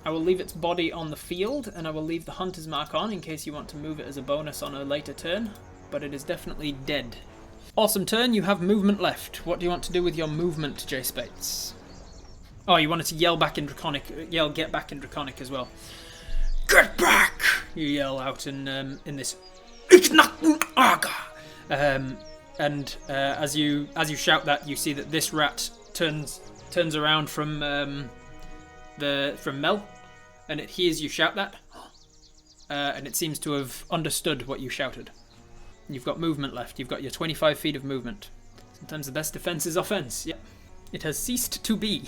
I will leave its body on the field, and I will leave the Hunter's Mark on in case you want to move it as a bonus on a later turn, but it is definitely dead. Awesome turn, you have movement left. What do you want to do with your movement, Jay Spates? Oh, you wanted to yell back in Draconic, get back in Draconic as well. Get back! You yell out in this. It's not Aga! As you shout that, you see that this rat turns around from Mel, and it hears you shout that, and it seems to have understood what you shouted. You've got movement left. You've got your 25 feet of movement. Sometimes the best defense is offense. Yeah. It has ceased to be.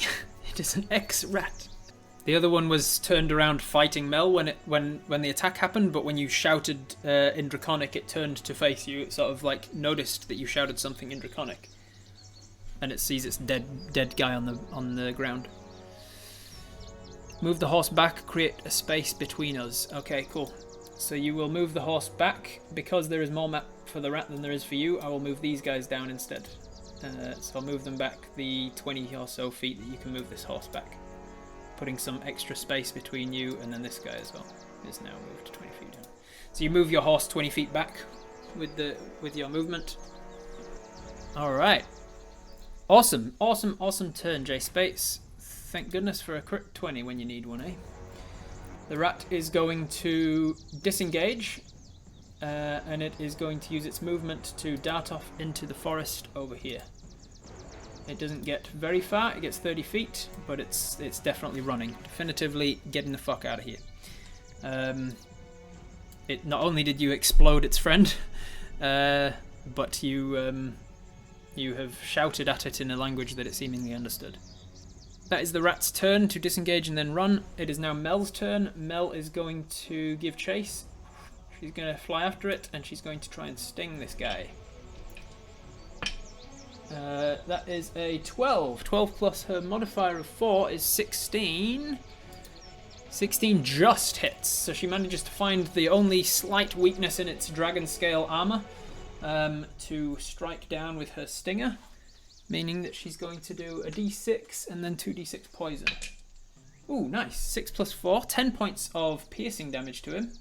It is an X-rat. The other one was turned around fighting Mel when the attack happened, but when you shouted in Draconic, it turned to face you. It sort of like noticed that you shouted something in Draconic. and it sees its dead guy on the ground. Move the horse back, create a space between us. Okay, cool. So you will move the horse back. Because there is more map for the rat than there is for you, I will move these guys down instead. So I'll move them back the 20 or so feet that you can move this horse back. Putting some extra space between you and then this guy as well. Is now moved to 20 feet down. So you move your horse 20 feet back with your movement. Alright. Awesome turn, Jay Spates. Thank goodness for a crit 20 when you need one, eh? The rat is going to disengage, and it is going to use its movement to dart off into the forest over here. It doesn't get very far, it gets 30 feet, but it's definitely running. Definitively getting the fuck out of here. It not only did you explode its friend, but you have shouted at it in a language that it seemingly understood. That is the rat's turn to disengage and then run. It is now Mel's turn. Mel is going to give chase. She's going to fly after it, and she's going to try and sting this guy. That is a 12. 12 plus her modifier of 4 is 16. 16 just hits, so she manages to find the only slight weakness in its dragon scale armor to strike down with her stinger. Meaning that she's going to do a d6 and then 2d6 poison. Ooh, nice. 6 plus 4. 10 points of piercing damage to him.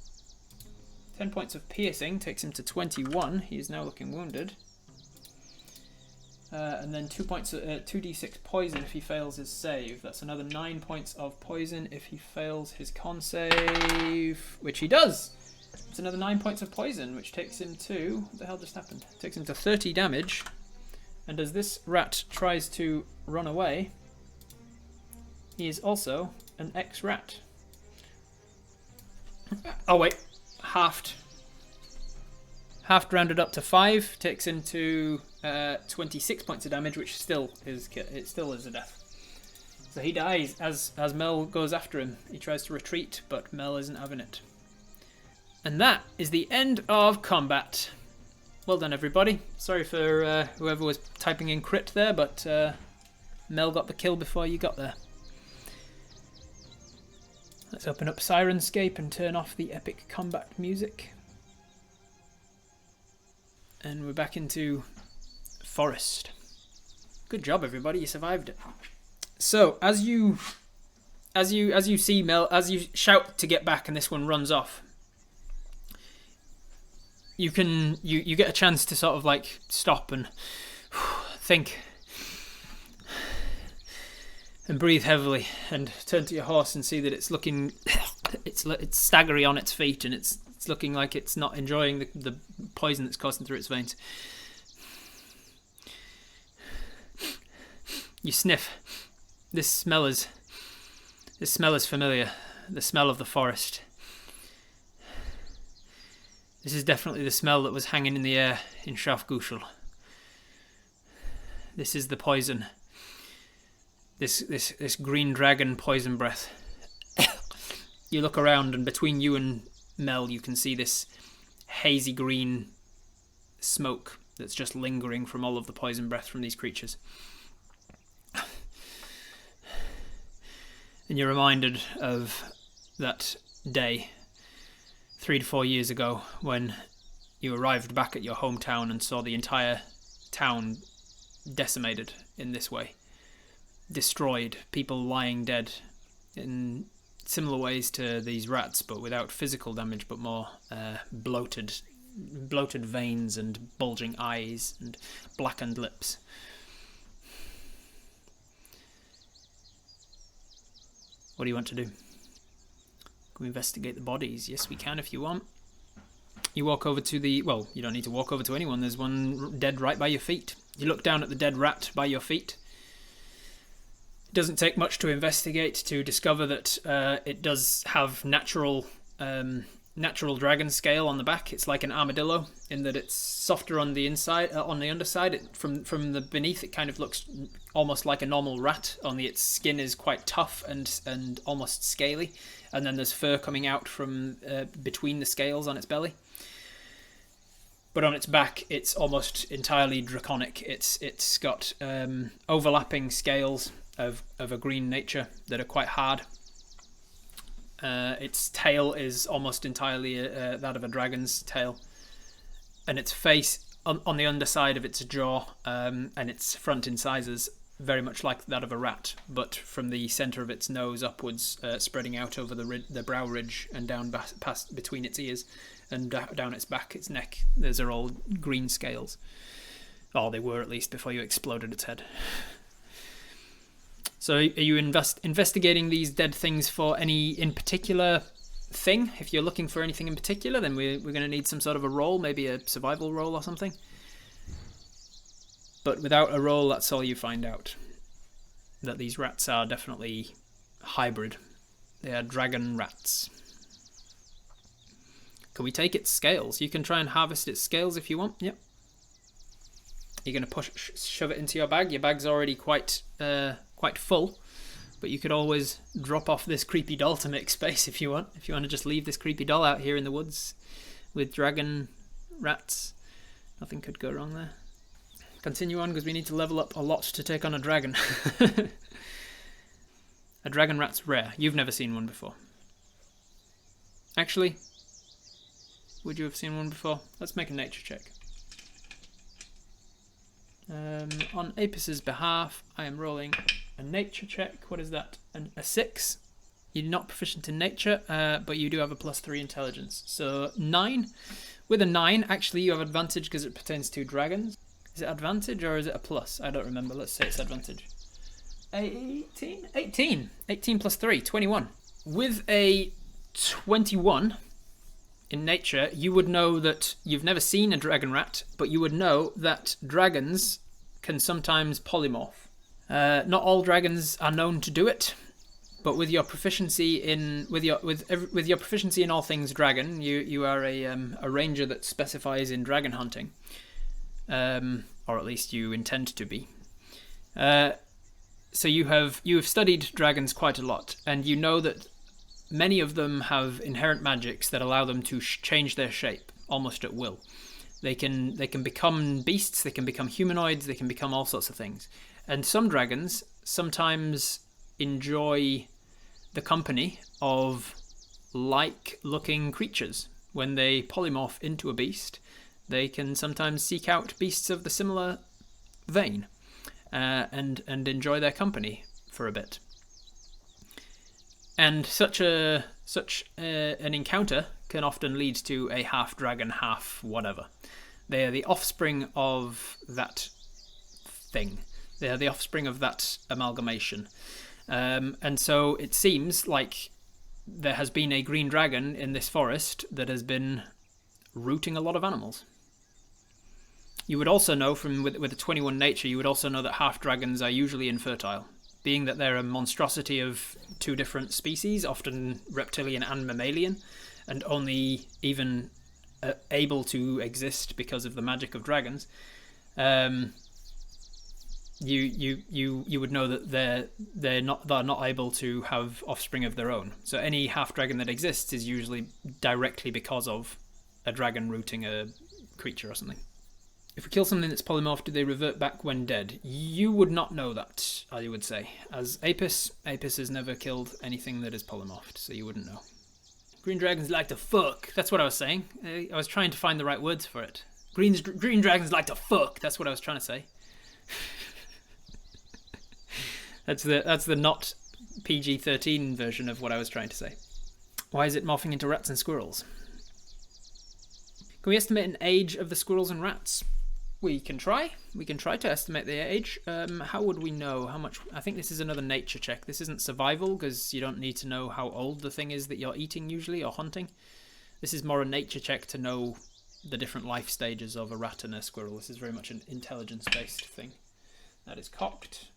10 points of piercing takes him to 21. He is now looking wounded. And then 2d6 poison if he fails his save. That's another 9 points of poison if he fails his con save, which he does. It's another 9 points of poison, which takes him to... What the hell just happened? Takes him to 30 damage. And as this rat tries to run away, he is also an ex-rat. Oh wait, halved. Halved rounded up to 5 takes him to 26 points of damage, which still is a death. So he dies as Mel goes after him. He tries to retreat, but Mel isn't having it. And that is the end of combat. Well done, everybody. Sorry for whoever was typing in crit there, but Mel got the kill before you got there. Let's open up Sirenscape and turn off the epic combat music. And we're back into forest. Good job, everybody. You survived it. So as you see Mel, as you shout to get back, and this one runs off. You get a chance to sort of like stop and think and breathe heavily and turn to your horse and see that it's looking it's staggery on its feet, and it's looking like it's not enjoying the poison that's coursing through its veins. You sniff. This smell is familiar. The smell of the forest. This is definitely the smell that was hanging in the air in Shafgushel. This is the poison. This green dragon poison breath. You look around, and between you and Mel, you can see this hazy green smoke that's just lingering from all of the poison breath from these creatures. And you're reminded of that day 3 to 4 years ago when you arrived back at your hometown and saw the entire town decimated in this way. Destroyed, people lying dead in similar ways to these rats, but without physical damage, but more bloated veins and bulging eyes and blackened lips. What do you want to do? Can we investigate the bodies? Yes, we can if you want. You walk over to the... Well, you don't need to walk over to anyone. There's one dead right by your feet. You look down at the dead rat by your feet. It doesn't take much to investigate to discover that it does have natural dragon scale on the back. It's like an armadillo in that it's softer on the inside, on the underside. From the beneath, it kind of looks almost like a normal rat, only its skin is quite tough and almost scaly. And then there's fur coming out from between the scales on its belly. but on its back it's almost entirely draconic. It's got overlapping scales of a green nature that are quite hard. Its tail is almost entirely that of a dragon's tail, and its face on the underside of its jaw and its front incisors very much like that of a rat, but from the centre of its nose upwards, spreading out over the brow ridge and down past between its ears and down its back, its neck. Those are all green scales. Oh, they were at least before you exploded its head. So are you investigating these dead things for any in particular thing? If you're looking for anything in particular, then we're going to need some sort of a roll, maybe a survival roll or something. But without a roll, that's all you find out. That these rats are definitely hybrid. They are dragon rats. Can we take its scales? You can try and harvest its scales if you want. Yep. You're going to shove it into your bag. Your bag's already quite full. But you could always drop off this creepy doll to make space if you want. If you want to just leave this creepy doll out here in the woods with dragon rats. Nothing could go wrong there. Continue on because we need to level up a lot to take on a dragon. A dragon rat's rare. You've never seen one before. Actually, would you have seen one before? Let's make a nature check. On Apus's behalf, I am rolling a nature check. What is that? A 6. You're not proficient in nature, but you do have a +3 intelligence. So 9. With a 9, actually you have advantage because it pertains to dragons. Is it advantage or is it a plus? I don't remember. Let's say it's advantage. 18? 18. 18 plus 3. 21. With a 21 in nature, you would know that you've never seen a dragon rat, but you would know that dragons can sometimes polymorph. Not all dragons are known to do it, but with your proficiency in with your proficiency in all things dragon, you are a ranger that specifies in dragon hunting. Or at least you intend to be. So you have studied dragons quite a lot, and you know that many of them have inherent magics that allow them to change their shape almost at will. They can become beasts, they can become humanoids, they can become all sorts of things. And some dragons sometimes enjoy the company of like-looking creatures. When they polymorph into a beast, they can sometimes seek out beasts of the similar vein and enjoy their company for a bit. And such an encounter can often lead to a half dragon, half whatever. They are the offspring of that thing. They are the offspring of that amalgamation. And so it seems like there has been a green dragon in this forest that has been rooting a lot of animals. You would also know with a 21 nature, you would also know that half dragons are usually infertile. Being that they're a monstrosity of two different species, often reptilian and mammalian, and only even able to exist because of the magic of dragons, you would know that they're not able to have offspring of their own. So any half dragon that exists is usually directly because of a dragon rooting a creature or something. If we kill something that's polymorphed, do they revert back when dead? You would not know that, I would say. As Apus has never killed anything that is polymorphed, so you wouldn't know. Green dragons like to fuck. That's what I was saying. I was trying to find the right words for it. Green dragons like to fuck. That's what I was trying to say. That's the not PG-13 version of what I was trying to say. Why is it morphing into rats and squirrels? Can we estimate an age of the squirrels and rats? We can try. We can try to estimate the age. How would we know how much? I think this is another nature check. This isn't survival because you don't need to know how old the thing is that you're eating usually or hunting. This is more a nature check to know the different life stages of a rat and a squirrel. This is very much an intelligence-based thing. That is cocked.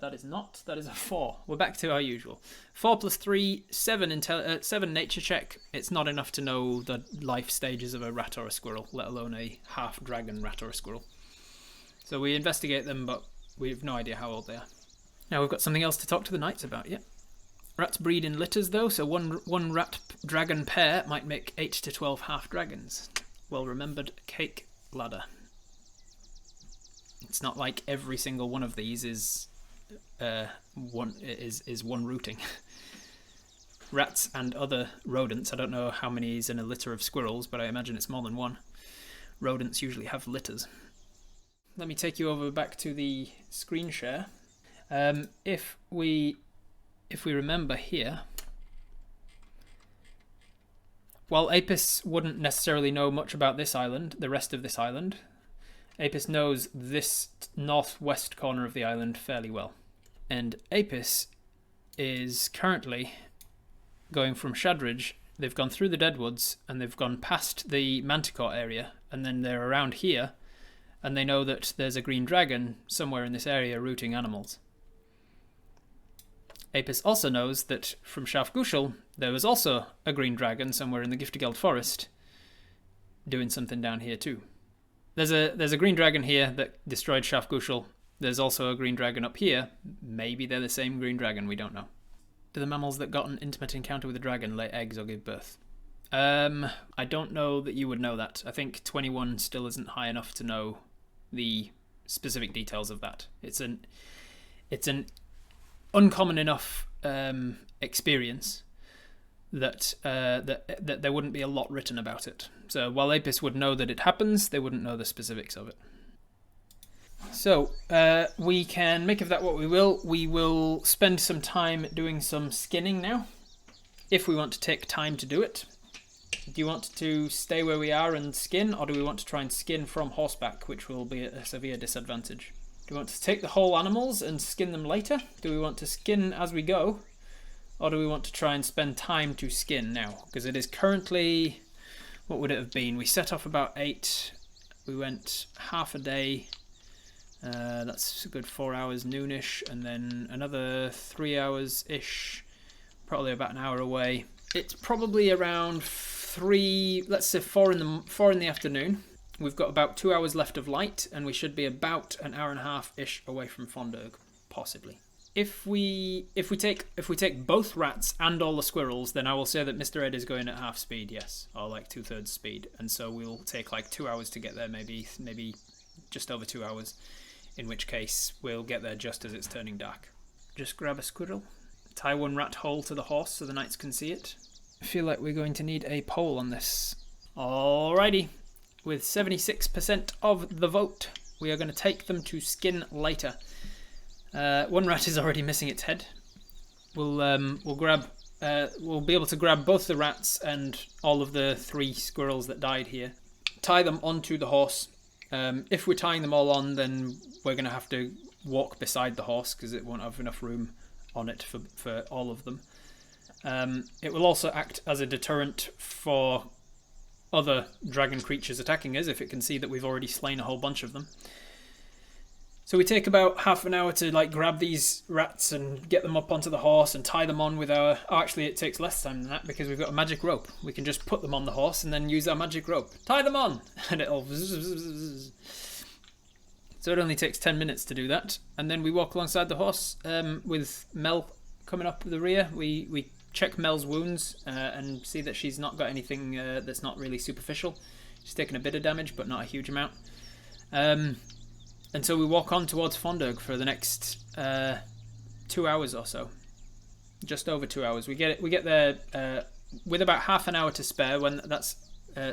That is not. That is a 4. We're back to our usual. 4 plus 3, 7 nature check. It's not enough to know the life stages of a rat or a squirrel, let alone a half-dragon rat or a squirrel. So we investigate them, but we have no idea how old they are. Now we've got something else to talk to the knights about, yeah. Rats breed in litters though, so one rat dragon pair might make 8 to 12 half dragons. Well remembered cake ladder. It's not like every single one of these is one rooting. Rats and other rodents, I don't know how many is in a litter of squirrels, but I imagine it's more than one. Rodents usually have litters. Let me take you over back to the screen share. If we remember here, while Apis wouldn't necessarily know much about this island, the rest of this island, Apis knows this northwest corner of the island fairly well. And Apis is currently going from Shadridge. They've gone through the Deadwoods and they've gone past the Manticore area, and then they're around here, and they know that there's a green dragon somewhere in this area rooting animals. Apis also knows that from Shafgushel there was also a green dragon somewhere in the Giftigeld forest doing something down here too. There's a green dragon here that destroyed Shafgushel. There's also a green dragon up here. Maybe they're the same green dragon, we don't know. Do the mammals that got an intimate encounter with a dragon lay eggs or give birth? I don't know that you would know that. I think 21 still isn't high enough to know the specific details of that. It's an uncommon enough experience that there wouldn't be a lot written about it. So while Apis would know that it happens, they wouldn't know the specifics of it. So we can make of that what we will. We will spend some time doing some skinning now, if we want to take time to do it. Do you want to stay where we are and skin, or do we want to try and skin from horseback, which will be at a severe disadvantage? Do we want to take the whole animals and skin them later? Do we want to skin as we go? Or do we want to try and spend time to skin now? Because it is currently, what would it have been? We set off about 8. We went half a day. That's a good 4 hours noonish, and then another 3 hours-ish, probably about an hour away. It's probably around 3, let's say 4 in the afternoon. We've got about 2 hours left of light, and we should be about an hour and a half-ish away from Fondirg, possibly. If we take both rats and all the squirrels, then I will say that Mr. Ed is going at half speed, yes, or like 2/3 speed, and so we'll take like 2 hours to get there, maybe just over 2 hours, in which case we'll get there just as it's turning dark. Just grab a squirrel, tie one rat hole to the horse so the knights can see it. I feel like we're going to need a poll on this. Alrighty, with 76% of the vote, we are going to take them to skin later. One rat is already missing its head. We'll be able to grab both the rats and all of the 3 squirrels that died here, tie them onto the horse. If we're tying them all on, then we're going to have to walk beside the horse because it won't have enough room on it for all of them. It will also act as a deterrent for other dragon creatures attacking us if it can see that we've already slain a whole bunch of them. So we take about half an hour to grab these rats and get them up onto the horse and tie them on with our... Oh, actually it takes less time than that because we've got a magic rope. We can just put them on the horse and then use our magic rope. Tie them on! And it'll... So it only takes 10 minutes to do that. And then we walk alongside the horse with Mel coming up the rear. We check Mel's wounds and see that she's not got anything that's not really superficial. She's taken a bit of damage, but not a huge amount. And so we walk on towards Fondirg for the next 2 hours or so. Just over 2 hours. We get there with about half an hour to spare. When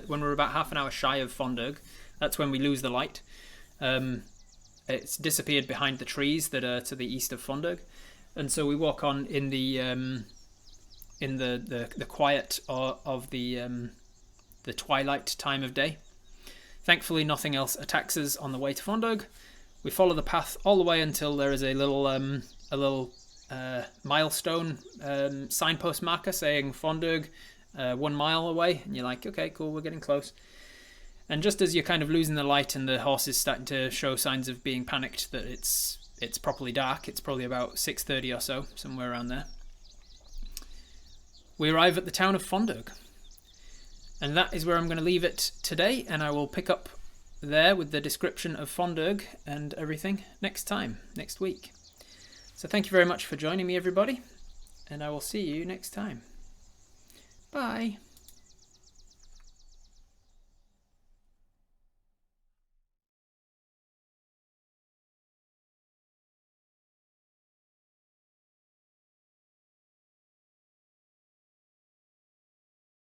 we're about half an hour shy of Fondirg, that's when we lose the light. It's disappeared behind the trees that are to the east of Fondirg, and so we walk on in the quiet of the twilight time of day. Thankfully, nothing else attacks us on the way to Fondirg. We follow the path all the way until there is a little milestone signpost marker saying Fondirg 1 mile away, and you're like, okay, cool, we're getting close. And just as you're kind of losing the light and the horse is starting to show signs of being panicked that it's properly dark, it's probably about 6:30 or so, somewhere around there, we arrive at the town of Fondirg. And that is where I'm going to leave it today, and I will pick up there with the description of Fondirg and everything next week. So thank you very much for joining me, everybody, and I will see you next time. Bye.